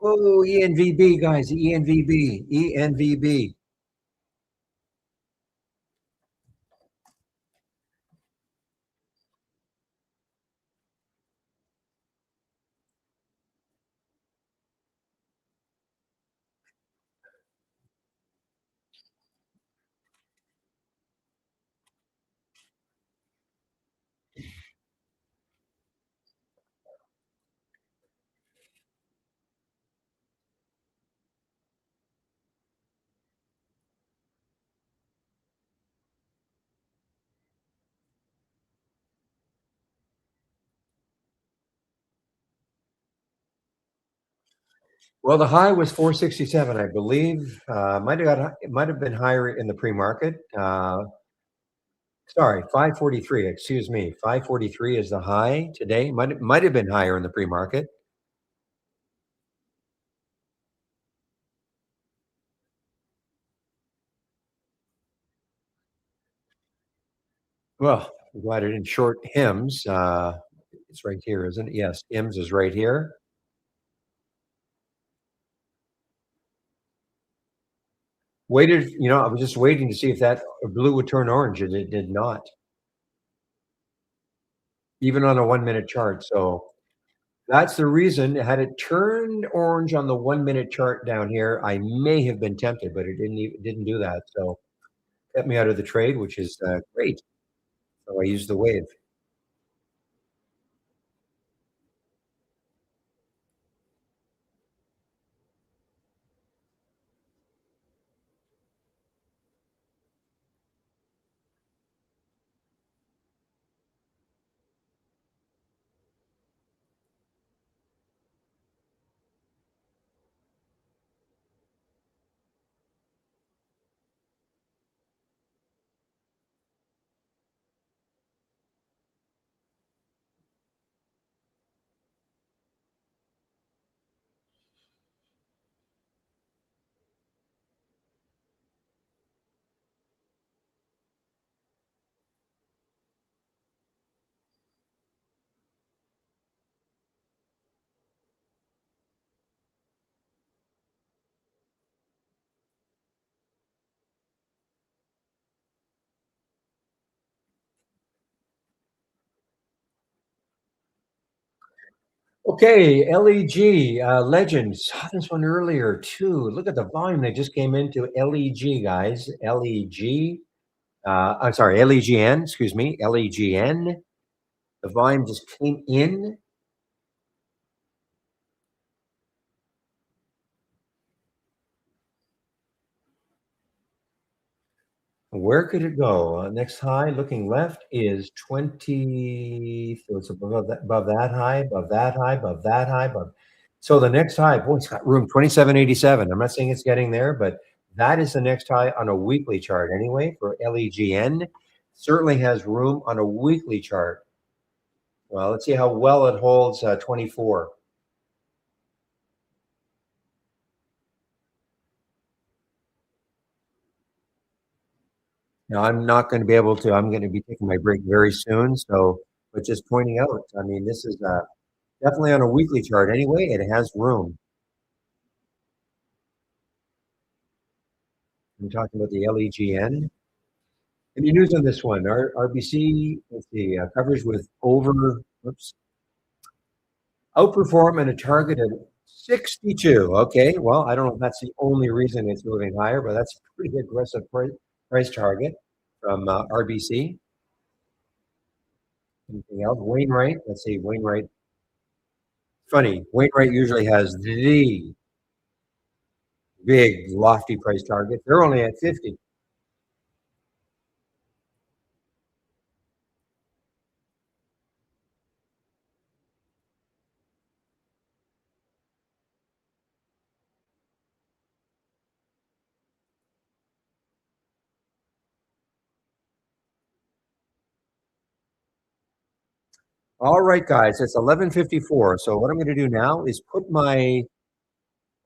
Oh, ENVB, guys, ENVB, ENVB. Well, the high was 467, I believe. It might have been higher in the pre-market. Sorry, 543. Excuse me, 543 is the high today. Might have been higher in the pre-market. Well, I'm glad I didn't short HIMS. It's right here, isn't it? Yes, HIMS is right here. Waited, I was just waiting to see if that blue would turn orange, and it did not, even on a 1-minute chart. So that's the reason. Had it turned orange on the 1-minute chart down here, I may have been tempted, but it didn't do that. So kept me out of the trade, which is great. So I used the wave. Okay, LEG Legends. Saw this one earlier too. Look at the volume that just came into LEG, guys. LEG. I'm sorry, LEGN. Excuse me, LEGN. The volume just came in. Where could it go? Next high, looking left, is 20. So it's above that high, above that high, above that high, above. So the next high, boy, it's got room, 2787. I'm not saying it's getting there, but that is the next high on a weekly chart anyway for LEGN. Certainly has room on a weekly chart. Well, let's see how well it holds 24. Now, I'm not going to be able to, I'm going to be taking my break very soon. So, but just pointing out, I mean, this is definitely on a weekly chart anyway. It has room. I'm talking about the LEGN. Any news on this one? RBC, let's see, coverage with outperform and a target of 62. Okay, well, I don't know if that's the only reason it's moving higher, but that's a pretty aggressive price target from RBC. Anything else? Wainwright, let's see, Wainwright. Funny, Wainwright usually has the big, lofty price target. They're only at 50. All right, guys, it's 11:54. So what I'm going to do now is put my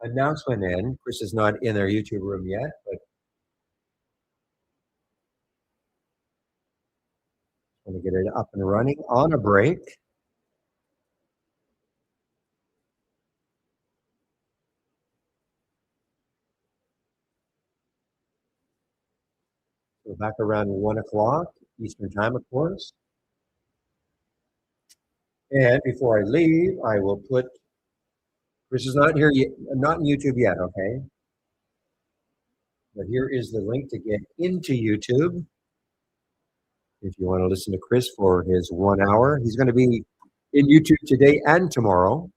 announcement in. Chris is not in our YouTube room yet, but I'm going to get it up and running on a break. So back around 1 o'clock Eastern time, of course. And before I leave, I will put Chris is not here yet, not in YouTube yet, okay? But here is the link to get into YouTube if you want to listen to Chris for his 1 hour. He's going to be in YouTube today and tomorrow.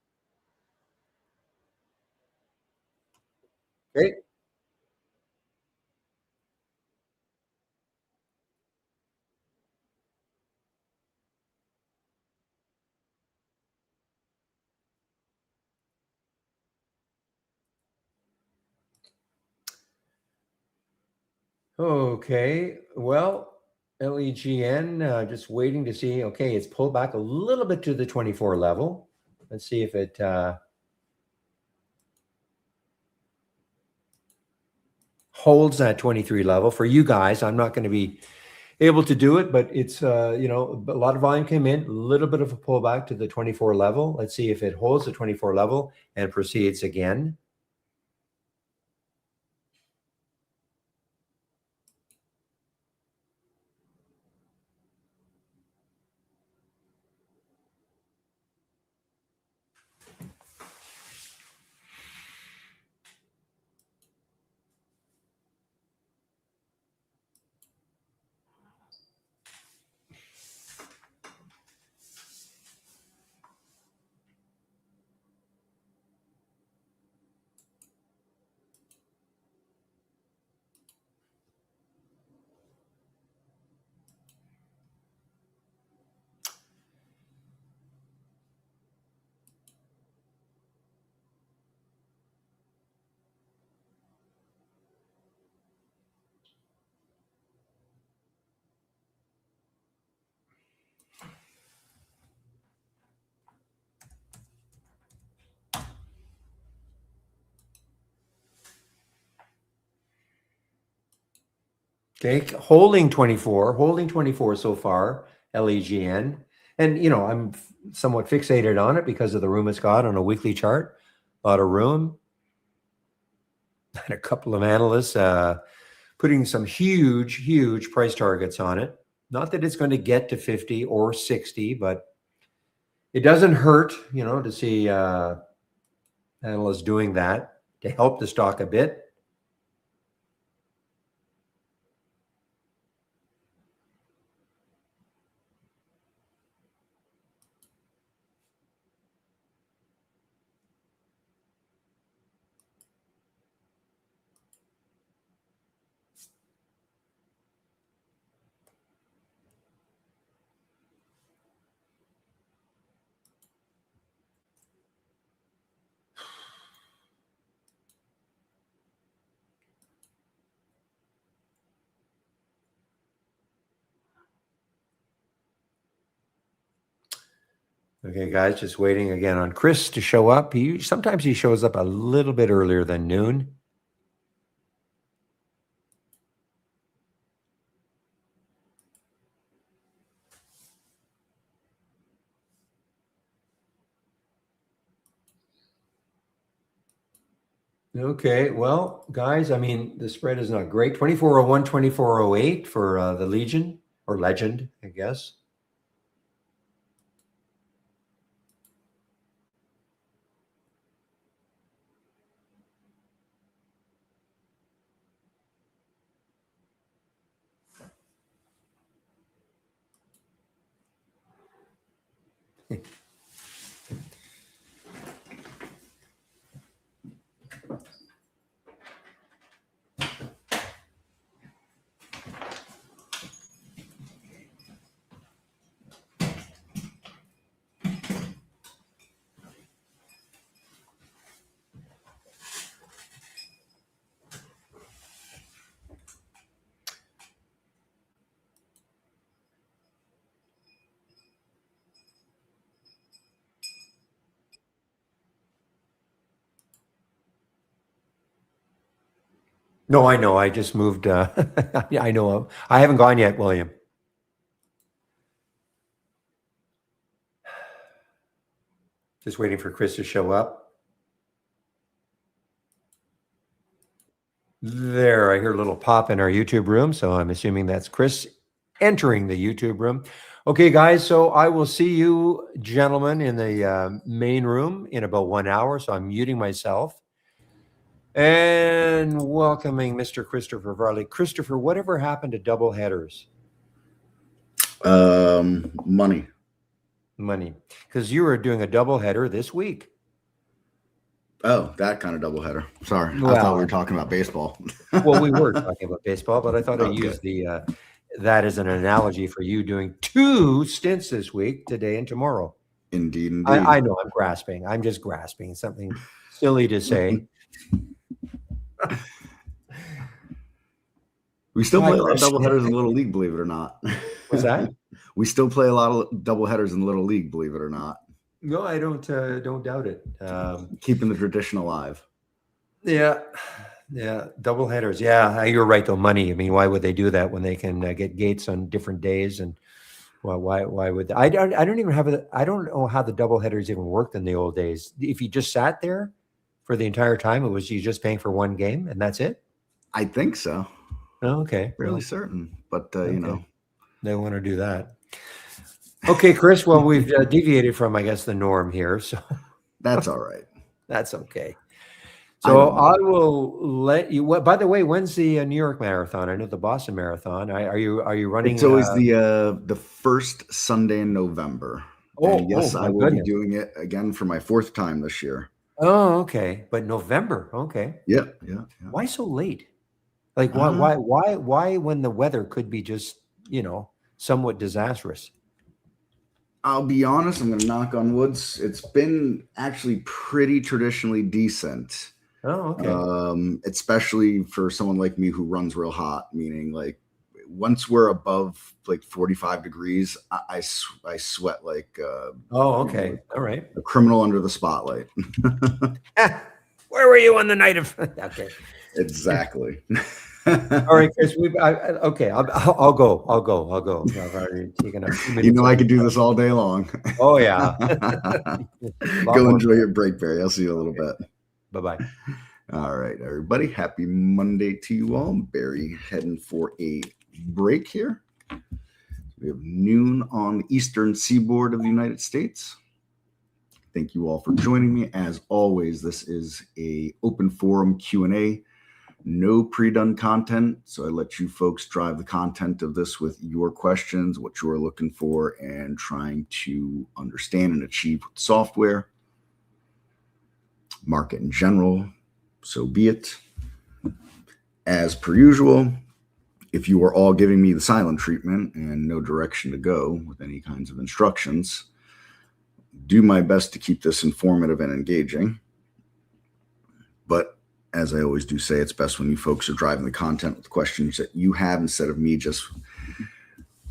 Okay. Okay. Well, LEGN, just waiting to see. Okay, it's pulled back a little bit to the 24 level. Let's see if it holds that 23 level. For you guys, I'm not going to be able to do it, but it's, a lot of volume came in, a little bit of a pullback to the 24 level. Let's see if it holds the 24 level and proceeds again. Okay, holding 24 so far, LEGN. And, I'm somewhat fixated on it because of the room it's got on a weekly chart. A lot of room. And a couple of analysts putting some huge, huge price targets on it. Not that it's going to get to 50 or 60, but it doesn't hurt, to see analysts doing that to help the stock a bit. Okay, guys, just waiting again on Chris to show up. Sometimes he shows up a little bit earlier than noon. Okay, well, guys, I mean, the spread is not great. 2401, 2408 for the Legion or Legend, I guess. No, I know. I just moved. Yeah, I know. I haven't gone yet, William. Just waiting for Chris to show up. There, I hear a little pop in our YouTube room, so I'm assuming that's Chris entering the YouTube room. Okay, guys, so I will see you gentlemen in the main room in about 1 hour. So I'm muting myself and welcoming Mr. Christopher Varley. Christopher, whatever happened to double headers? Money. Money, because you were doing a double header this week. Oh, that kind of doubleheader. Sorry, I thought we were Well, talking about baseball. well, we were talking about baseball, but I thought I'd Okay. use the that as an analogy for you doing 2 stints this week, today and tomorrow. Indeed, I know I'm grasping. I'm just grasping. Something silly to say. We still Hi, play a lot of Chris. doubleheaders in Little League, believe it or not. What's that? We still play a lot of doubleheaders in Little League, believe it or not. No, I don't doubt it. Keeping the tradition alive. Yeah, double headers. Yeah, you're right though. Money. I mean, why would they do that when they can get gates on different days? And well, why would they? I don't even have I don't know how the double headers even worked in the old days. If you just sat there for the entire time, it was you just paying for one game and that's it. I think so. Oh, okay, Fairly certain, but you know, they want to do that. Okay, Chris. Well, we've deviated from, I guess, the norm here, so that's all right. that's okay. So I will let you. By the way, when's the New York Marathon? I know the Boston Marathon. Are you running? It's always the first Sunday in November. And yes, I will be doing it again for my 4th time this year. Oh, okay. But November. Okay. Yeah. Why so late? Like why when the weather could be just, somewhat disastrous? I'll be honest, I'm going to knock on woods. It's been actually pretty traditionally decent. Oh, okay. Especially for someone like me who runs real hot, meaning like once we're above like 45 degrees, I sweat like oh, okay. All right. A criminal under the spotlight. Where were you on the night of? Okay. Exactly. All right, Chris. Okay. I'll go. I've already taken a few minutes. I could do this all day long. Oh yeah. Go enjoy your break, Barry. I'll see you a little bit. Bye-bye. All right, everybody. Happy Monday to you all. Barry heading for a break here. We have noon on the eastern seaboard of the United States. Thank you all for joining me. As always, this is a open forum Q&A. No pre-done content, so I let you folks drive the content of this with your questions, what you are looking for, and trying to understand and achieve with software. Market in general, so be it. As per usual, if you are all giving me the silent treatment and no direction to go with any kinds of instructions, do my best to keep this informative and engaging. But as I always do say, it's best when you folks are driving the content with questions that you have instead of me just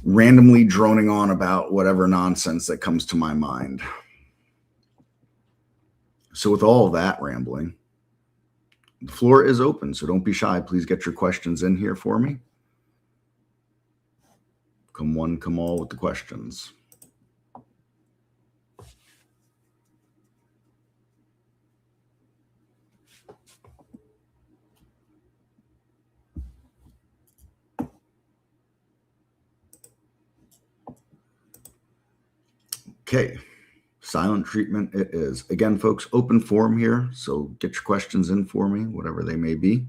randomly droning on about whatever nonsense that comes to my mind. So with all of that rambling, the floor is open, so don't be shy. Please get your questions in here for me. Come one, come all with the questions. Okay, silent treatment it is. Again, folks, open forum here, so get your questions in for me, whatever they may be.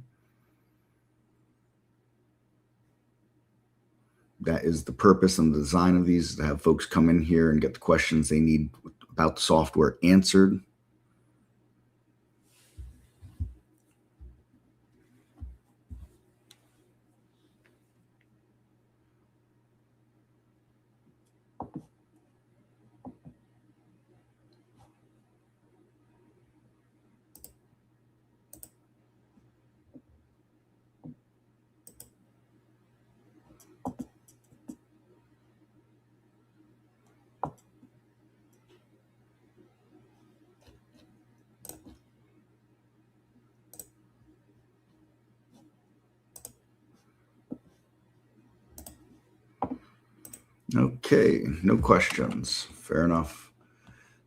That is the purpose and the design of these, to have folks come in here and get the questions they need about the software answered. Okay, no questions. Fair enough.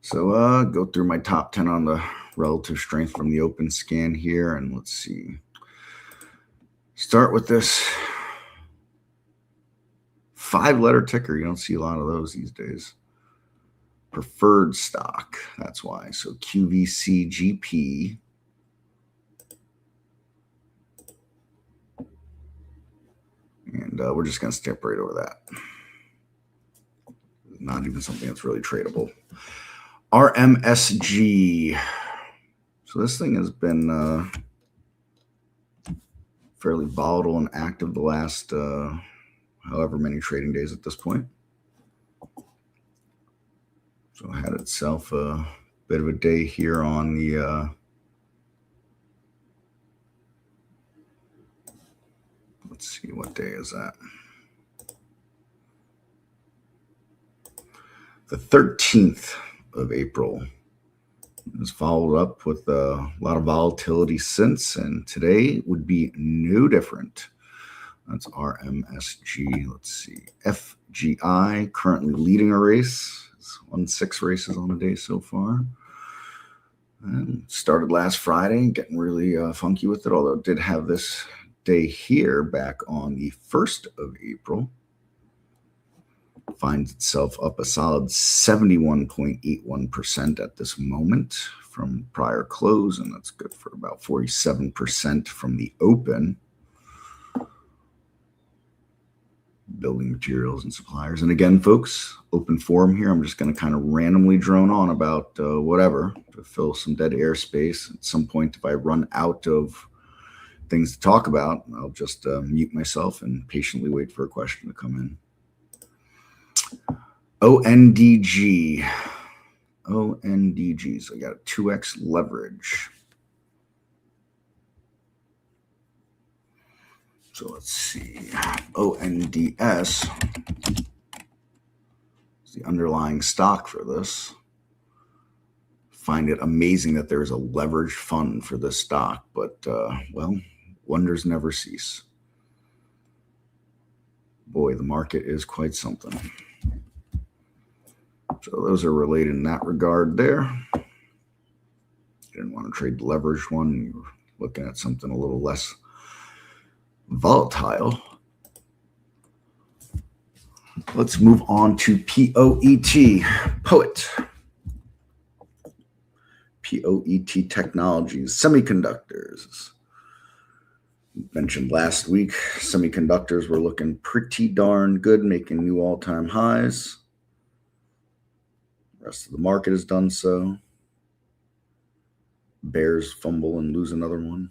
So go through my top 10 on the relative strength from the open scan here, and let's see. Start with this 5-letter ticker. You don't see a lot of those these days. Preferred stock. That's why. So QVCGP. And we're just going to step right over that. Not even something that's really tradable. RMSG. So this thing has been fairly volatile and active the last however many trading days at this point. So it had itself a bit of a day here on the let's see, what day is that? The 13th of April. It's followed up with a lot of volatility since, and today would be no different. That's RMSG. Let's see. FGI currently leading a race. It's won 6 races on the day so far. And started last Friday, getting really funky with it, although it did have this day here back on the 1st of April. Finds itself up a solid 71.81% at this moment from prior close, and that's good for about 47% from the open. Building materials and suppliers. And again, folks, open forum here. I'm just going to kind of randomly drone on about whatever to fill some dead airspace. At some point, if I run out of things to talk about, I'll just mute myself and patiently wait for a question to come in. ONDG. ONDG. So I got a 2x leverage. So let's see. ONDS is the underlying stock for this. Find it amazing that there's a leveraged fund for this stock, but well, wonders never cease. Boy, the market is quite something. So those are related in that regard there. You didn't want to trade the leveraged one. You were looking at something a little less volatile. Let's move on to POET. Poet. POET Technologies. Semiconductors. Mentioned last week, semiconductors were looking pretty darn good, making new all-time highs. The rest of the market has done so. Bears fumble and lose another one.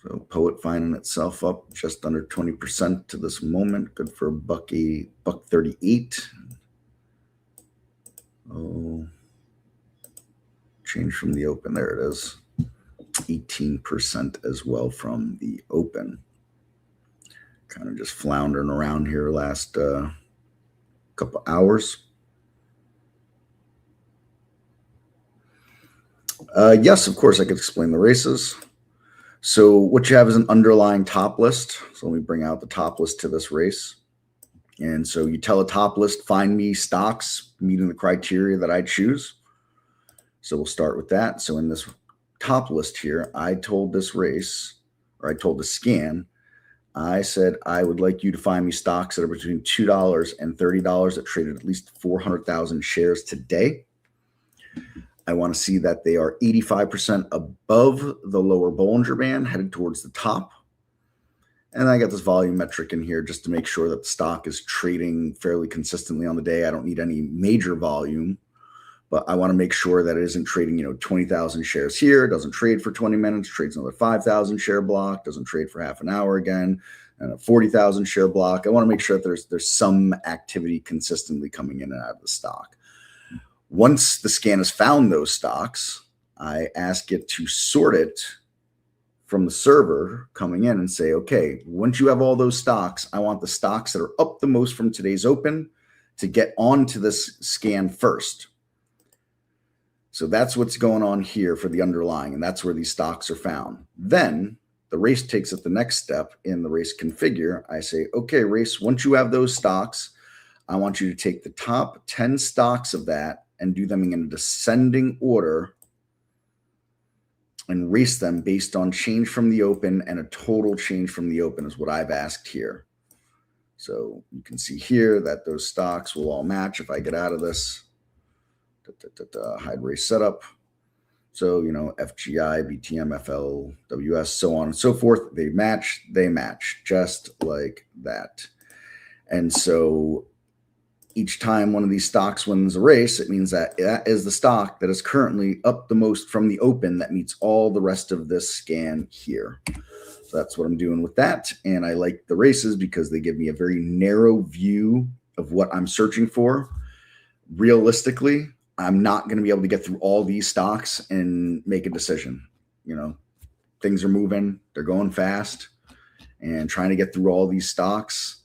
So Poet finding itself up just under 20% to this moment. Good for $1.38. Oh, change from the open. There it is. 18% as well from the open. Kind of just floundering around here last couple hours. Yes, of course, I could explain the races. So what you have is an underlying top list. So let me bring out the top list to this race. And so you tell a top list, find me stocks meeting the criteria that I choose. So we'll start with that. So in this top list here, I told this race, or I told the scan, I said, I would like you to find me stocks that are between $2 and $30 that traded at least 400,000 shares today. I want to see that they are 85% above the lower Bollinger Band, headed towards the top. And I got this volume metric in here just to make sure that the stock is trading fairly consistently on the day. I don't need any major volume, but I want to make sure that it isn't trading, 20,000 shares here. It doesn't trade for 20 minutes, trades another 5,000 share block, doesn't trade for half an hour again, and a 40,000 share block. I want to make sure that there's some activity consistently coming in and out of the stock. Once the scan has found those stocks, I ask it to sort it from the server coming in and say, okay, once you have all those stocks, I want the stocks that are up the most from today's open to get onto this scan first. So that's what's going on here for the underlying, and that's where these stocks are found. Then the race takes it the next step in the race configure. I say, okay, race, once you have those stocks, I want you to take the top 10 stocks of that and do them in a descending order and race them based on change from the open, and a total change from the open is what I've asked here. So you can see here that those stocks will all match if I get out of this. Hide race setup. So, you know, FGI, BTM, FL, WS, so on and so forth. They match just like that. And so each time one of these stocks wins a race, it means that that is the stock that is currently up the most from the open that meets all the rest of this scan here. So that's what I'm doing with that. And I like the races because they give me a very narrow view of what I'm searching for. Realistically, I'm not going to be able to get through all these stocks and make a decision. You know, things are moving, they're going fast, and trying to get through all these stocks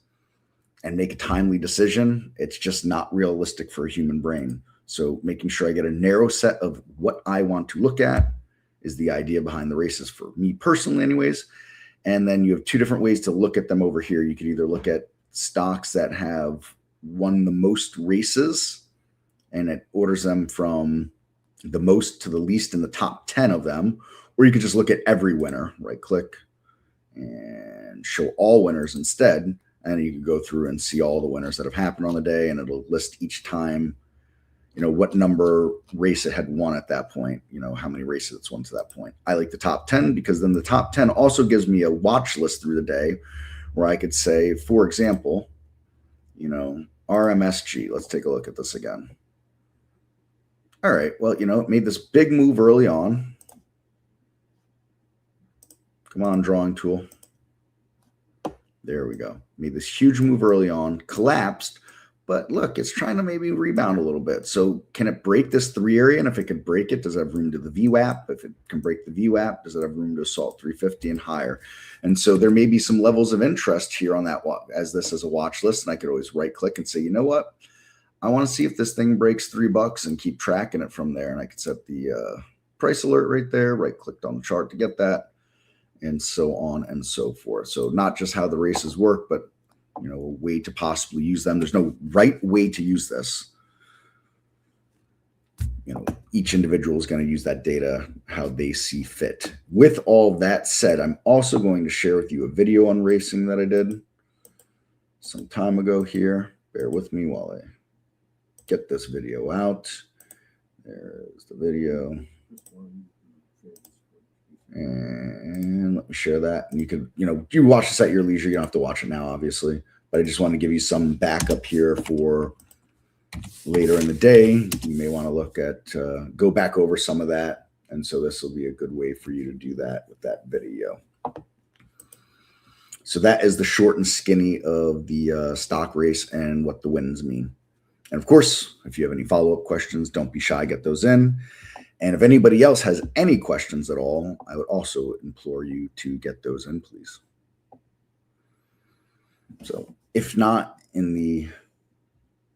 and make a timely decision, it's just not realistic for a human brain. So making sure I get a narrow set of what I want to look at is the idea behind the races for me personally anyways. And then you have two different ways to look at them over here. You could either look at stocks that have won the most races, and it orders them from the most to the least in the top 10 of them, or you could just look at every winner, right click and show all winners instead. And you can go through and see all the winners that have happened on the day, and it'll list each time, you know, what number race it had won at that point, you know, how many races it's won to that point. I like the top 10 because then the top 10 also gives me a watch list through the day where I could say, for example, you know, RMSG. Let's take a look at this again. All right, well, you know, it made this big move early on. Come on, drawing tool. There we go. Made this huge move early on, collapsed, but look, it's trying to maybe rebound a little bit. So can it break this 3 area? And if it can break it, does it have room to the VWAP? If it can break the VWAP, does it have room to assault 350 and higher? And so there may be some levels of interest here on that, as this is a watch list. And I could always right click and say, you know what? I want to see if this thing breaks $3 and keep tracking it from there. And I could set the price alert right there, right clicked on the chart to get that, and so on and so forth. So not just how the races work, but, you know, a way to possibly use them. There's no right way to use this. You know, each individual is going to use that data how they see fit. With all that said, I'm also going to share with you a video on racing that I did some time ago here. Bear with me while I get this video out. There's the video. And let me share that. And you could, you know, you watch this at your leisure. You don't have to watch it now, obviously. But I just want to give you some backup here for later in the day. You may want to look at, go back over some of that. And so this will be a good way for you to do that with that video. So that is the short and skinny of the stock race and what the wins mean. And of course, if you have any follow-up questions, don't be shy, get those in. And if anybody else has any questions at all, I would also implore you to get those in, please. So if not, in the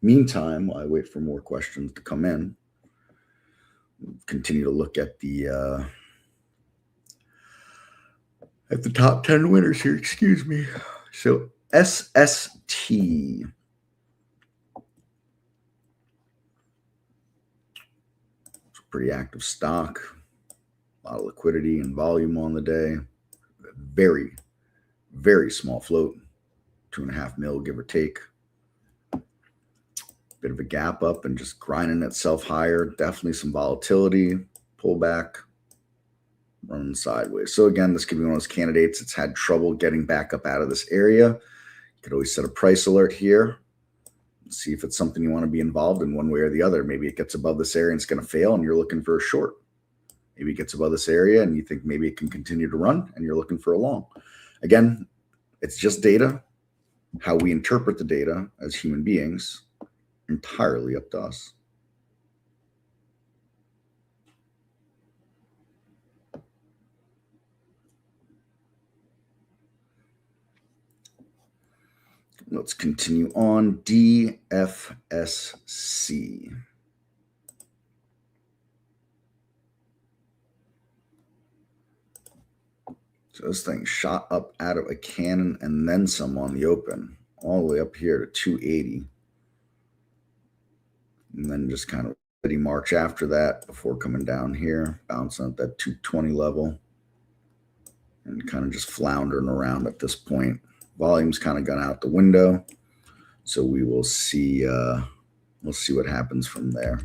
meantime, while I wait for more questions to come in, we'll continue to look at the top 10 winners here, excuse me. So SST. Pretty active stock, a lot of liquidity and volume on the day. Very, very small float, 2.5 mil, give or take. Bit of a gap up and just grinding itself higher. Definitely some volatility, pullback, running sideways. So again, this could be one of those candidates that's had trouble getting back up out of this area. You could always set a price alert here. See if it's something you want to be involved in one way or the other. Maybe it gets above this area and it's going to fail and you're looking for a short. Maybe it gets above this area and you think maybe it can continue to run and you're looking for a long. Again, it's just data. How we interpret the data as human beings, entirely up to us. Let's continue on. DFSC. So this thing shot up out of a cannon and then some on the open, all the way up here to 280. And then just kind of march after that before coming down here, bouncing at that 220 level and kind of just floundering around at this point. Volume's kind of gone out the window, so we will see. We'll see what happens from there.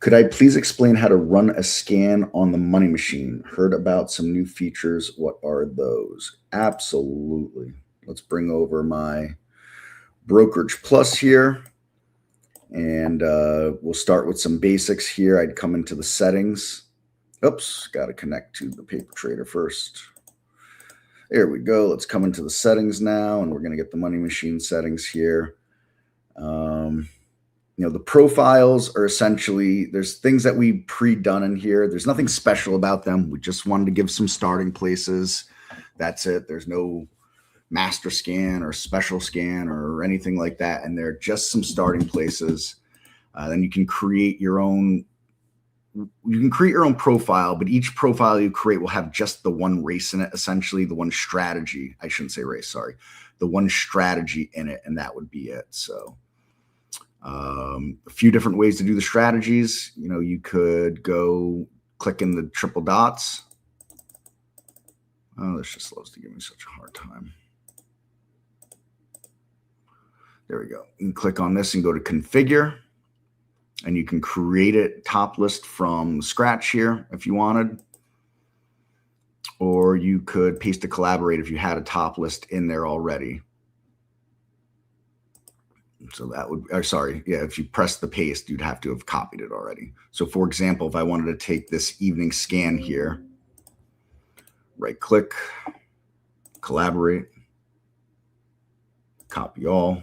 Could I please explain how to run a scan on the money machine? Heard about some new features. What are those? Absolutely. Let's bring over my Brokerage Plus here. And we'll start with some basics here. I'd come into the settings. Oops, got to connect to the paper trader first. There we go. Let's come into the settings now, and we're going to get the money machine settings here. The profiles are essentially, there's things that we pre-done in here. There's nothing special about them. We just wanted to give some starting places. That's it. There's no master scan or special scan or anything like that. And they're just some starting places. Then you can create your own. You can create your own profile, but each profile you create will have just the one race in it, essentially the one strategy. I shouldn't say race, sorry. The one strategy in it, and that would be it. So a few different ways to do the strategies. You could go click in the triple dots. Oh, this just loves to give me such a hard time. There we go. You can click on this and go to configure, and you can create it top list from scratch here if you wanted, or you could paste a collaborate if you had a top list in there already. So that would, if you press the paste, you'd have to have copied it already. So for example, if I wanted to take this evening scan here, right click, collaborate, copy all.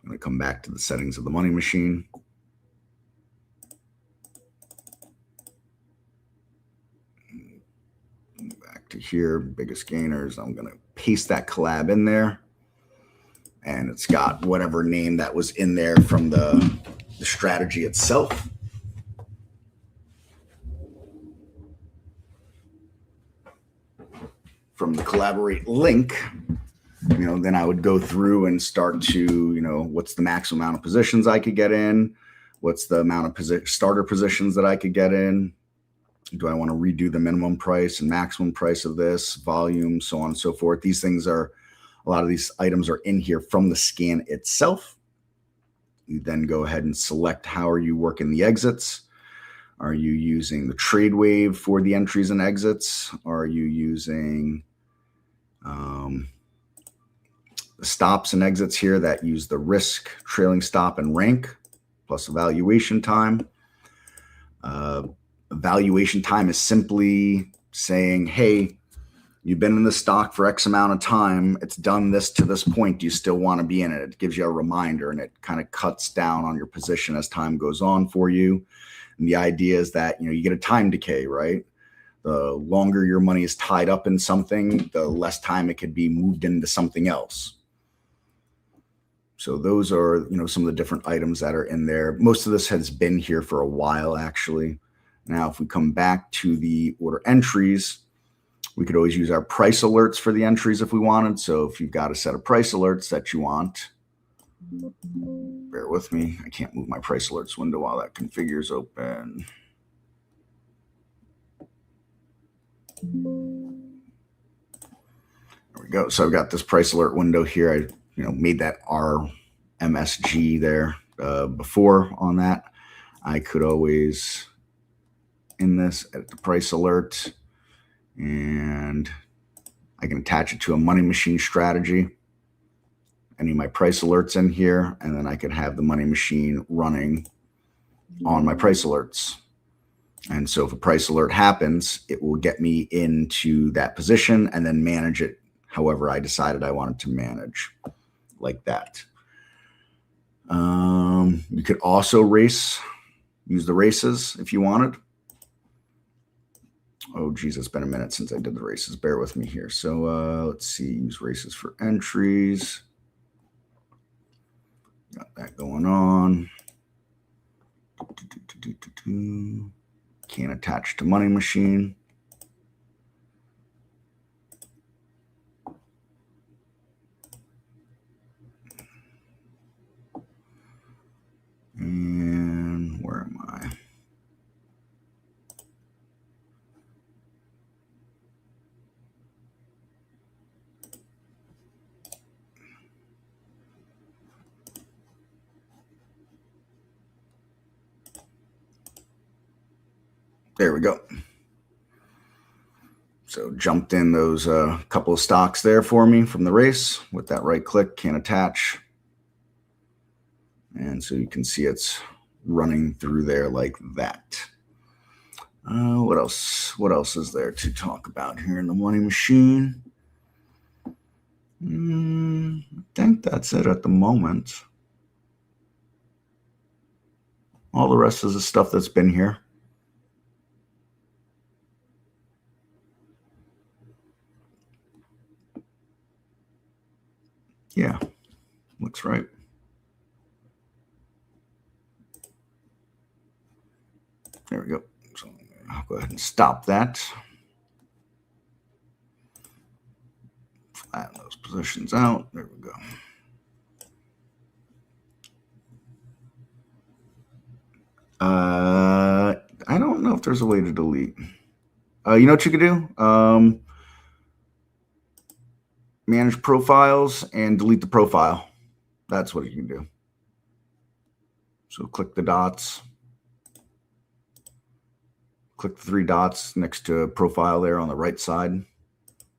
I'm going to come back to the settings of the money machine. Back to here, biggest gainers. I'm going to paste that collab in there. And it's got whatever name that was in there from the strategy itself. From the collaborate link, then I would go through and start to, what's the maximum amount of positions I could get in? What's the amount of starter positions that I could get in? Do I want to redo the minimum price and maximum price of this, volume, so on and so forth? These things are, a lot of these items are in here from the scan itself. You then go ahead and select how are you working the exits. Are you using the trade wave for the entries and exits? Are you using the stops and exits here that use the risk, trailing stop, and rank, plus evaluation time? Evaluation time is simply saying, hey, you've been in the stock for X amount of time. It's done this to this point. Do you still want to be in it? It gives you a reminder, and it kind of cuts down on your position as time goes on for you. And the idea is that, you get a time decay, right? The longer your money is tied up in something, the less time it could be moved into something else. So those are, some of the different items that are in there. Most of this has been here for a while, actually. Now, if we come back to the order entries, we could always use our price alerts for the entries if we wanted. So if you've got a set of price alerts that you want, bear with me. I can't move my price alerts window while that configures open. There we go. So I've got this price alert window here. I made that RMSG there before on that. I could always, in this, edit the price alert, and I can attach it to a money machine strategy. Any of my price alerts in here, and then I could have the money machine running on my price alerts. And so if a price alert happens, it will get me into that position and then manage it however I decided I wanted to manage, like that. You could also use the races if you wanted. Oh, geez, it's been a minute since I did the races. Bear with me here. So let's see, use races for entries. Got that going on. Can't attach to money machine. And where There we go. So jumped in those couple of stocks there for me from the race with that right click, can attach. And so you can see it's running through there like that. What else? What else is there to talk about here in the money machine? I think that's it at the moment. All the rest is the stuff that's been here. Yeah, looks right. There we go. So I'll go ahead and stop that. Flatten those positions out. There we go. I don't know if there's a way to delete. You know what you could do? Manage profiles and delete the profile. That's what you can do. So click the dots. Click the three dots next to profile there on the right side.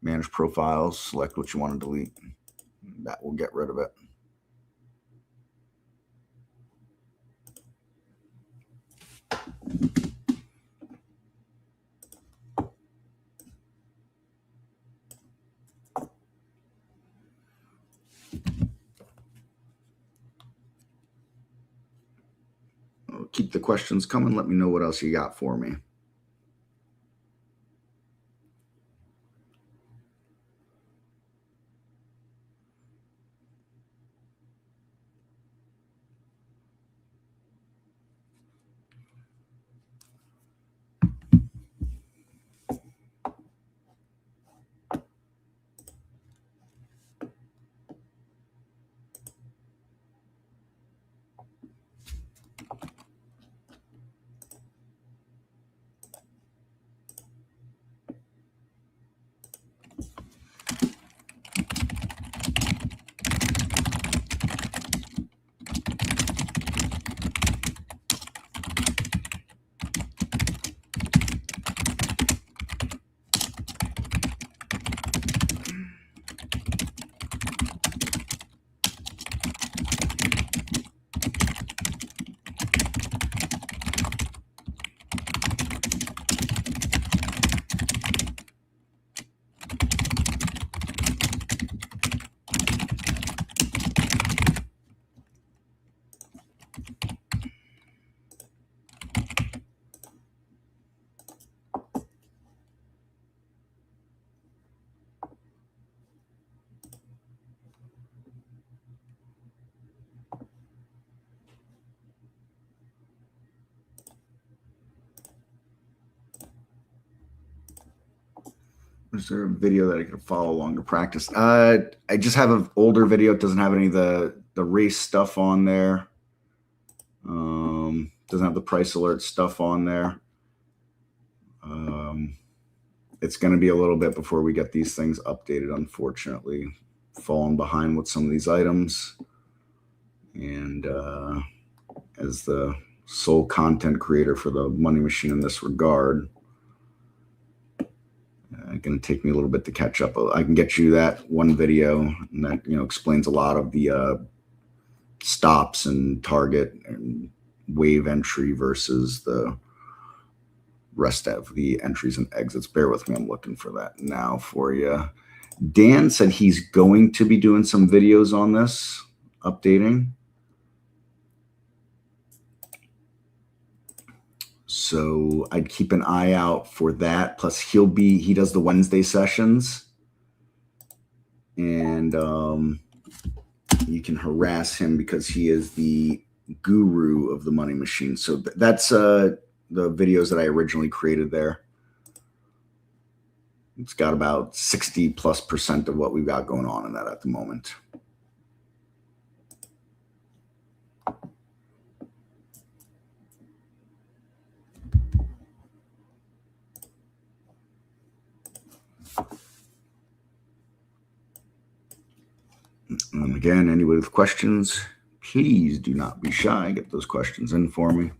Manage profiles. Select what you want to delete. That will get rid of it. Keep the questions coming. Let me know what else you got for me. Is there a video that I could follow along to practice? I just have an older video. It doesn't have any of the race stuff on there. Doesn't have the price alert stuff on there. It's going to be a little bit before we get these things updated, unfortunately. Falling behind with some of these items. And as the sole content creator for the money machine in this regard, it's going to take me a little bit to catch up. I can get you that one video, and that explains a lot of the stops and target and wave entry versus the rest of the entries and exits. Bear with me. I'm looking for that now for you. Dan said he's going to be doing some videos on this, updating. So I'd keep an eye out for that. Plus he does the Wednesday sessions, and you can harass him because he is the guru of the money machine. So that's the videos that I originally created there. It's got about 60+% of what we've got going on in that at the moment. And again, anybody with questions, please do not be shy. Get those questions in for me.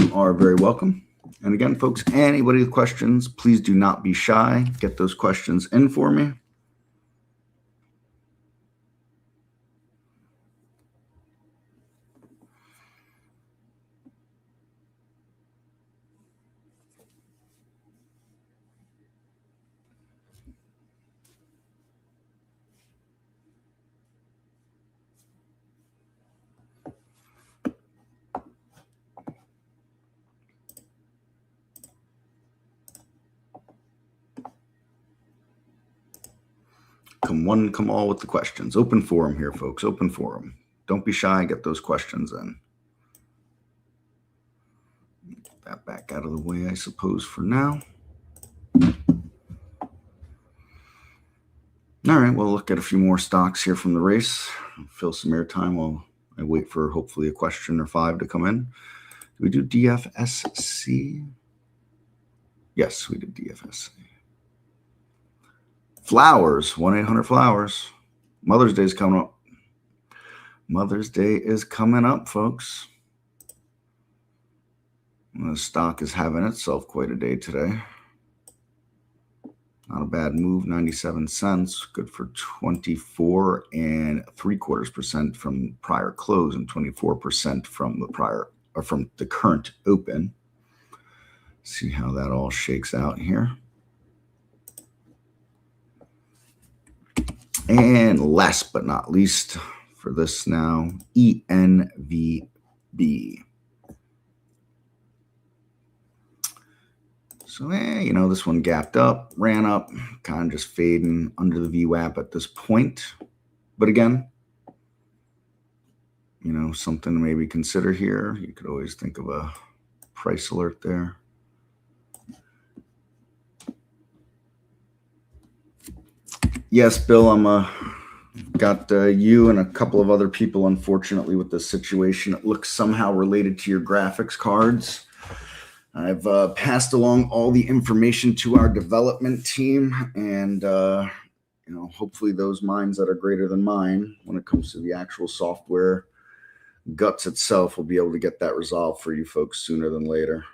You are very welcome. And again, folks, anybody with questions, please do not be shy. Get those questions in for me. Come one, come all with the questions. Open forum here, folks. Open forum. Don't be shy. Get those questions in. Get that back out of the way, I suppose, for now. All right, we'll look at a few more stocks here from the race. Fill some airtime while I wait for hopefully a question or 5 to come in. Do we do DFSC? Yes, we did DFSC. Flowers, 1-800-Flowers. Mother's Day is coming up. Mother's Day is coming up, folks. The stock is having itself quite a day today. Not a bad move, 97 cents. Good for 24.75% from prior close and 24% from the prior or from the current open. See how that all shakes out here. And last but not least for this now, ENVB. So, this one gapped up, ran up, kind of just fading under the VWAP at this point. But again, something to maybe consider here. You could always think of a price alert there. Yes, Bill, I'm got you and a couple of other people, unfortunately, with this situation. It looks somehow related to your graphics cards. I've passed along all the information to our development team, and hopefully those minds that are greater than mine when it comes to the actual software guts itself will be able to get that resolved for you folks sooner than later.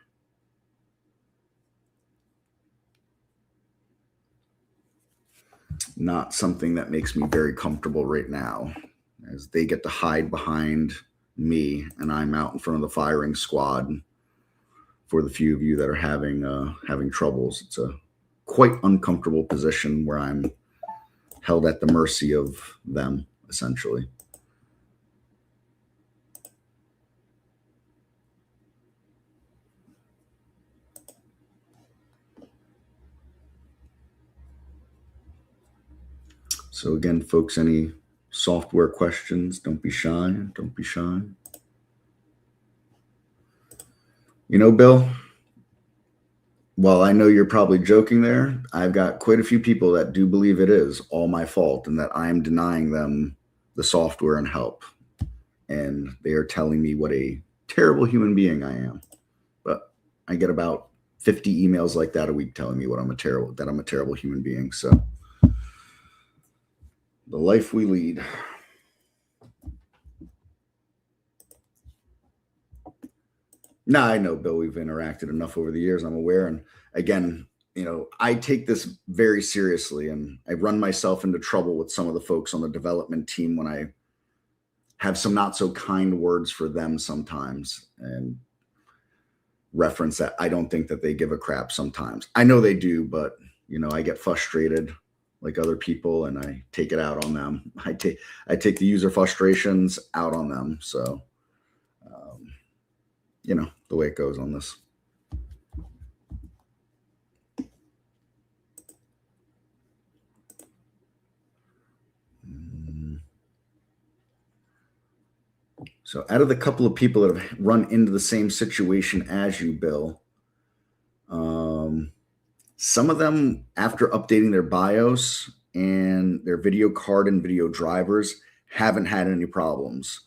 Not something that makes me very comfortable right now, as they get to hide behind me and I'm out in front of the firing squad. For the few of you that are having troubles, it's a quite uncomfortable position where I'm held at the mercy of them, essentially. So again, folks, any software questions, don't be shy. Don't be shy. Bill, well, I know you're probably joking there. I've got quite a few people that do believe it is all my fault and that I'm denying them the software and help. And they are telling me what a terrible human being I am. But I get about 50 emails like that a week telling me that I'm a terrible human being. So the life we lead. No, I know, Bill, we've interacted enough over the years. I'm aware. And again, I take this very seriously, and I run myself into trouble with some of the folks on the development team when I have some not so kind words for them sometimes and reference that I don't think that they give a crap sometimes. I know they do, but I get frustrated like other people and I take it out on them. I take the user frustrations out on them. So the way it goes on this. So out of the couple of people that have run into the same situation as you, Bill, some of them, after updating their BIOS and their video card and video drivers, haven't had any problems.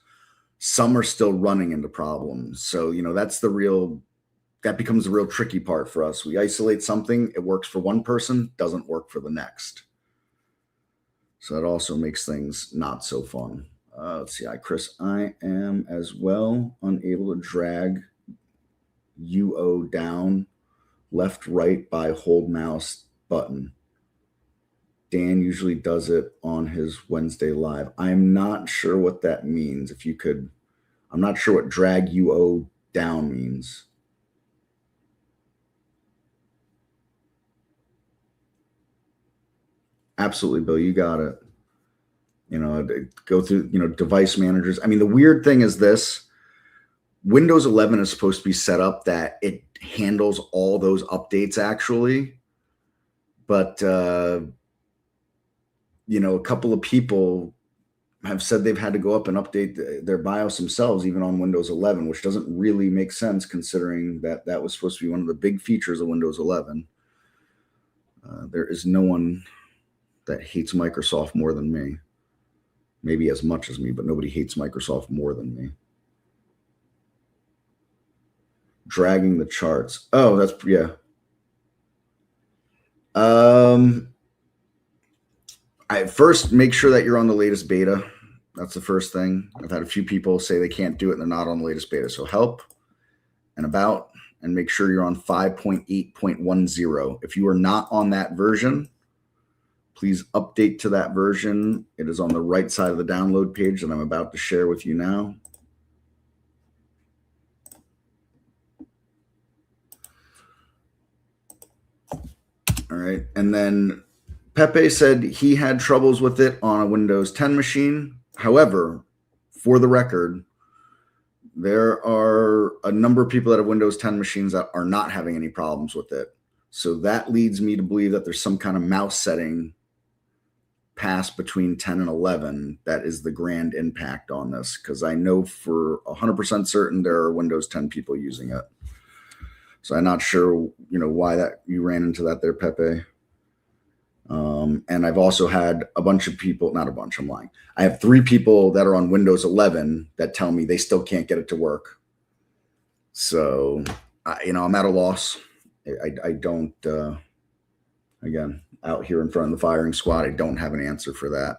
Some are still running into problems. So, that becomes the real tricky part for us. We isolate something, it works for one person, doesn't work for the next. So that also makes things not so fun. Let's see, Chris, I am as well unable to drag UO down, left, right by hold mouse button. Dan usually does it on his Wednesday live. I'm not sure what that means. If you could, I'm not sure what drag UO down means. Absolutely, Bill, you got it. You know, go through, you know, device managers. I mean, the weird thing is this. Windows 11 is supposed to be set up that it handles all those updates actually. But, you know, a couple of people have said they've had to go up and update their BIOS themselves, even on Windows 11, which doesn't really make sense considering that that was supposed to be one of the big features of Windows 11. There is no one that hates Microsoft more than me. Maybe as much as me, but nobody hates Microsoft more than me. Dragging the charts. Oh, that's, yeah. I first make sure that you're on the latest beta. That's the first thing. I've had a few people say they can't do it and they're not on the latest beta. So help and about and make sure you're on 5.8.10. If you are not on that version, please update to that version. It is on the right side of the download page that I'm about to share with you now. All right. And then Pepe said he had troubles with it on a Windows 10 machine. However, for the record, there are a number of people that have Windows 10 machines that are not having any problems with it. So that leads me to believe that there's some kind of mouse setting passed between 10 and 11 that is the grand impact on this, because I know for 100% certain there are Windows 10 people using it. So I'm not sure, you know, why that you ran into that there, Pepe. And I've also had a bunch of people, not a bunch, I'm lying. I have 3 people that are on Windows 11 that tell me they still can't get it to work. So, you know, I'm at a loss. I don't, again, out here in front of the firing squad, I don't have an answer for that.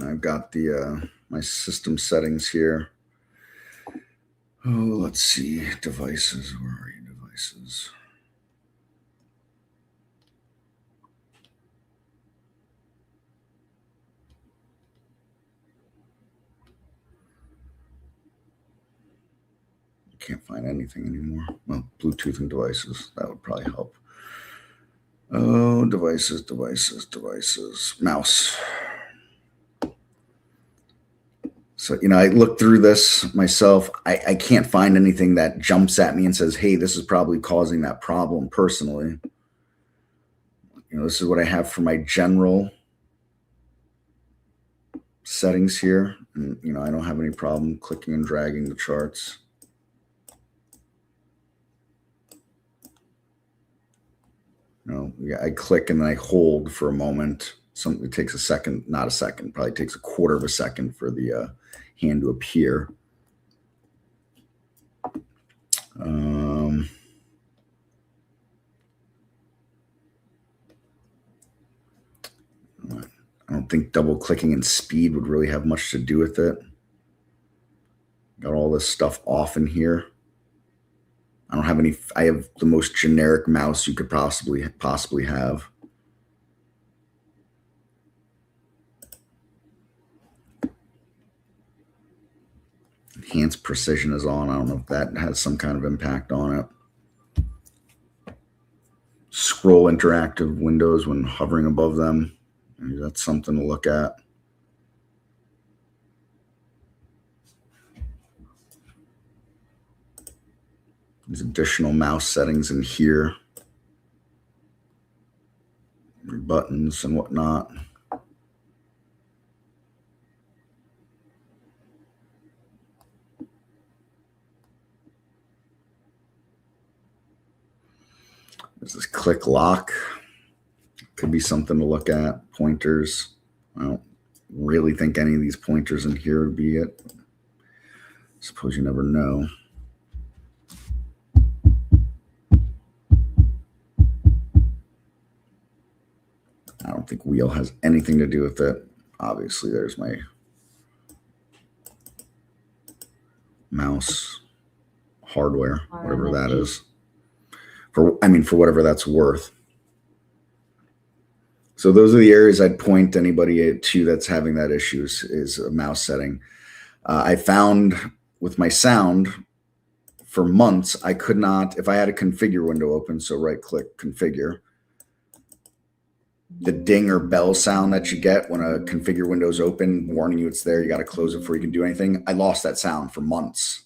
I've got the my system settings here. Oh, let's see. Devices. Where are you, devices? I can't find anything anymore. Well, Bluetooth and devices. That would probably help. Oh, devices, devices, devices. Mouse. So, you know, I looked through this myself. I can't find anything that jumps at me and says, hey, this is probably causing that problem personally. You know, this is what I have for my general settings here. And, you know, I don't have any problem clicking and dragging the charts. You know, I click and then I hold for a moment. Something takes a second, not a second, probably takes a quarter of a second for the hand to appear. I don't think double clicking and speed would really have much to do with it. Got all this stuff off in here. I don't have any. I have the most generic mouse you could possibly have. Enhanced precision is on. I don't know if that has some kind of impact on it. Scroll interactive windows when hovering above them. Maybe that's something to look at. There's additional mouse settings in here. Buttons and whatnot. There's this click lock. Could be something to look at. Pointers. I don't really think any of these pointers in here would be it. Suppose you never know. I don't think wheel has anything to do with it. Obviously, there's my mouse hardware, whatever that is. For whatever that's worth. So those are the areas I'd point anybody to that's having that issue is a mouse setting. I found with my sound for months, I could not, if I had a configure window open, so right click configure, the ding or bell sound that you get when a configure window is open, warning you it's there, you got to close it before you can do anything. I lost that sound for months.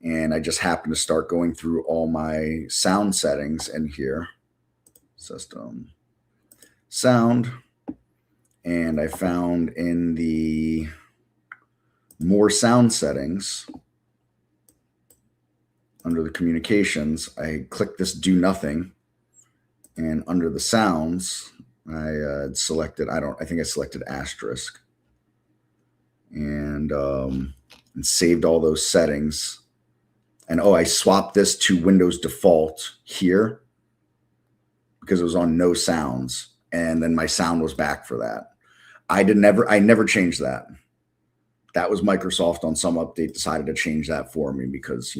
And I just happened to start going through all my sound settings in here. System, sound. And I found in the more sound settings, under the communications, I clicked this do nothing. And under the sounds, I selected, I think I selected asterisk. And saved all those settings. And I swapped this to Windows default here because it was on no sounds. And then my sound was back for that. I never changed that. That was Microsoft on some update decided to change that for me because,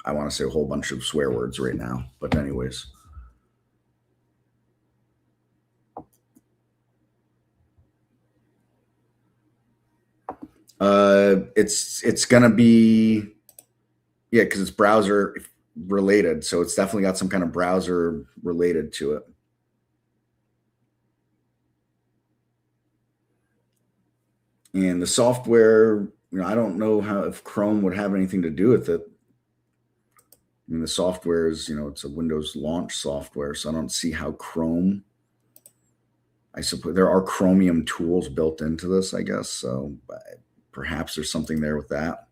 I want to say a whole bunch of swear words right now. But anyways. It's going to be, yeah, because it's browser related. So it's definitely got some kind of browser related to it. And the software, I don't know if Chrome would have anything to do with it. The software is, it's a Windows launch software. So I don't see how Chrome, I suppose there are Chromium tools built into this, I guess. So perhaps there's something there with that.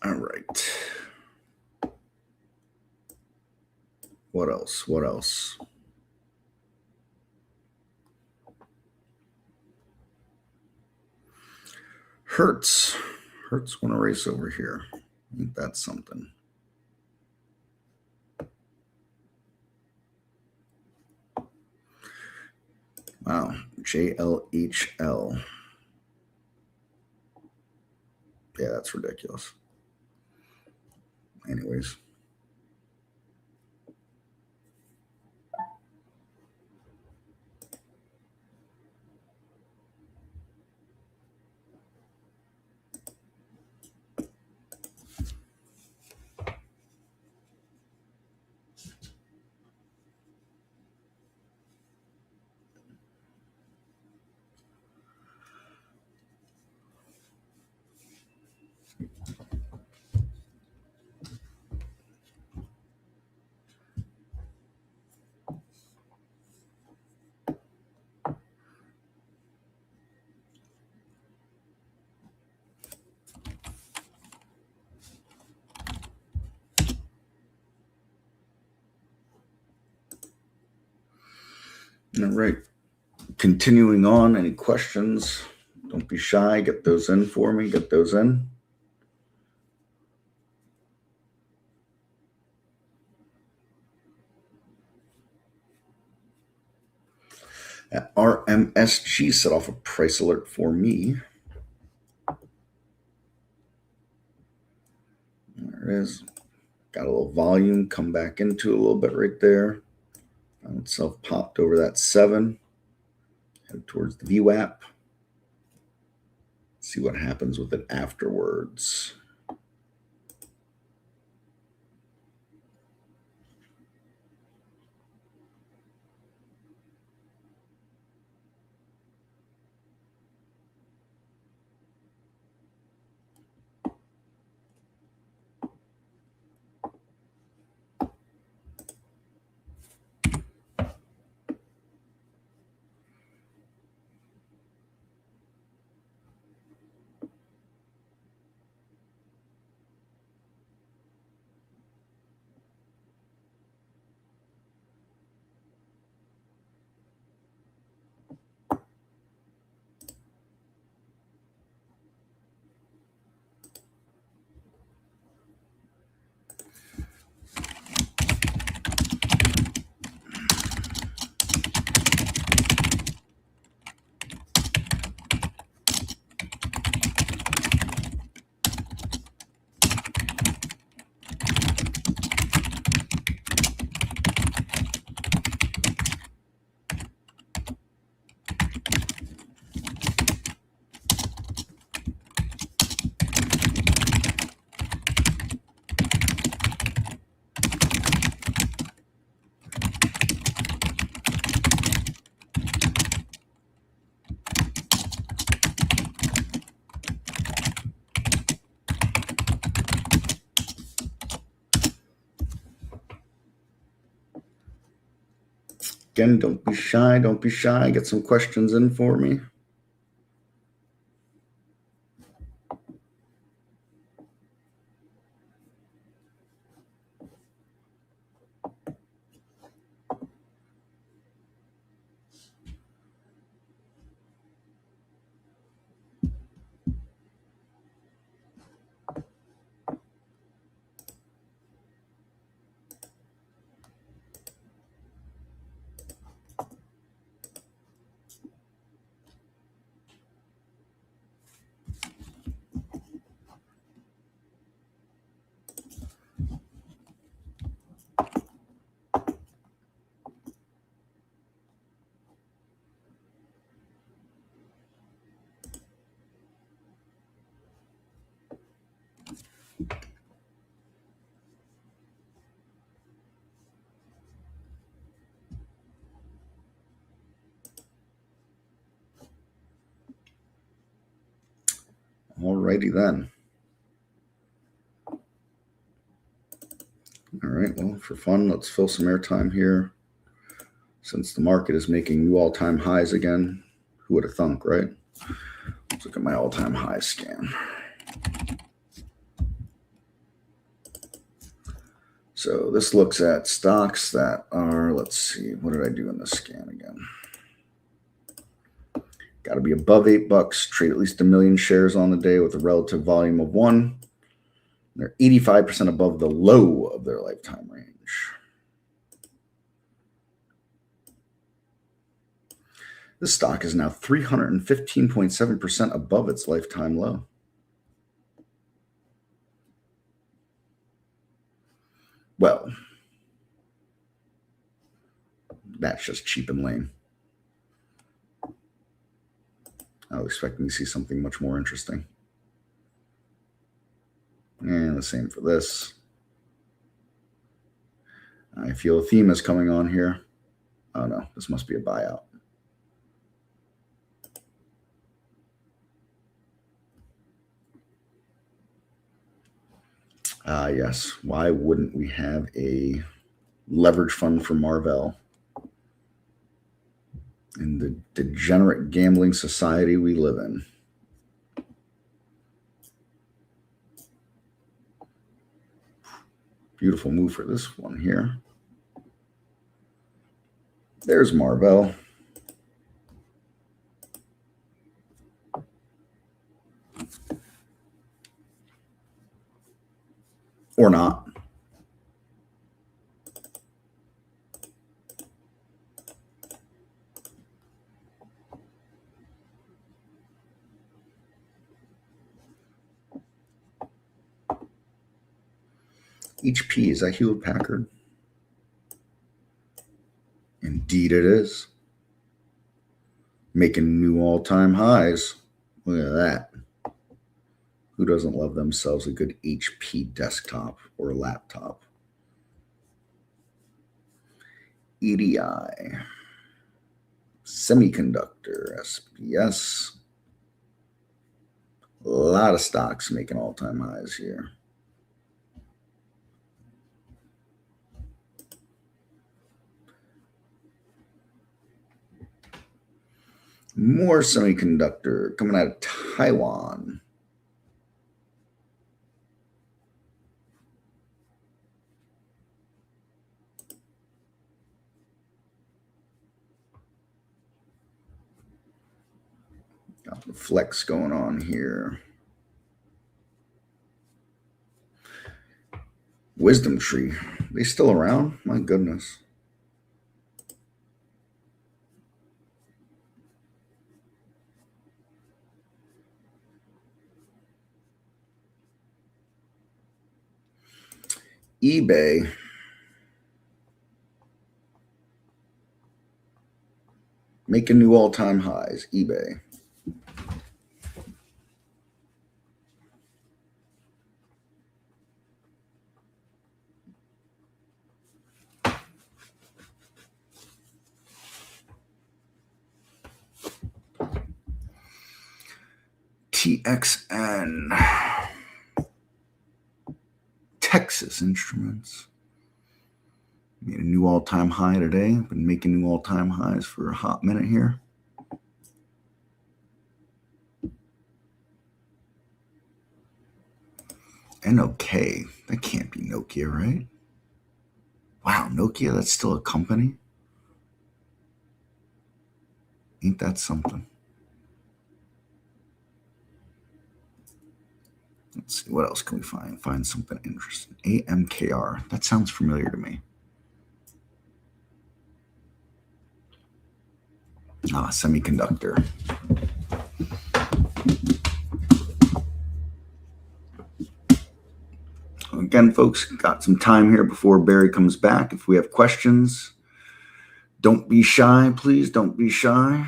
All right. What else? What else? Hertz. Hertz want to race over here. Ain't that something? Wow. JLHL. Yeah, that's ridiculous. Anyways. All right. Continuing on, any questions? Don't be shy. Get those in for me. Get those in. RMSG set off a price alert for me. There it is. Got a little volume, come back into it a little bit right there. Found itself popped over that 7. Head towards the VWAP. See what happens with it afterwards. Again, don't be shy. Don't be shy. Get some questions in for me. Alrighty then. All right, well, for fun, let's fill some airtime here. Since the market is making new all-time highs again, who would have thunk, right? Let's look at my all-time high scan. So this looks at stocks that are, let's see, what did I do in this scan again? Got to be above $8, trade at least 1 million shares on the day with a relative volume of 1. They're 85% above the low of their lifetime range. This stock is now 315.7% above its lifetime low. Well, that's just cheap and lame. I was expecting to see something much more interesting. And the same for this. I feel a theme is coming on here. Oh no, this must be a buyout. Yes, why wouldn't we have a leverage fund for Marvell? In the degenerate gambling society we live in. Beautiful move for this one here. There's Marvell. Or not. HP, is that Hewlett Packard? Indeed it is. Making new all-time highs. Look at that. Who doesn't love themselves a good HP desktop or laptop? EDI. Semiconductor, SPS. A lot of stocks making all-time highs here. More semiconductor coming out of Taiwan. Got the flex going on here. Wisdom Tree. They still around? My goodness. eBay. Making new all-time highs. eBay. TXN. Texas Instruments. Made a new all-time high today. Been making new all-time highs for a hot minute here. NOK. That can't be Nokia, right? Wow, Nokia, that's still a company? Ain't that something? Let's see, what else can we find? Find something interesting. AMKR. That sounds familiar to me. Semiconductor. Again, folks, got some time here before Barry comes back. If we have questions, don't be shy, please. Don't be shy.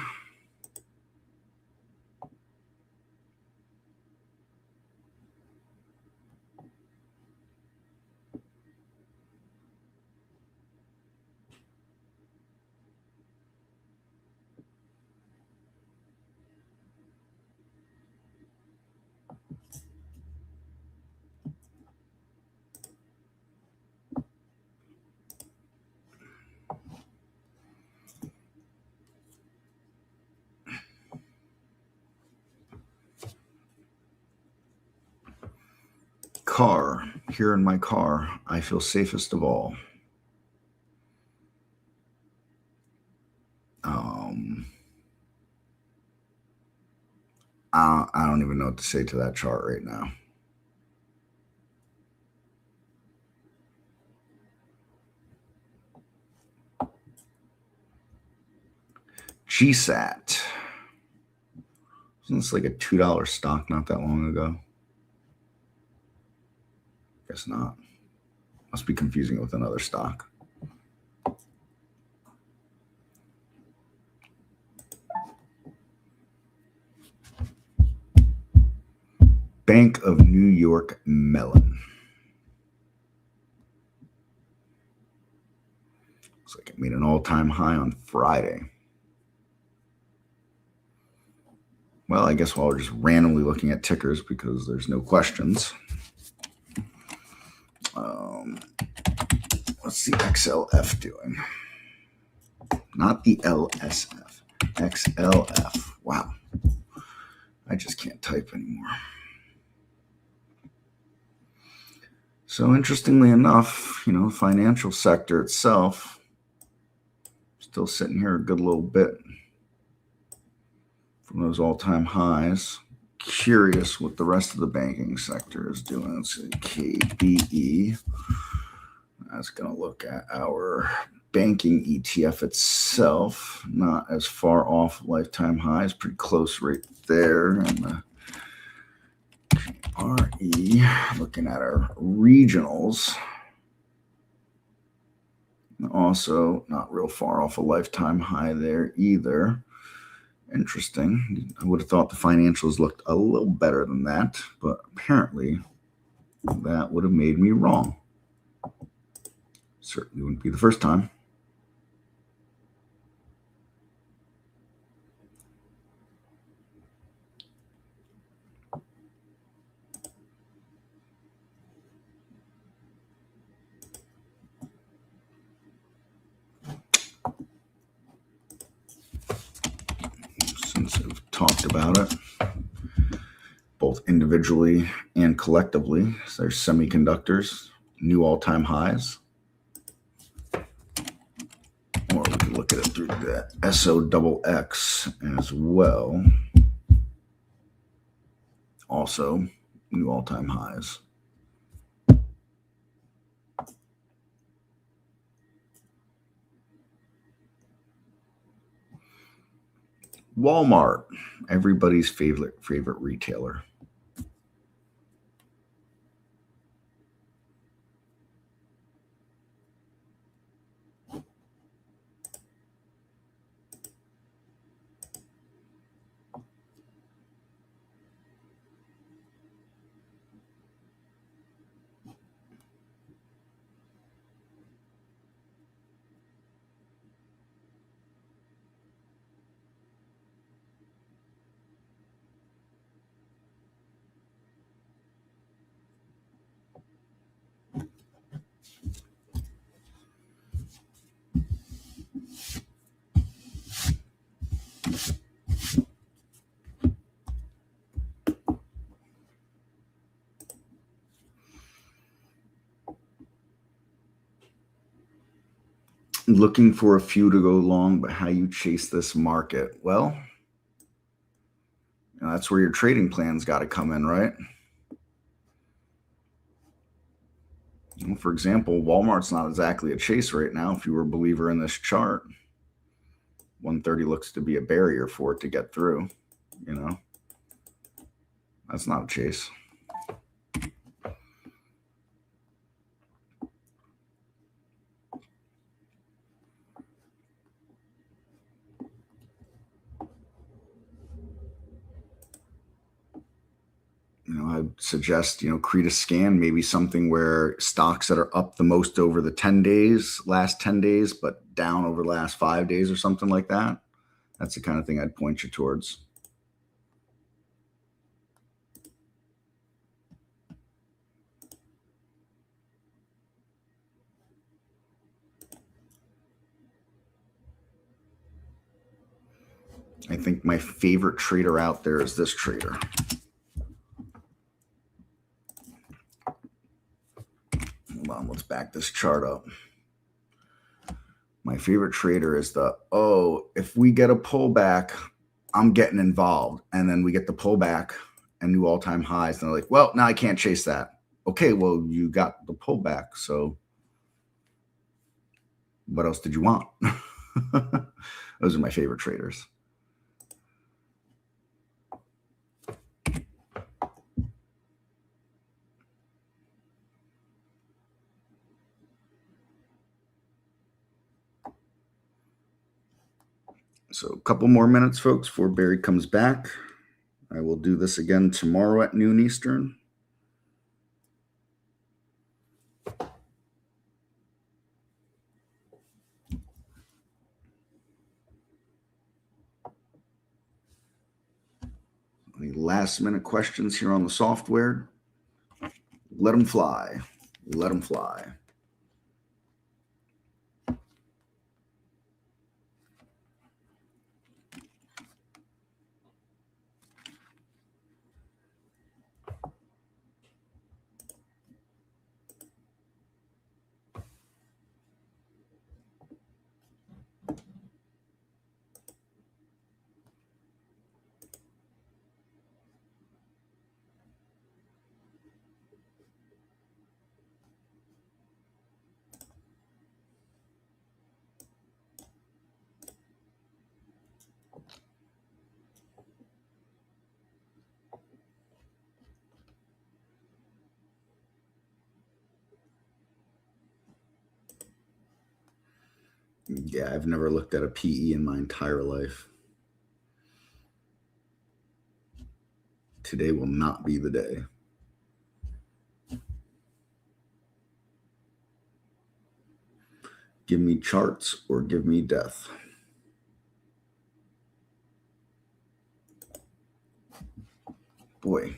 Car. Here in my car, I feel safest of all. I don't even know what to say to that chart right now. GSAT. Wasn't this like a $2 stock not that long ago? Guess not. Must be confusing it with another stock. Bank of New York Mellon. Looks like it made an all-time high on Friday. Well, I guess while we're just randomly looking at tickers because there's no questions. What's the XLF doing? Not the LSF. XLF. Wow. I just can't type anymore. So interestingly enough, financial sector itself still sitting here a good little bit from those all-time highs. Curious what the rest of the banking sector is doing. Let's see, KBE. That's going to look at our banking ETF itself. Not as far off lifetime highs, pretty close right there. And the RE, looking at our regionals. Also, not real far off a lifetime high there either. Interesting. I would have thought the financials looked a little better than that, but apparently that would have made me wrong. Certainly wouldn't be the first time. Since I've talked about it, both individually and collectively, so there's semiconductors, new all-time highs. Or we can look at it through the SOXX as well. Also, new all-time highs. Walmart, everybody's favorite retailer. Looking for a few to go long, but how you chase this market? Well, that's where your trading plan's got to come in, right? For example, Walmart's not exactly a chase right now. If you were a believer in this chart, 130 looks to be a barrier for it to get through. That's not a chase. I suggest, create a scan, maybe something where stocks that are up the most over the last 10 days, but down over the last 5 days or something like that. That's the kind of thing I'd point you towards. I think my favorite trader out there is this trader. Hold on, let's back this chart up. My favorite trader is if we get a pullback, I'm getting involved. And then we get the pullback and new all-time highs. And they're like, well, now I can't chase that. Okay, well, you got the pullback. So what else did you want? Those are my favorite traders. So a couple more minutes, folks, before Barry comes back. I will do this again tomorrow at noon Eastern. Any last minute questions here on the software? Let them fly. Let them fly. Yeah, I've never looked at a PE in my entire life. Today will not be the day. Give me charts or give me death. Boy,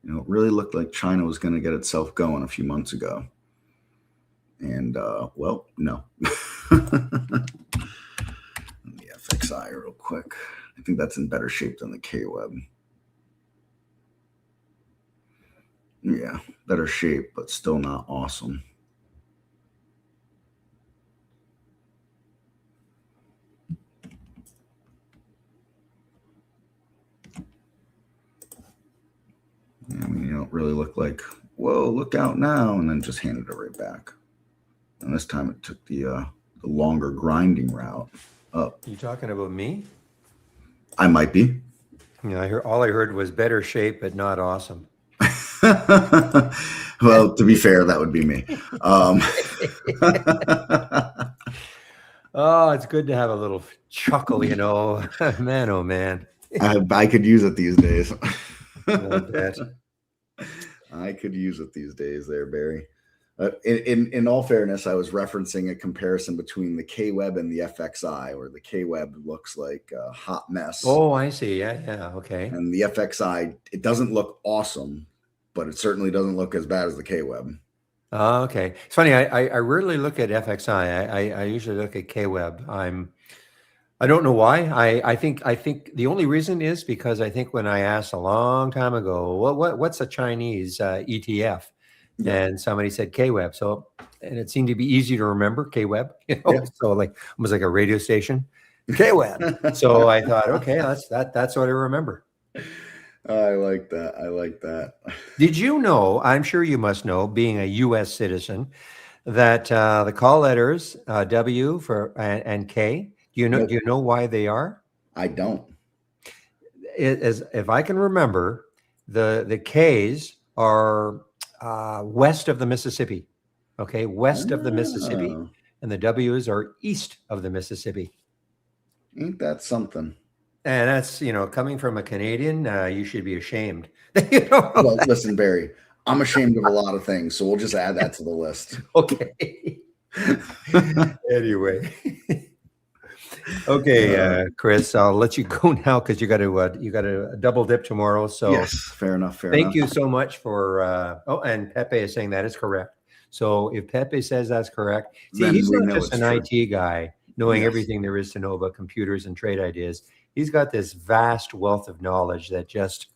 it really looked like China was going to get itself going a few months ago. And, well, no. Let me FXI real quick. I think that's in better shape than the K-Web. Yeah, better shape, but still not awesome. I mean, you don't really look like, whoa, look out now, and then just handed it right back. And this time it took the longer grinding route up. You talking about me? I might be. Yeah, all I heard was better shape, but not awesome. Well, to be fair, that would be me. Oh, it's good to have a little chuckle, man, oh man. I could use it these days. I bet. I could use it these days there, Barry. In all fairness, I was referencing a comparison between the K-Web and the FXI, where the K-Web looks like a hot mess. Oh, I see. Yeah, okay. And the FXI, it doesn't look awesome, but it certainly doesn't look as bad as the K-Web. Oh, okay. It's funny. I rarely look at FXI. I usually look at K-Web. I don't know why. I think the only reason is because I think when I asked a long time ago, what's a Chinese ETF? Yeah. And somebody said K-Web. So, and it seemed to be easy to remember K-Web, Yeah. So like almost like a radio station, K-Web. So I thought, okay, that's what I remember. I like that. I like that. Did you know, I'm sure you must know, being a U.S. citizen, that the call letters W for and K, do you know why they are? I don't. If I can remember, the K's are west of the Mississippi. Okay, west of the Mississippi, and the W's are east of the Mississippi. Ain't that something? And that's, coming from a Canadian, you should be ashamed. Well, listen, Barry, I'm ashamed of a lot of things, so we'll just add that to the list. Okay. Anyway. Okay, Chris, I'll let you go now because you got to double dip tomorrow. So yes, fair enough. Thank you so much for. And Pepe is saying that is correct. So if Pepe says that's correct, see, he's not just an IT guy knowing everything there is to know about computers and trade ideas. He's got this vast wealth of knowledge that just,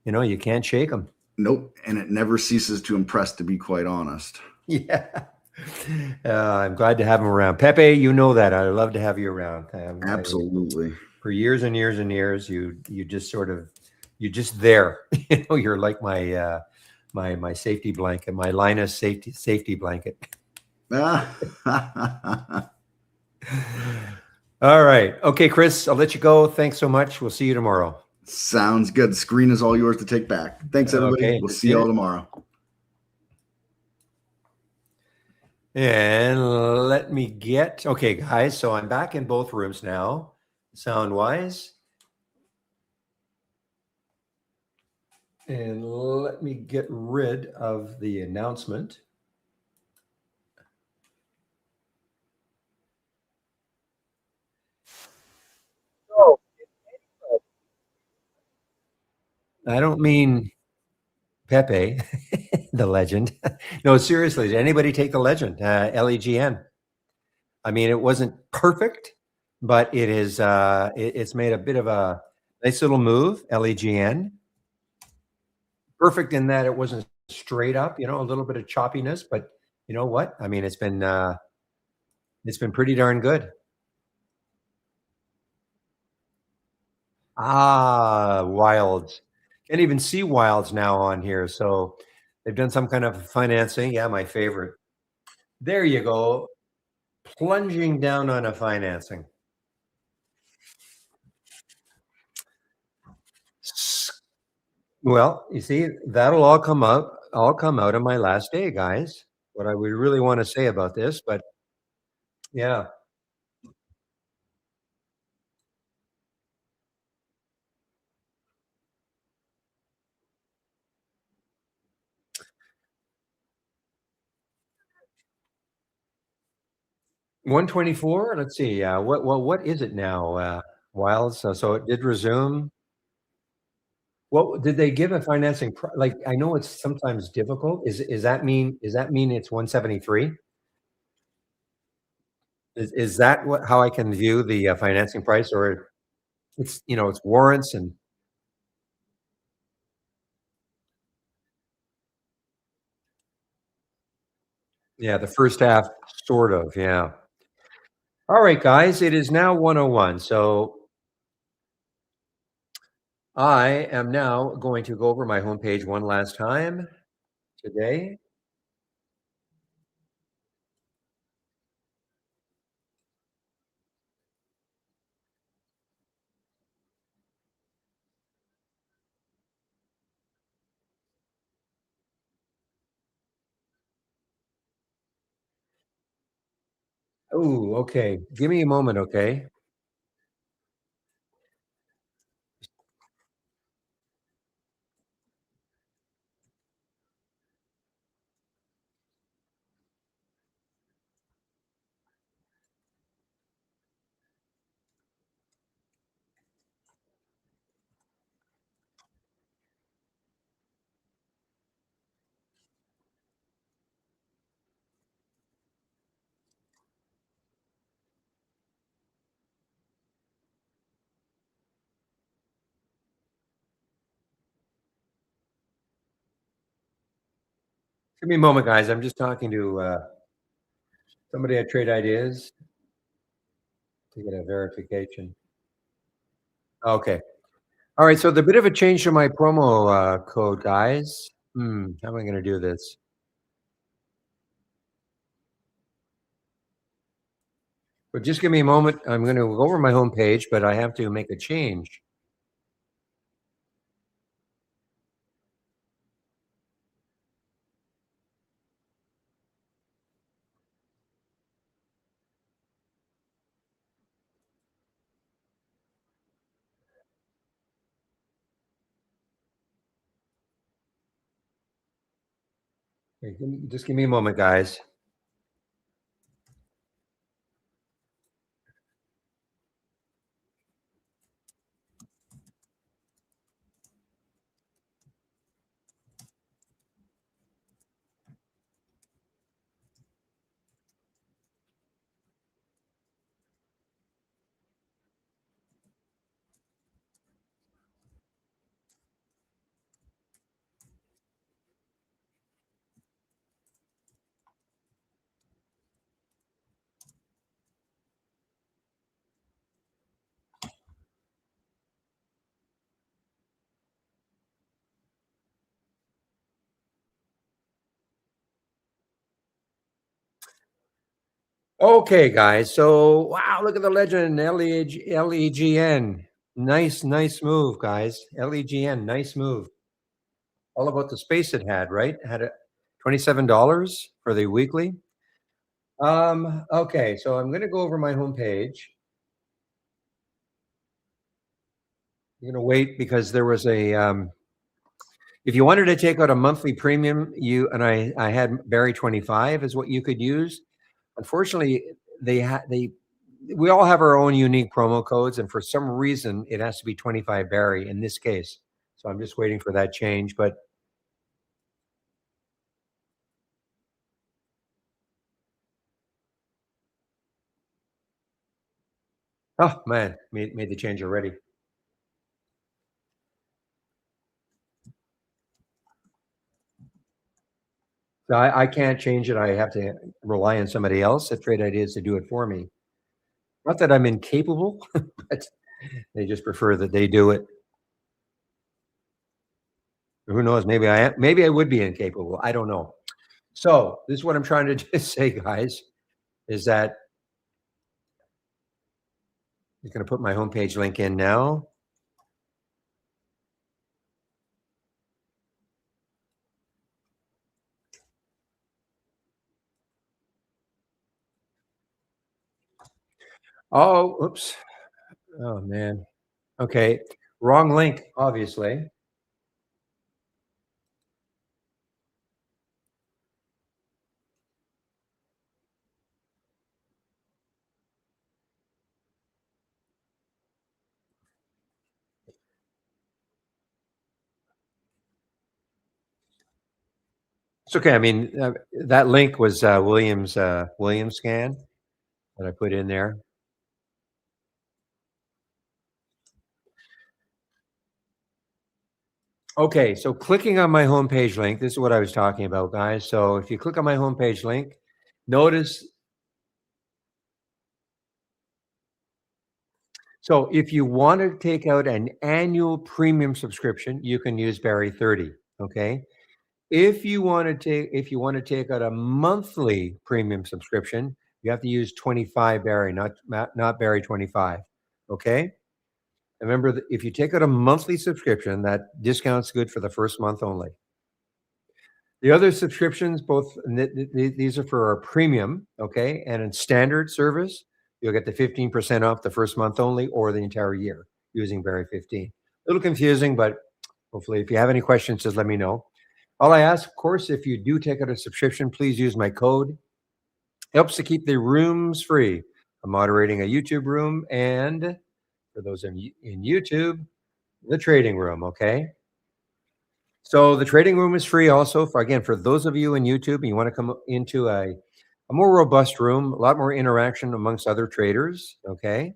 you can't shake him. Nope, and it never ceases to impress, to be quite honest. Yeah. I'm glad to have him around. Pepe, you know that. I love to have you around. Absolutely. For years and years and years, you just you're just there. You're like my my safety blanket, my Linus safety blanket. All right. Okay, Chris, I'll let you go. Thanks so much. We'll see you tomorrow. Sounds good. The screen is all yours to take back. Thanks, everybody. Okay. We'll see you all tomorrow. And let me okay, guys, so I'm back in both rooms now, sound-wise. And let me get rid of the announcement. I don't mean Pepe, the legend. No, seriously, did anybody take the legend, LEGN? I mean, it wasn't perfect, but it is. It's made a bit of a nice little move, LEGN. Perfect in that it wasn't straight up, a little bit of choppiness, but you know what? I mean, it's been pretty darn good. Wilds. Can't even see Wilds now on here. So they've done some kind of financing. Yeah, my favorite. There you go. Plunging down on a financing. Well, you see, that'll all come out on my last day, guys. What I would really want to say about this, but Yeah. $124. Let's see. What is it now? Wild. So it did resume. What did they give a financing like, I know it's sometimes difficult. Is that mean it's 173? Is that what how I can view the, financing price, or it's warrants and yeah, the first half sort of, yeah. Alright, guys, it is now 1:01, so I am now going to go over my homepage one last time today. Ooh, okay. Give me a moment, okay? Give me a moment, guys. I'm just talking to, somebody at Trade Ideas to get a verification. Okay. Alright, so the bit of a change to my promo, code, guys. How am I gonna do this? But just give me a moment. I'm gonna go over my homepage, but I have to make a change. Okay, just give me a moment, guys. Okay, guys. So, wow, look at the legend, LEGN. Nice, nice move, guys. LEGN, nice move. All about the space it had, right? Had a $27 for the weekly. Okay, so I'm gonna go over my homepage. I'm gonna wait because there was a if you wanted to take out a monthly premium, I had Barry 25 is what you could use. Unfortunately, they we all have our own unique promo codes, and for some reason, it has to be 25 Barry in this case. So I'm just waiting for that change. But oh man, made the change already. So I can't change it. I have to rely on somebody else at Trade Ideas to do it for me. Not that I'm incapable, but they just prefer that they do it. Who knows? Maybe I am. Maybe I would be incapable. I don't know. So this is what I'm trying to just say, guys, is that I'm going to put my homepage link in now. Oh, oops. Oh, man. Okay. Wrong link, obviously. It's okay. I mean, that link was Williams scan that I put in there. Okay, so clicking on my homepage link, this is what I was talking about, guys. So if you click on my homepage link, notice. So if you want to take out an annual premium subscription, you can use Barry 30. Okay. If you want to take out a monthly premium subscription, you have to use 25 Barry, not Barry 25. Okay. Remember that if you take out a monthly subscription, that discount's good for the first month only. The other subscriptions, both these are for our premium, okay, and in standard service, you'll get the 15% off the first month only, or the entire year using Barry 15. A little confusing, but hopefully, if you have any questions, just let me know. All I ask, of course, if you do take out a subscription, please use my code. Helps to keep the rooms free. I'm moderating a YouTube room, and for those in YouTube, the trading room. Okay. So the trading room is free also for those of you in YouTube and you want to come into a more robust room, a lot more interaction amongst other traders. Okay.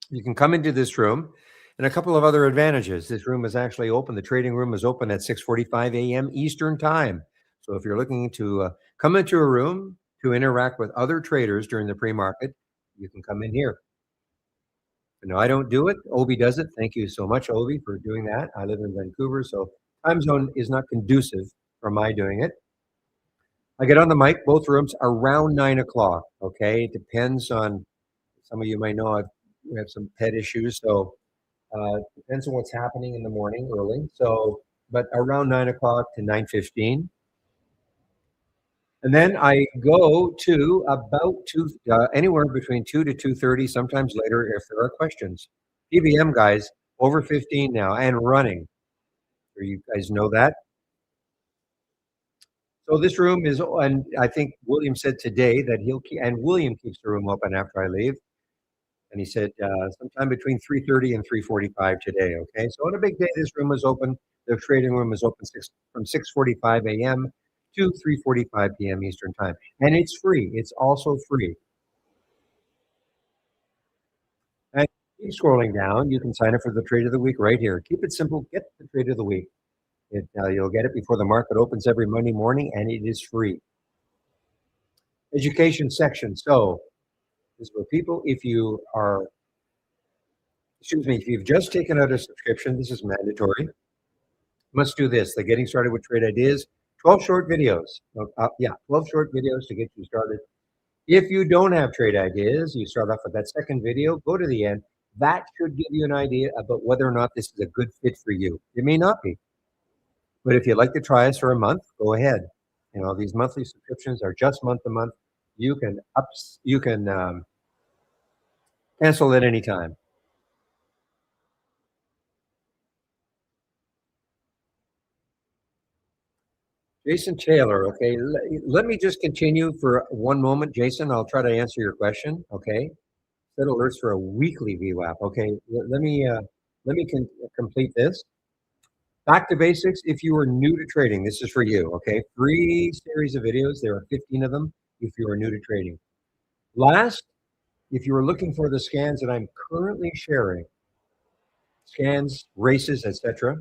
You can come into this room and a couple of other advantages. This room is actually open. The trading room is open at 6:45 a.m. Eastern time. So if you're looking to come into a room to interact with other traders during the pre-market, you can come in here. No, I don't do it. Obi does it. Thank you so much, Obi, for doing that. I live in Vancouver, so time zone is not conducive for my doing it. I get on the mic, both rooms around 9 o'clock. Okay, it depends on. Some of you might know we have some pet issues, so depends on what's happening in the morning early. So, but around 9 o'clock to 9:15. And then I go to about anywhere between 2 to 2:30, sometimes later if there are questions. PBM guys, over 15 now and running. Sure you guys know that. So this room is, and I think William said today that he'll keep, and William keeps the room open after I leave. And he said sometime between 3:30 and 3:45 today. Okay, so on a big day, this room is open. The trading room is open from 6:45 a.m. to 3:45 p.m. Eastern time, and it's free. It's also free. And keep scrolling down. You can sign up for the trade of the week right here. Keep it simple. Get the trade of the week. You'll get it before the market opens every Monday morning, and it is free. Education section. So this is for people. If you've just taken out a subscription, this is mandatory. Must do this. The Getting Started with Trade Ideas, 12 short videos. 12 short videos to get you started. If you don't have trade ideas, you start off with that second video, go to the end. That should give you an idea about whether or not this is a good fit for you. It may not be, but if you'd like to try us for a month, go ahead. These monthly subscriptions are just month to month. You can cancel at any time. Jason Taylor, okay. Let me just continue for one moment, Jason. I'll try to answer your question, okay. Set alerts for a weekly VWAP. Okay, let me complete this. Back to basics. If you are new to trading, this is for you. Okay, free series of videos. There are 15 of them. If you are new to trading, last, if you are looking for the scans that I'm currently sharing, scans, races, etc.,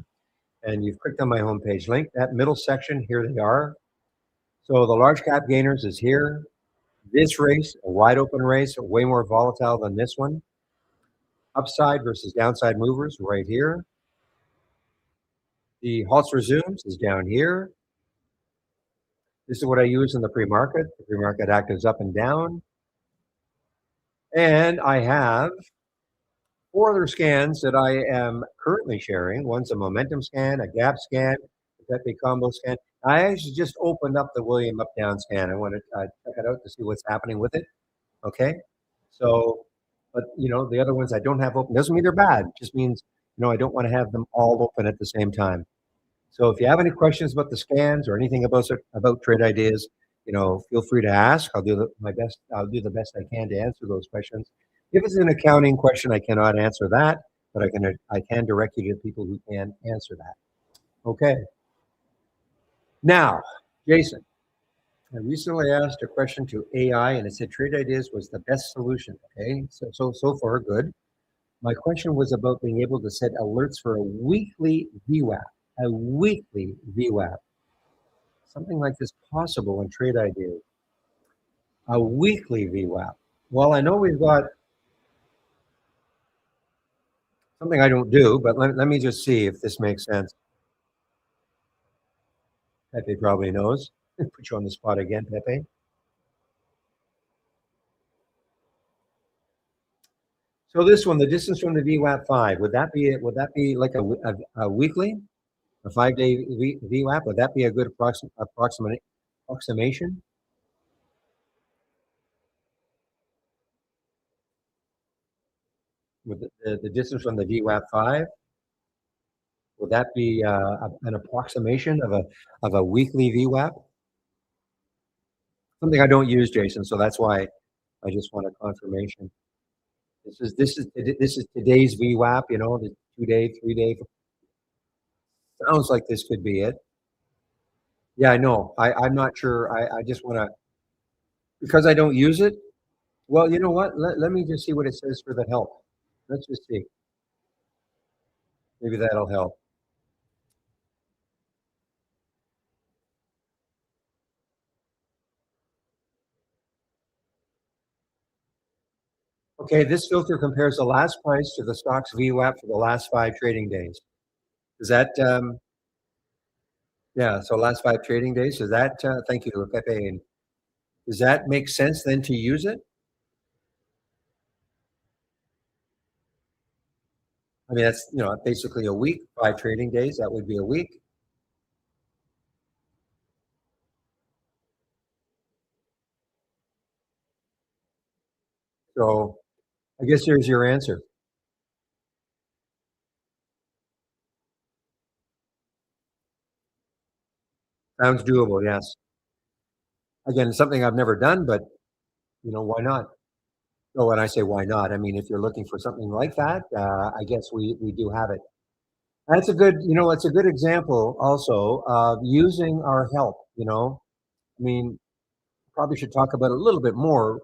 and you've clicked on my homepage link, that middle section, here they are. So the large cap gainers is here. This race, a wide open race, way more volatile than this one. Upside versus downside movers right here. The halts resumes is down here. This is what I use in the pre-market. The pre-market actives up and down. And I have 4 other scans that I am currently sharing. One's a momentum scan, a gap scan, a Pepe combo scan. I actually just opened up the William up down scan. I want to check it out to see what's happening with it. Okay. So, but the other ones I don't have open doesn't mean they're bad. It just means, I don't want to have them all open at the same time. So if you have any questions about the scans or anything about trade ideas, feel free to ask. I'll do my best. I'll do the best I can to answer those questions. If it's an accounting question, I cannot answer that, but I can direct you to people who can answer that. Okay. Now, Jason, I recently asked a question to AI, and it said trade ideas was the best solution. Okay, so far good. My question was about being able to set alerts for a weekly VWAP. A weekly VWAP. Something like this possible in trade ideas. A weekly VWAP. Well, I know we've got something I don't do, but let me just see if this makes sense. Pepe probably knows. Put you on the spot again, Pepe. So this one, the distance from the VWAP 5, would that be like a weekly, a 5-day VWAP? Would that be a good approximation? With the distance from the VWAP 5, would that be an approximation of a weekly VWAP? Something I don't use, Jason, so that's why I just want a confirmation. This is today's VWAP, the 2-day, 3-day. Sounds like this could be it. Yeah, I know. I'm not sure. I just want to, because I don't use it. Well, you know what? Let me just see what it says for the help. Let's just see. Maybe that'll help. Okay, this filter compares the last price to the stock's VWAP for the last 5 trading days. Is that, yeah, so last 5 trading days, is that, thank you, Pepe. And does that make sense then to use it? I mean, that's, basically a week, 5 trading days, that would be a week. So I guess here's your answer. Sounds doable, yes. Again, something I've never done, but why not? So when I say why not, I mean if you're looking for something like that, I guess we do have it. That's a good, it's a good example also of using our help. I mean, probably should talk about it a little bit more.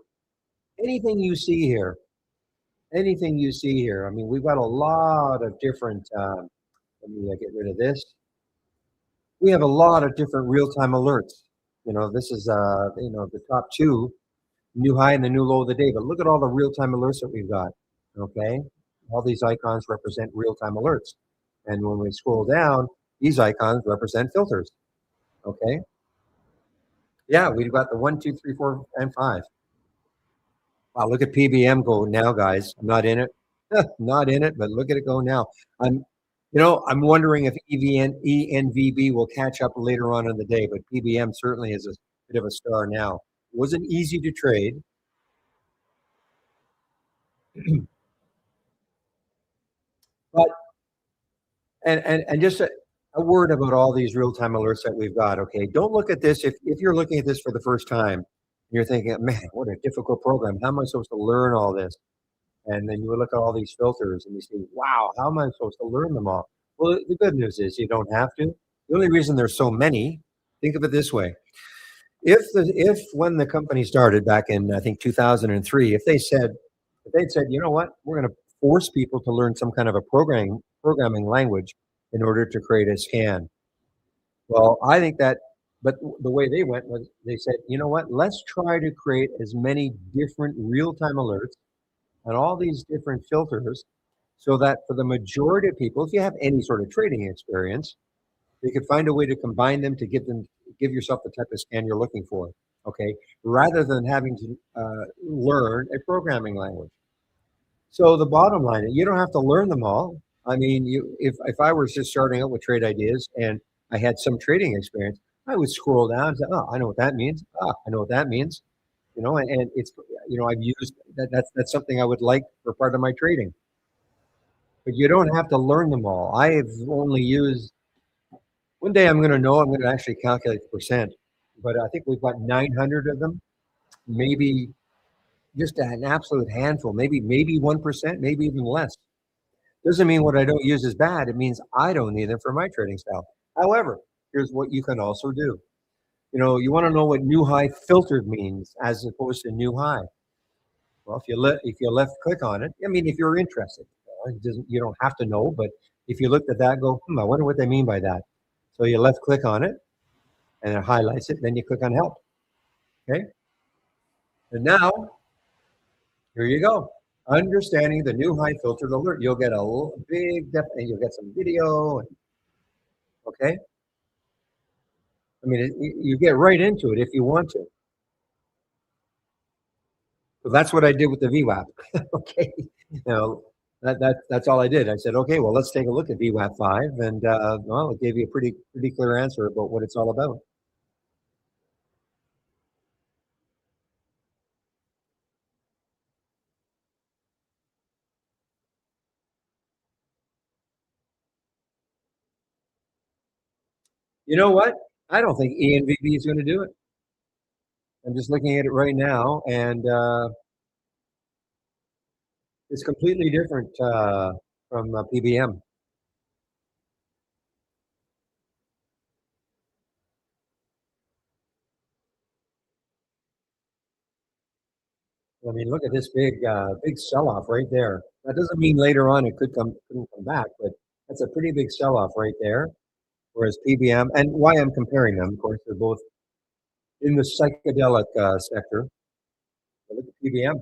Anything you see here, anything you see here. I mean, we've got a lot of different. Let me get rid of this. We have a lot of different real-time alerts. This is the top 2, new high and the new low of the day. But look at all the real-time alerts that we've got. Okay, all these icons represent real-time alerts, and when we scroll down, these icons represent filters. Okay, yeah, we've got the 1, 2, 3, 4, and 5. Wow, look at PBM go now, guys. I'm not in it, not in it, but look at it go now. I'm wondering if ENVB will catch up later on in the day, but PBM certainly is a bit of a star now. It wasn't easy to trade. But and just a word about all these real-time alerts that we've got. Okay, don't look at this if you're looking at this for the first time and you're thinking, man, what a difficult program. How am I supposed to learn all this? And then you look at all these filters and you say, wow, how am I supposed to learn them all? Well, the good news is you don't have to. The only reason there's so many, think of it this way. If when the company started back in I think 2003, if they'd said, you know what, we're going to force people to learn some kind of a programming language in order to create a scan. Well, I think that, but the way they went was they said, you know what, let's try to create as many different real-time alerts and all these different filters so that for the majority of people, if you have any sort of trading experience, they could find a way to combine them to give yourself the type of scan you're looking for. Okay, rather than having to learn a programming language. So the bottom line, you don't have to learn them all. I mean, if I was just starting out with trade ideas and I had some trading experience, I would scroll down and say, oh, I know what that means. Ah, I know what that means. and it's, I've used that. That's something I would like for part of my trading. But you don't have to learn them all. I've only used one day. I'm going to know. I'm going to actually calculate the percent. But I think we've got 900 of them. Maybe just an absolute handful. Maybe 1%. Maybe even less. Doesn't mean what I don't use is bad. It means I don't need them for my trading style. However, here's what you can also do. You want to know what new high filtered means as opposed to new high. Well, if you left click on it, I mean, if you're interested, you don't have to know, but if you looked at that, go, I wonder what they mean by that. So you left click on it, and it highlights it. Then you click on help. Okay, and now here you go. Understanding the new high filtered alert. You'll get a big depth, and you'll get some video. Okay, I mean, you get right into it if you want to. So that's what I did with the VWAP. Okay, now that's all I did. I said, okay, well, let's take a look at VWAP 5, and well, it gave you a pretty clear answer about what it's all about. You know what? I don't think ENVB is going to do it. I'm just looking at it right now, and it's completely different from PBM. I mean, look at this big sell-off right there. That doesn't mean later on it couldn't come back, but that's a pretty big sell-off right there. Whereas PBM, and why I'm comparing them, of course, they're both in the psychedelic sector. But look at PBM.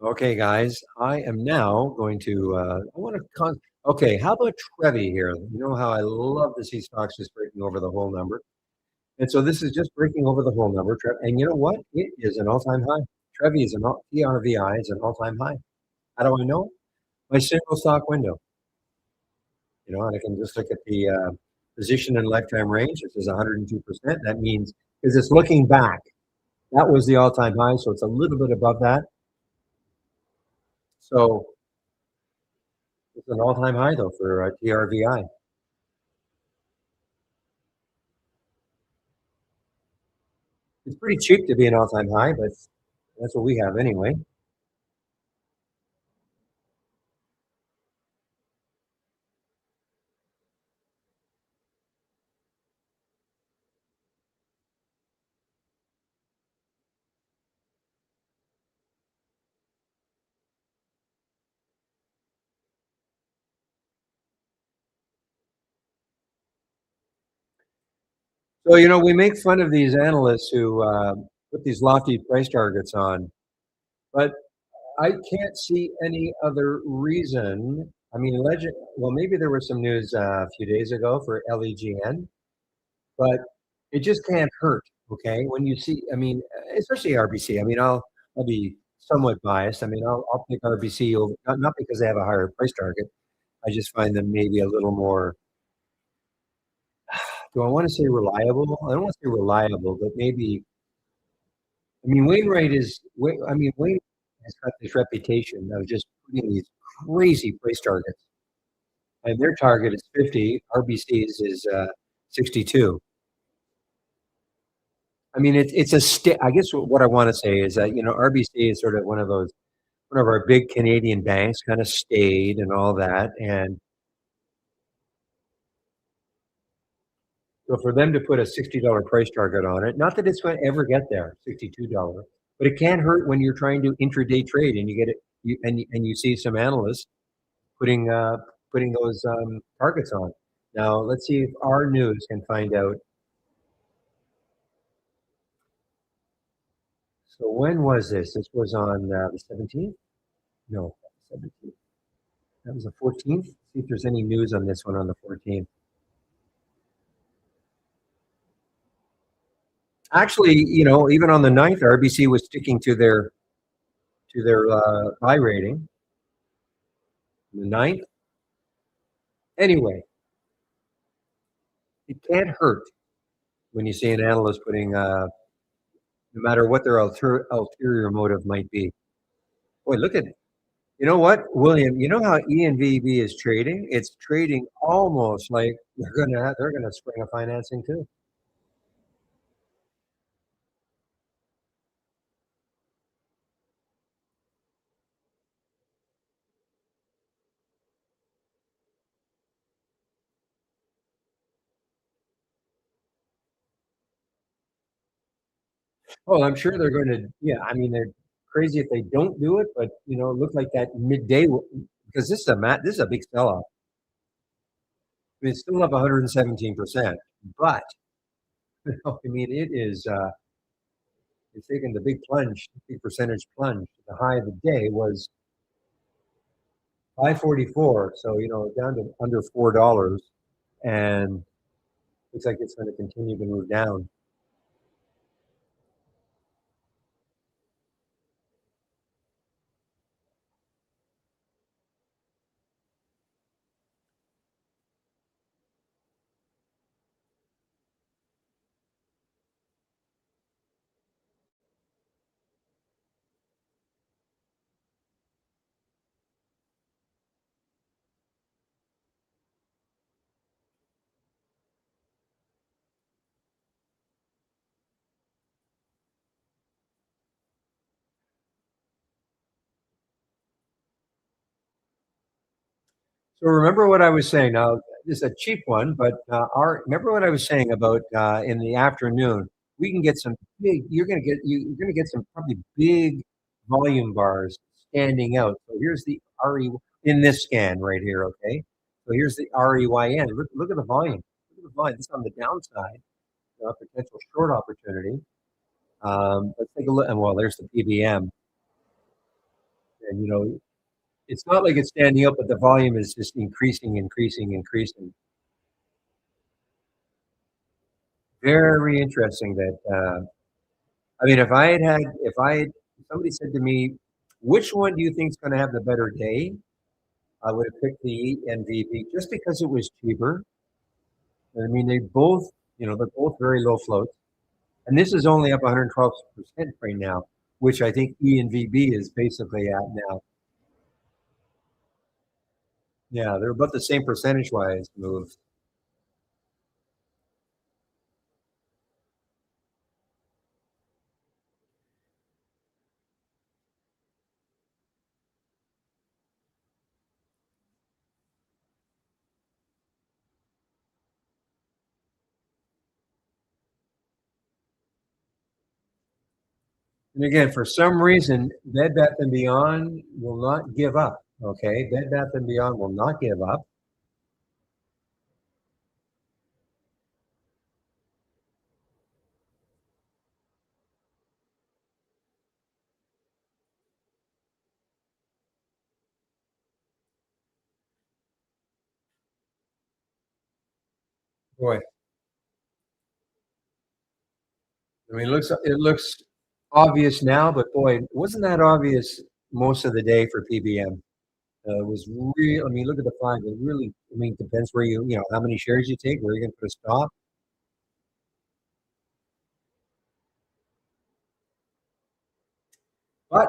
Okay, guys, I am now going to. I want to. Okay, how about Trevi here? You know how I love to see stocks just breaking over the whole number, and so this is just breaking over the whole number. And you know what? It is an all-time high. Trevi is TRVI is an all-time high. How do I know? My single stock window. And I can just look at the position and lifetime range. This is 102%. That means because it's looking back. That was the all-time high, so it's a little bit above that. So it's an all-time high though for TRVI. It's pretty cheap to be an all-time high, but that's what we have anyway. So we make fun of these analysts who put these lofty price targets on, but I can't see any other reason. I mean, legend. Well, maybe there was some news a few days ago for LEGN, but it just can't hurt. Okay, when you see, I mean, especially RBC. I mean, I'll be somewhat biased. I mean, I'll pick RBC over not because they have a higher price target. I just find them maybe a little more. Do I want to say reliable? I don't want to say reliable, but maybe. I mean, Wayne has got this reputation of just putting these crazy price targets, and their target is 50. RBC's is 62. I mean, it's I guess what I want to say is that RBC is sort of one of our big Canadian banks, kind of stayed and all that, and so for them to put a $60 price target on it, not that it's going to ever get there, $62, but it can't hurt when you're trying to intraday trade and you get it, and you see some analysts putting putting those targets on. Now let's see if our news can find out. So when was this? This was on the 17th? No, 17th. That was the 14th. See if there's any news on this one on the 14th. Actually, even on the 9th, RBC was sticking to their buy rating. The 9th. Anyway, it can't hurt when you see an analyst putting, no matter what their ulterior motive might be. Boy, look at it. You know what, William? You know how ENVB is trading? It's trading almost like they're gonna spring a financing too. Oh, I'm sure they're going to. Yeah, I mean they're crazy if they don't do it, but it looked like that midday because this is a big sell-off. I mean, it's still up 117%, but I mean it is. It's taking the big plunge, big percentage plunge. The high of the day was 544, so down to under $4, and looks like it's going to continue to move down. So remember what I was saying. Now this is a cheap one, but remember what I was saying about in the afternoon. We can get some big. You're gonna get some probably big volume bars standing out. So here's the RE in this scan right here. Okay, so here's the REYN. Look at the volume. Look at the volume. This is on the downside. Potential short opportunity. Let's take a look. And well, there's the PBM, and it's not like it's standing up, but the volume is just increasing, increasing, increasing. Very interesting that, I mean, if somebody said to me, which one do you think is going to have the better day? I would have picked the NVP just because it was cheaper. I mean, they're both very low floats. And this is only up 112% right now, which I think ENVB is basically at now. Yeah, they're about the same percentage-wise move. And again, for some reason, Bed Bath and Beyond will not give up. Okay, Bed Bath and Beyond will not give up. Boy, I mean, it looks obvious now, but boy, wasn't that obvious most of the day for PBM? It was real. I mean, look at the five. It really, I mean, depends where how many shares you take, where you're going to put a stop. But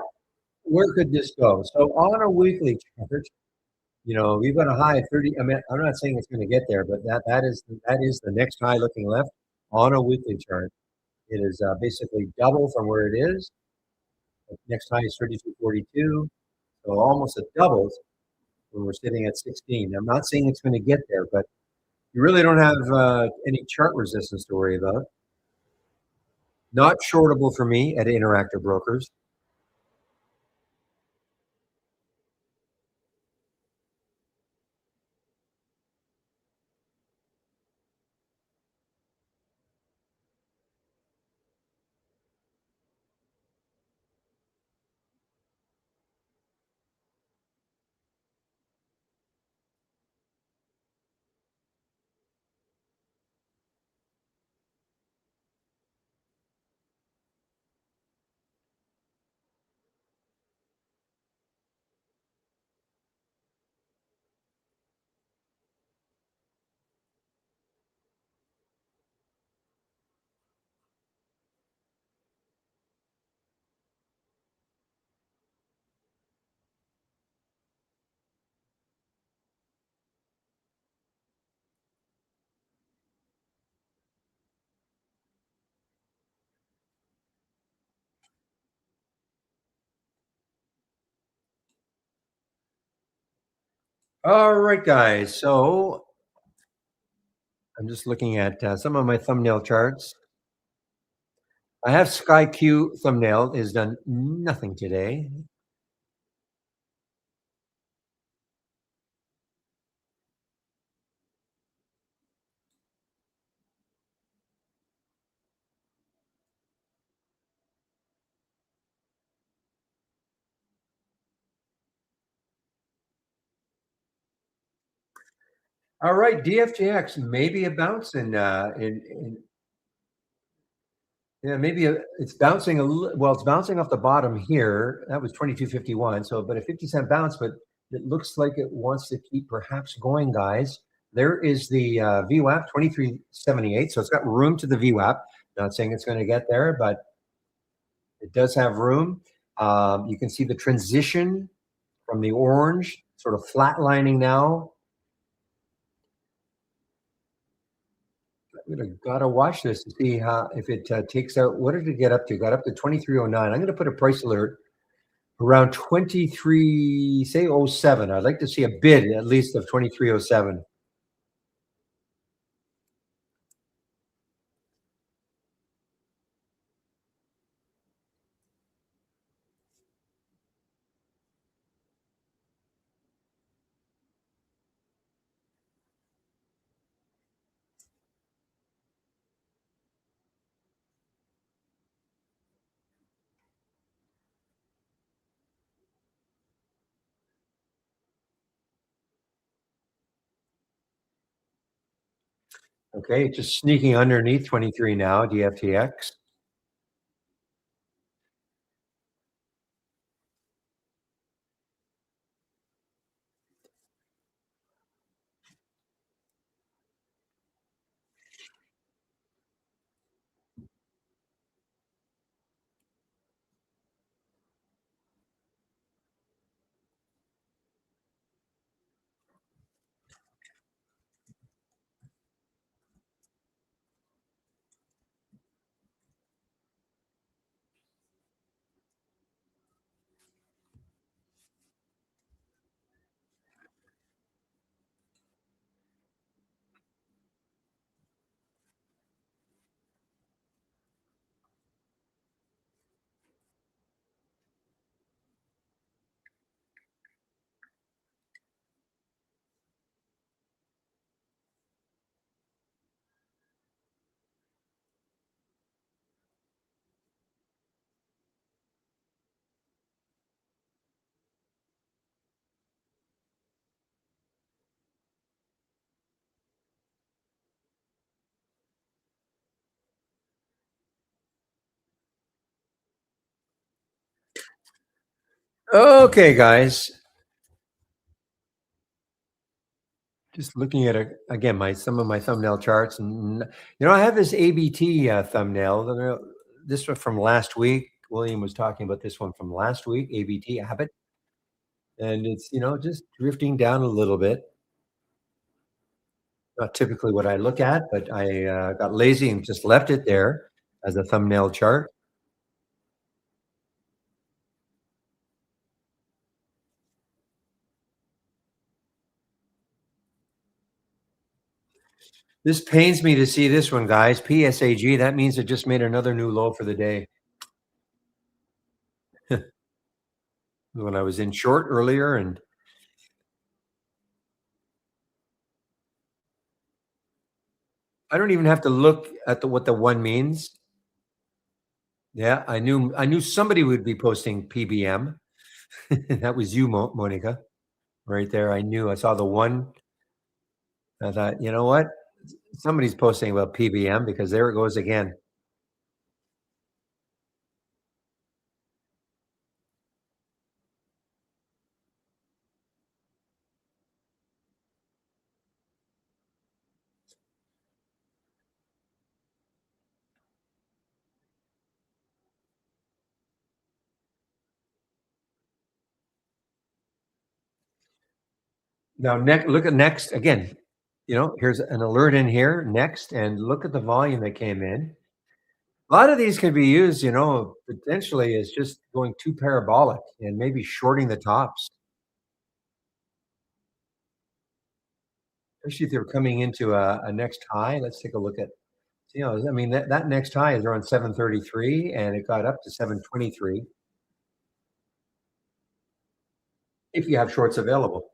where could this go? So on a weekly chart, we've got a high of 30. I mean, I'm not saying it's going to get there, but that is the next high looking left on a weekly chart. It is basically double from where it is. The next high is 32.42, so almost a doubles when we're sitting at 16. I'm not saying it's going to get there, but you really don't have any chart resistance to worry about. Not shortable for me at Interactive Brokers. All right, guys. So I'm just looking at some of my thumbnail charts. I have Sky Q thumbnail has done nothing today. All right, DFGX maybe a bounce in yeah, maybe it's bouncing well, it's bouncing off the bottom here. That was 22.51. So, but a 50-cent bounce, but it looks like it wants to keep perhaps going, guys. There is the VWAP 23.78. So it's got room to the VWAP. Not saying it's going to get there, but it does have room. You can see the transition from the orange, sort of flatlining now. I'm gonna gotta watch this to see how if it takes out. What did it get up to? Got up to 23.09. I'm gonna put a price alert around 23, say oh 07. I'd like to see a bid at least of 23.07. Okay, just sneaking underneath 23 now, DFTX. Okay, guys. Just looking at again my some of my thumbnail charts, and I have this ABT thumbnail. This one from last week. William was talking about this one from last week. ABT Abbott, and it's just drifting down a little bit. Not typically what I look at, but I got lazy and just left it there as a thumbnail chart. This pains me to see this one, guys. PSAG. That means it just made another new low for the day. When I was in short earlier, and I don't even have to look at what the one means. Yeah, I knew somebody would be posting PBM. That was you, Monica, right there. I knew. I saw the one. I thought, you know what? Somebody's posting about PBM because there it goes again. Now, look at next again. Here's an alert in here next, and look at the volume that came in. A lot of these can be used, potentially as just going too parabolic and maybe shorting the tops. especially if they're coming into a next high. Let's take a look at, I mean, that next high is around 733 and it got up to 723 if you have shorts available.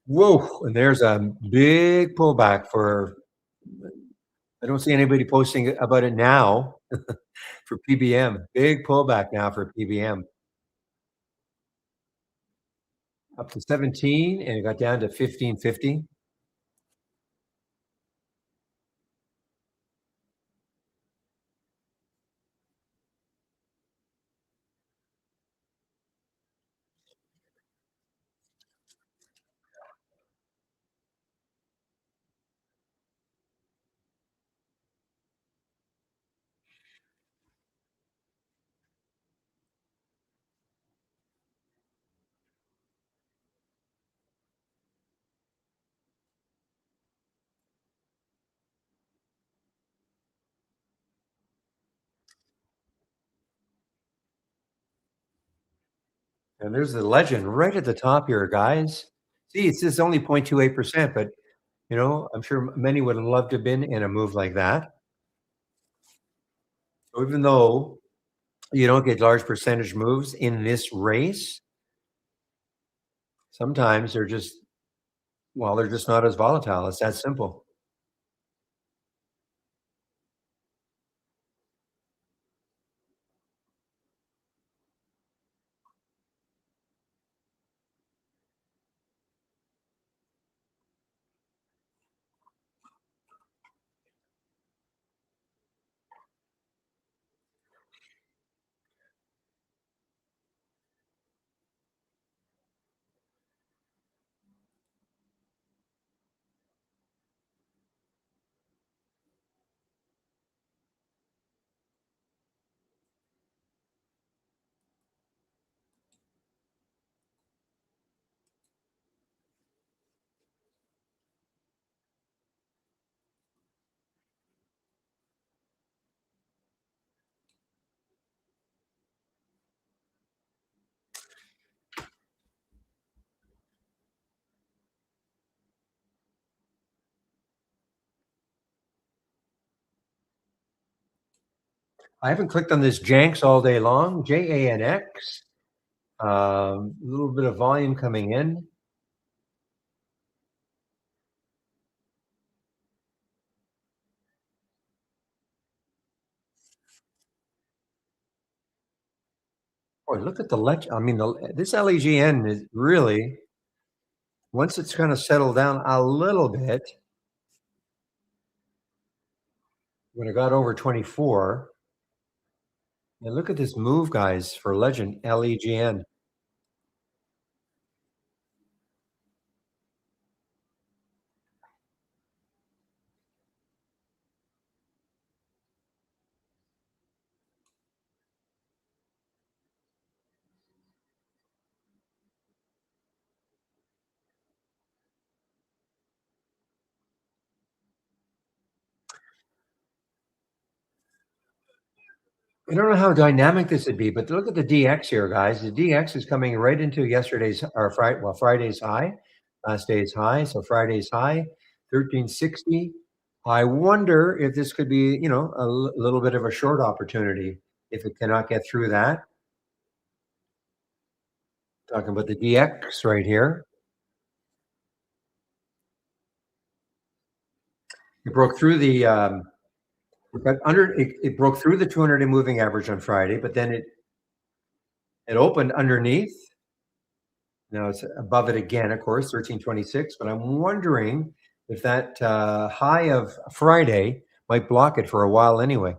Whoa, and there's a big pullback for, I don't see anybody posting about it now for PBM. Big pullback now for PBM. Up to 17 and it got down to 1550. And there's the legend right at the top here, guys. See, it's just only 0.28%, but I'm sure many would have loved to have been in a move like that. So even though you don't get large percentage moves in this race, sometimes they're just not as volatile. It's that simple. I haven't clicked on this Janks all day long. JANX. A little bit of volume coming in. Boy, look at the I mean, this LEGN is really, once it's kind of settled down a little bit, when it got over 24, and look at this move, guys, for Legend LEGN. I don't know how dynamic this would be, but look at the DX here, guys. The DX is coming right into yesterday's or Friday's high, last day's high. So Friday's high, 1360. I wonder if this could be, little bit of a short opportunity if it cannot get through that. Talking about the DX right here. It broke through the it broke through the 200-day moving average on Friday, but then it opened underneath. Now it's above it again, of course, 1326. But I'm wondering if that high of Friday might block it for a while anyway.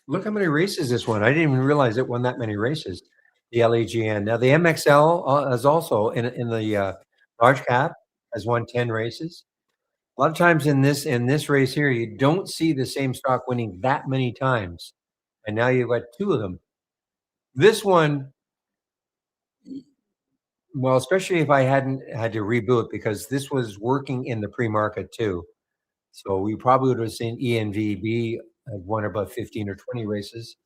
Look how many races this won. I didn't even realize it won that many races. The LEGN. Now the MXL is also in the large cap has won 10 races. A lot of times in this race here, you don't see the same stock winning that many times, and now you've got two of them. This one, well, especially if I hadn't had to reboot because this was working in the pre-market too. So we probably would have seen ENVB have won about 15 or 20 races.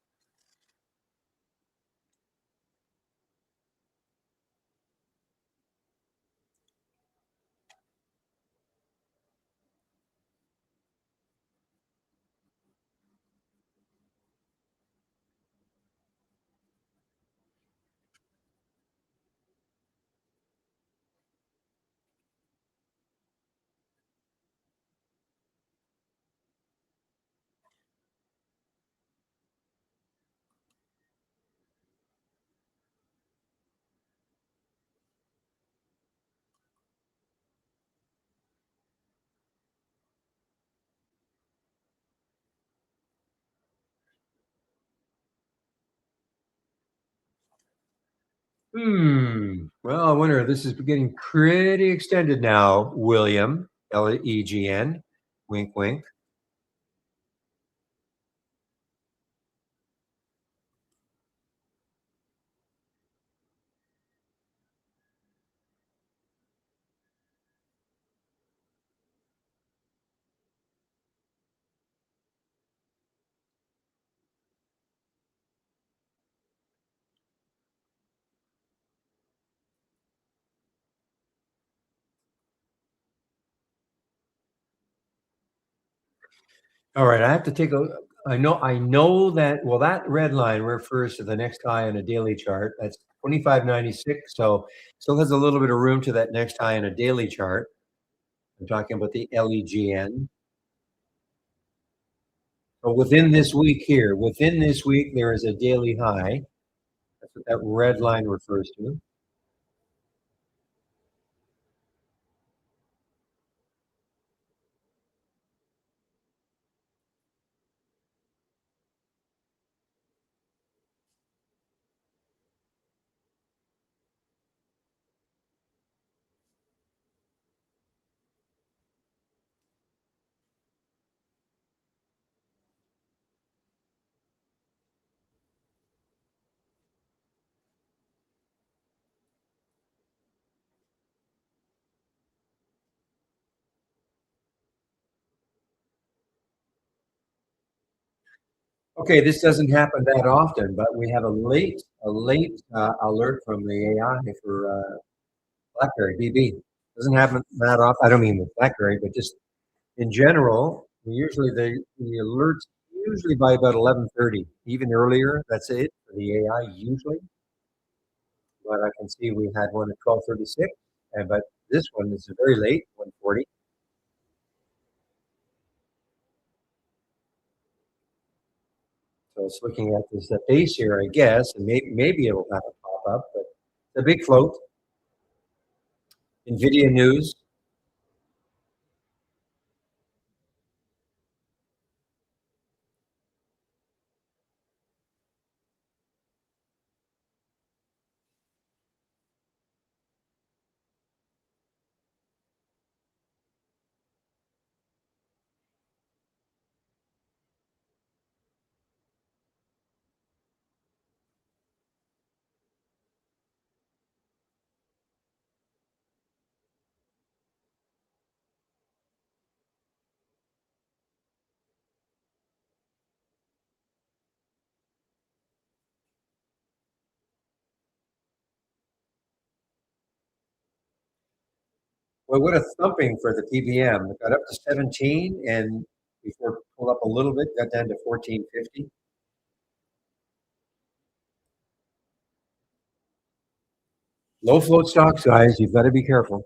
Well, I wonder. This is getting pretty extended now, William. LEGN. Wink, wink. All right, I have to take a. I know that. Well, that red line refers to the next high on a daily chart. That's 25.96. So still has a little bit of room to that next high on a daily chart. I'm talking about the LEGN. So within this week, there is a daily high. That's what that red line refers to. Okay, this doesn't happen that often, but we have a late alert from the AI for BlackBerry BB. Doesn't happen that often. I don't mean with BlackBerry, but just in general. Usually the alerts usually by about 11:30, even earlier. That's it for the AI usually. But I can see we had one at 12:36, and but this one is very late, 1:40. So it's looking at this base here, I guess, and maybe it'll have a pop up, but the big float. Nvidia news. Well, what a thumping for the PBM. It got up to 17 and before it pulled up a little bit, got down to 1450. Low float stocks, guys, you've got to be careful.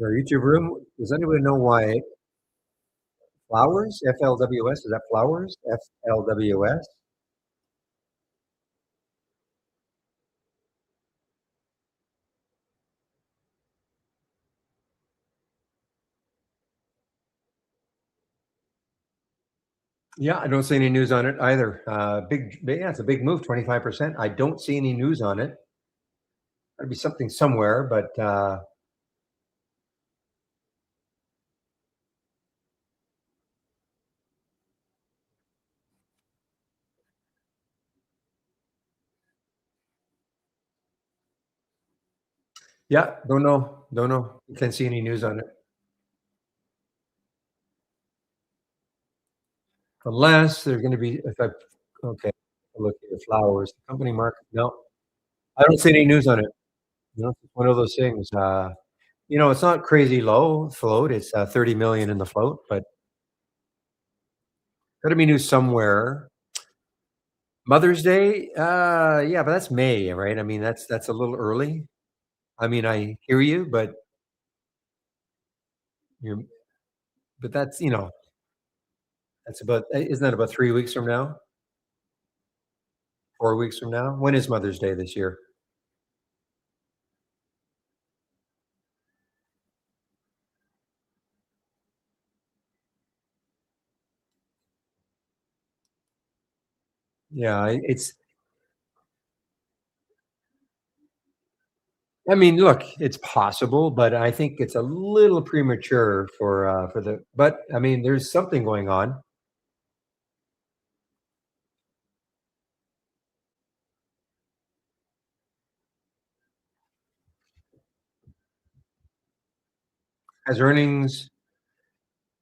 Our YouTube room. Does anybody know why flowers? FLWS. Is that flowers? FLWS. Yeah, I don't see any news on it either. Yeah, it's a big move, 25%. I don't see any news on it. There'd be something somewhere, but yeah, don't know. Don't know. Can't see any news on it. Unless there's gonna be if I okay, look at the flowers, company market. No, I don't see any news on it. It's one of those things. It's not crazy low float. It's 30 million in the float, but gotta be news somewhere. Mother's Day, yeah, but that's May, right? I mean, that's a little early. I mean, I hear you, but you're but that's about isn't that about 3 weeks from now? 4 weeks from now? When is Mother's Day this year? Yeah, I mean, look, it's possible, but I think it's a little premature for the but I mean, there's something going on. Has earnings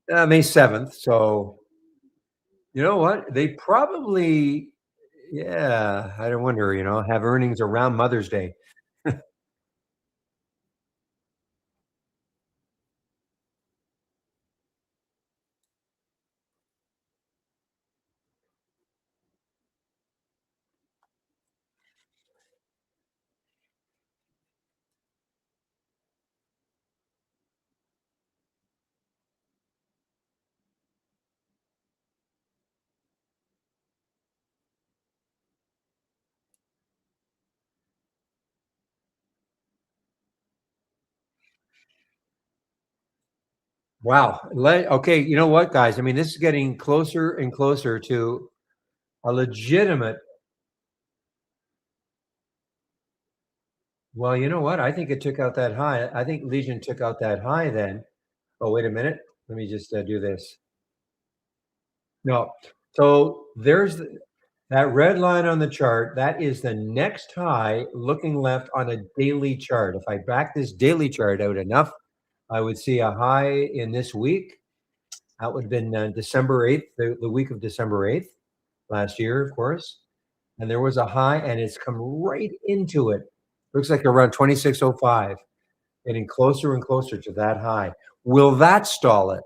May 7th, so you know what? They probably yeah, I don't wonder, have earnings around Mother's Day. Wow. Okay, you know what, guys? I mean, this is getting closer and closer to a legitimate well, you know what? I think it took out that high. I think Legion took out that high then. Oh, wait a minute. Let me just do this. No. So that red line on the chart. That is the next high looking left on a daily chart. If I back this daily chart out enough, I would see a high in this week. That would have been December 8th, the week of December 8th last year, of course. And there was a high, and it's come right into it. Looks like around 2605, getting closer and closer to that high. Will that stall it?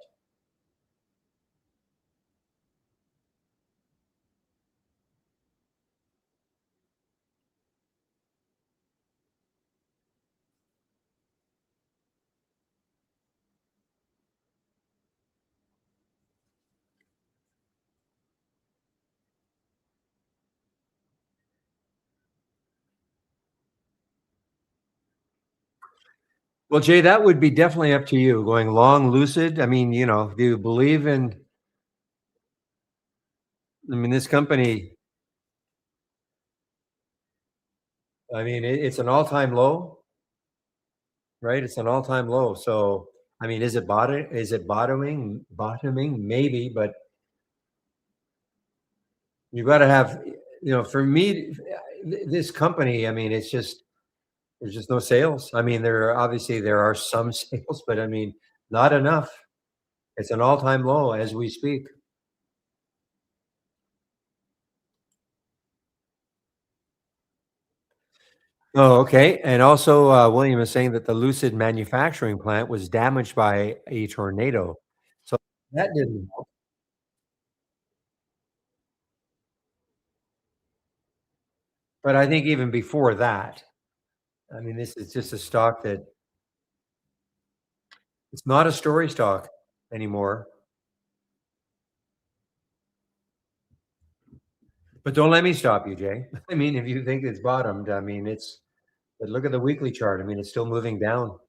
Well, Jay, that would be definitely up to you. Going long, lucid. I mean, do you believe in? I mean, this company. I mean, it's an all-time low, right? It's an all-time low. So, I mean, is it bottom? Is it bottoming? Bottoming, maybe, but you got to have. For me, this company. I mean, it's just there's just no sales. I mean, there are some sales, but I mean, not enough. It's an all-time low as we speak. Oh, okay. And also, William is saying that the Lucid manufacturing plant was damaged by a tornado. So that didn't help. But I think even before that, I mean, this is just a stock that It's not a story stock anymore. But don't let me stop you, Jay. I mean, if you think it's bottomed, I mean, but look at the weekly chart. I mean, it's still moving down.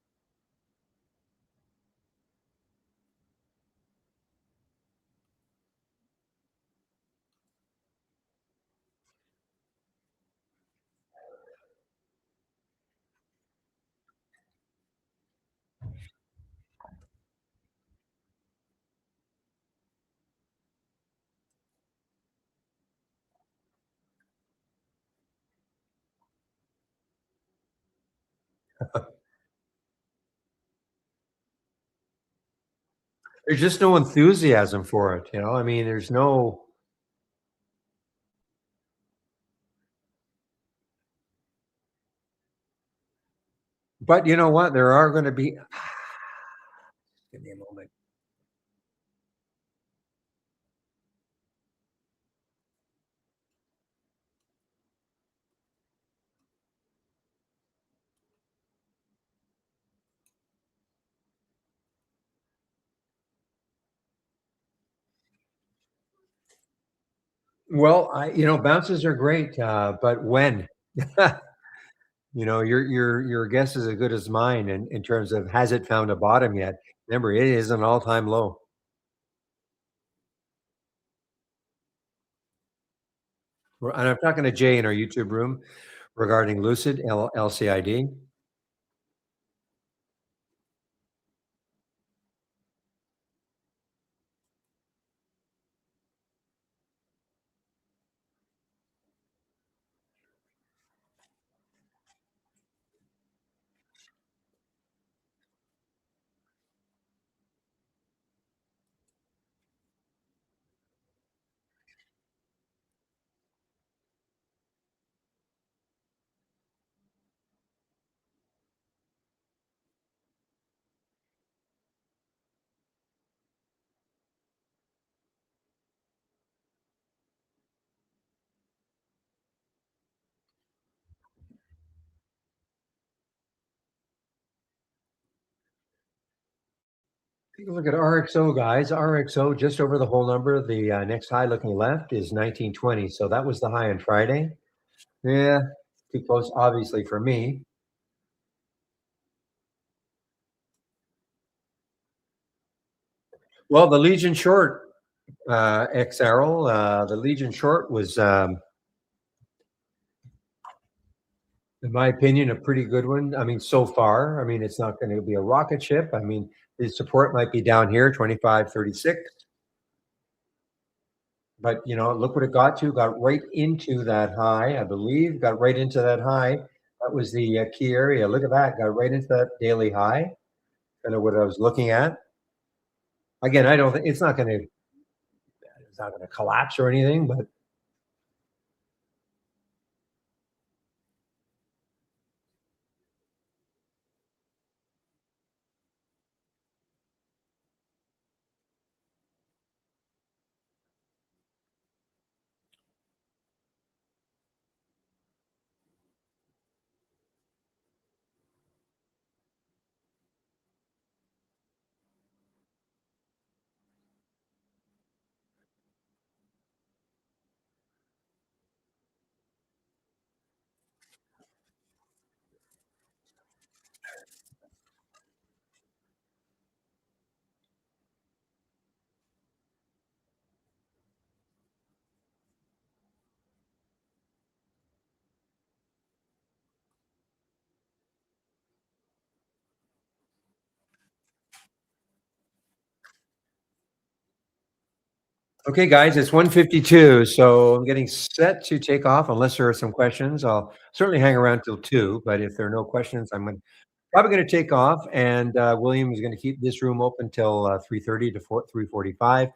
There's just no enthusiasm for it, you know? I mean, there's no but you know what? There are gonna be give me a moment. Well, bounces are great, but when? Your guess is as good as mine in terms of has it found a bottom yet? Remember, it is an all-time low. And I'm talking to Jay in our YouTube room regarding Lucid LCID. Take a look at RXO, guys. RXO just over the whole number. The next high looking left is 1920. So that was the high on Friday. Yeah, too close, obviously, for me. Well, the Legion short, XRL, the Legion short was, in my opinion, a pretty good one. I mean, so far, I mean, it's not going to be a rocket ship. I mean, the support might be down here, 25.36. But look what it got to. Got right into that high, I believe. Got right into that high. That was the key area. Look at that. Got right into that daily high. Kind of what I was looking at. Again, I don't think it's not going to collapse or anything, but okay, guys, it's 1:52, so I'm getting set to take off unless there are some questions. I'll certainly hang around till 2, but if there are no questions, probably gonna take off, and, William is gonna keep this room open till, 3:30 to 3:45.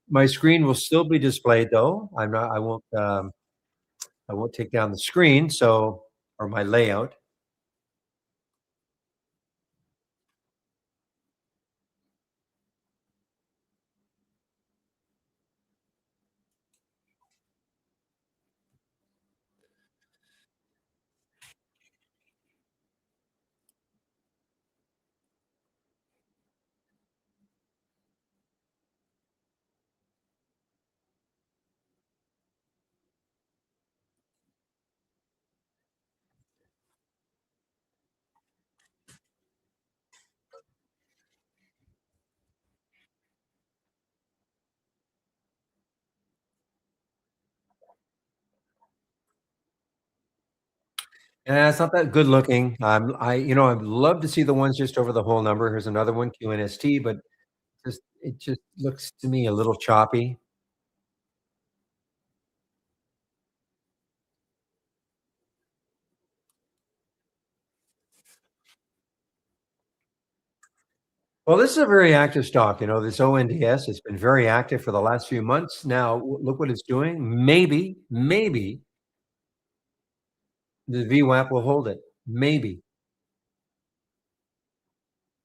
My screen will still be displayed, though. I won't take down the screen, or my layout. Yeah, it's not that good looking. I'd love to see the ones just over the whole number. Here's another one, QNST, but it just looks to me a little choppy. Well, this is a very active stock. This ONDS, it's been very active for the last few months. Now, look what it's doing. Maybe the VWAP will hold it. Maybe.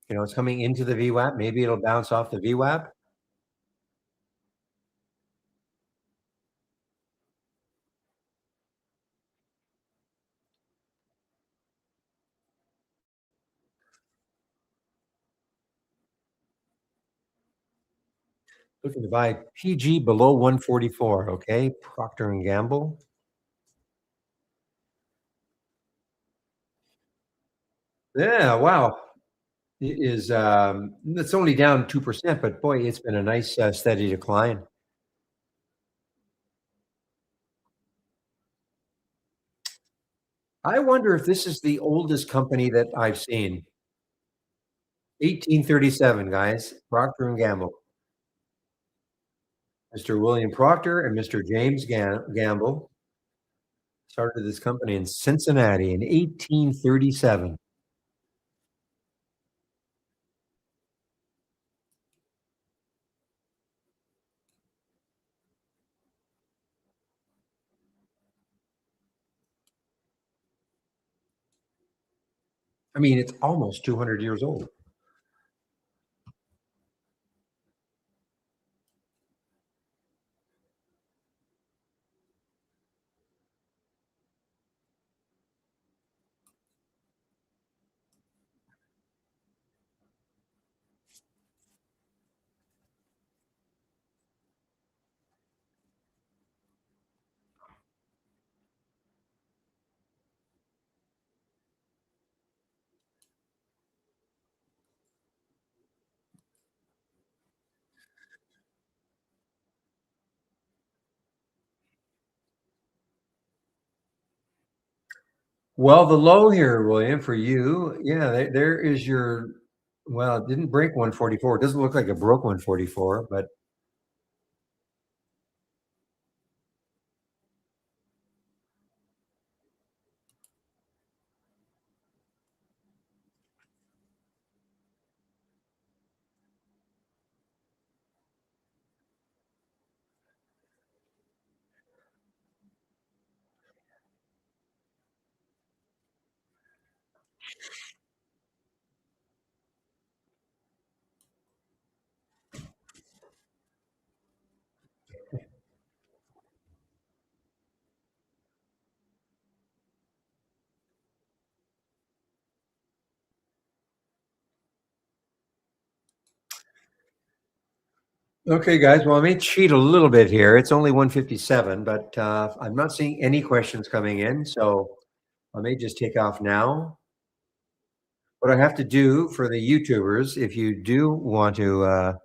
It's coming into the VWAP. Maybe it'll bounce off the VWAP. Looking to buy PG below 144. Okay, Procter and Gamble. Yeah, wow. It is. It's only down 2%, but boy, it's been a nice steady decline. I wonder if this is the oldest company that I've seen. 1837, guys. Procter and Gamble. Mr. William Proctor and Mr. James Gamble started this company in Cincinnati in 1837. I mean, it's almost 200 years old. Well, the low here, William, for you, yeah, there is your. Well, it didn't break 144. It doesn't look like it broke 144, but okay, guys. Well, I may cheat a little bit here. It's only 157, but I'm not seeing any questions coming in, so I may just take off now. What I have to do for the YouTubers, if you do want to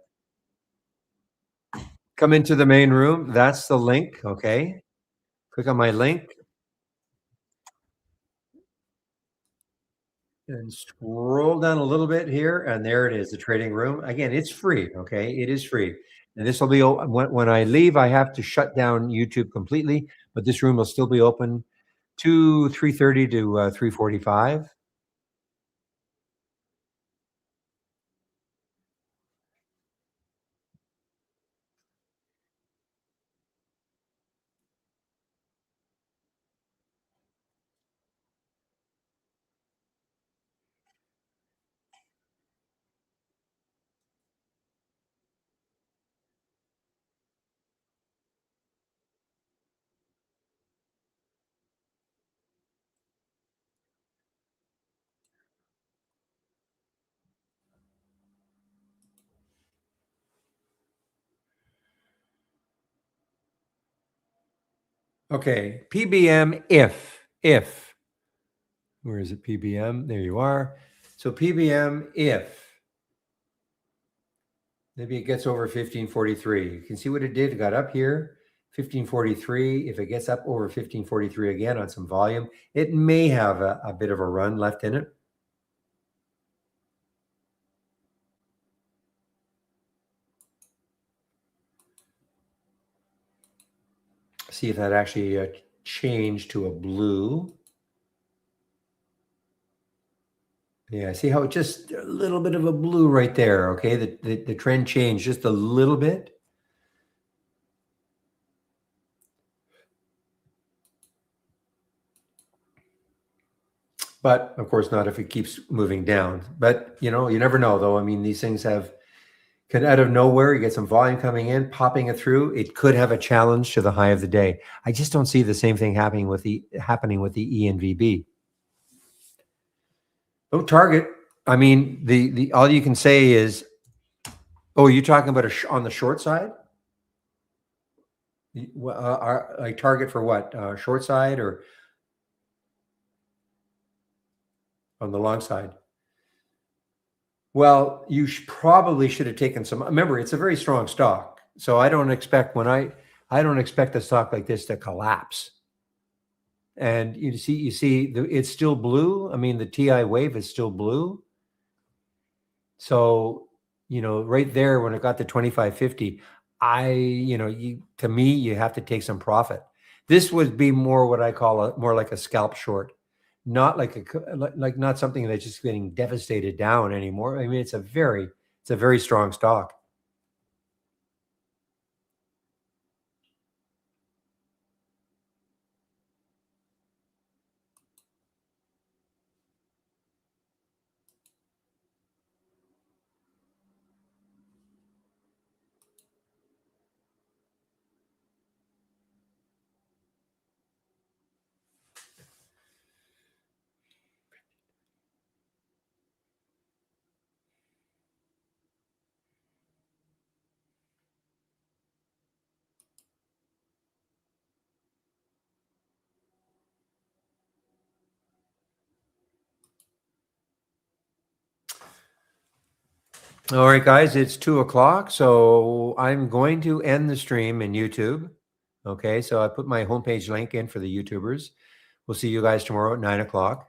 come into the main room, that's the link. Okay, click on my link and scroll down a little bit here, and there it is, the trading room. Again, it's free. Okay, it is free, and this will be when I leave. I have to shut down YouTube completely, but this room will still be open to 3:30 to 3:45. Okay, PBM if where is it? PBM, there you are. So PBM if maybe it gets over 1543. You can see what it did. It got up here, 1543. If it gets up over 1543 again on some volume, it may have a bit of a run left in it. See if that actually changed to a blue. Yeah, see how it just a little bit of a blue right there, okay? The trend changed just a little bit. But of course not if it keeps moving down. But you never know though. I mean, these things can out of nowhere, you get some volume coming in, popping it through. It could have a challenge to the high of the day. I just don't see the same thing happening with the ENVB. Oh, target. I mean, the all you can say is, oh, you're talking about on the short side? Like target for what? Short side or on the long side? Well, you probably should have taken some. Remember, it's a very strong stock, so I don't expect I don't expect a stock like this to collapse. And you see, it's still blue. I mean, the TI wave is still blue. So, right there when it got to 2550, to me, you have to take some profit. This would be more what I call more like a scalp short, not like not something that's just getting devastated down anymore. I mean, it's a very strong stock. All right, guys, it's 2:00, so I'm going to end the stream in YouTube. Okay, so I put my homepage link in for the YouTubers. We'll see you guys tomorrow at 9:00.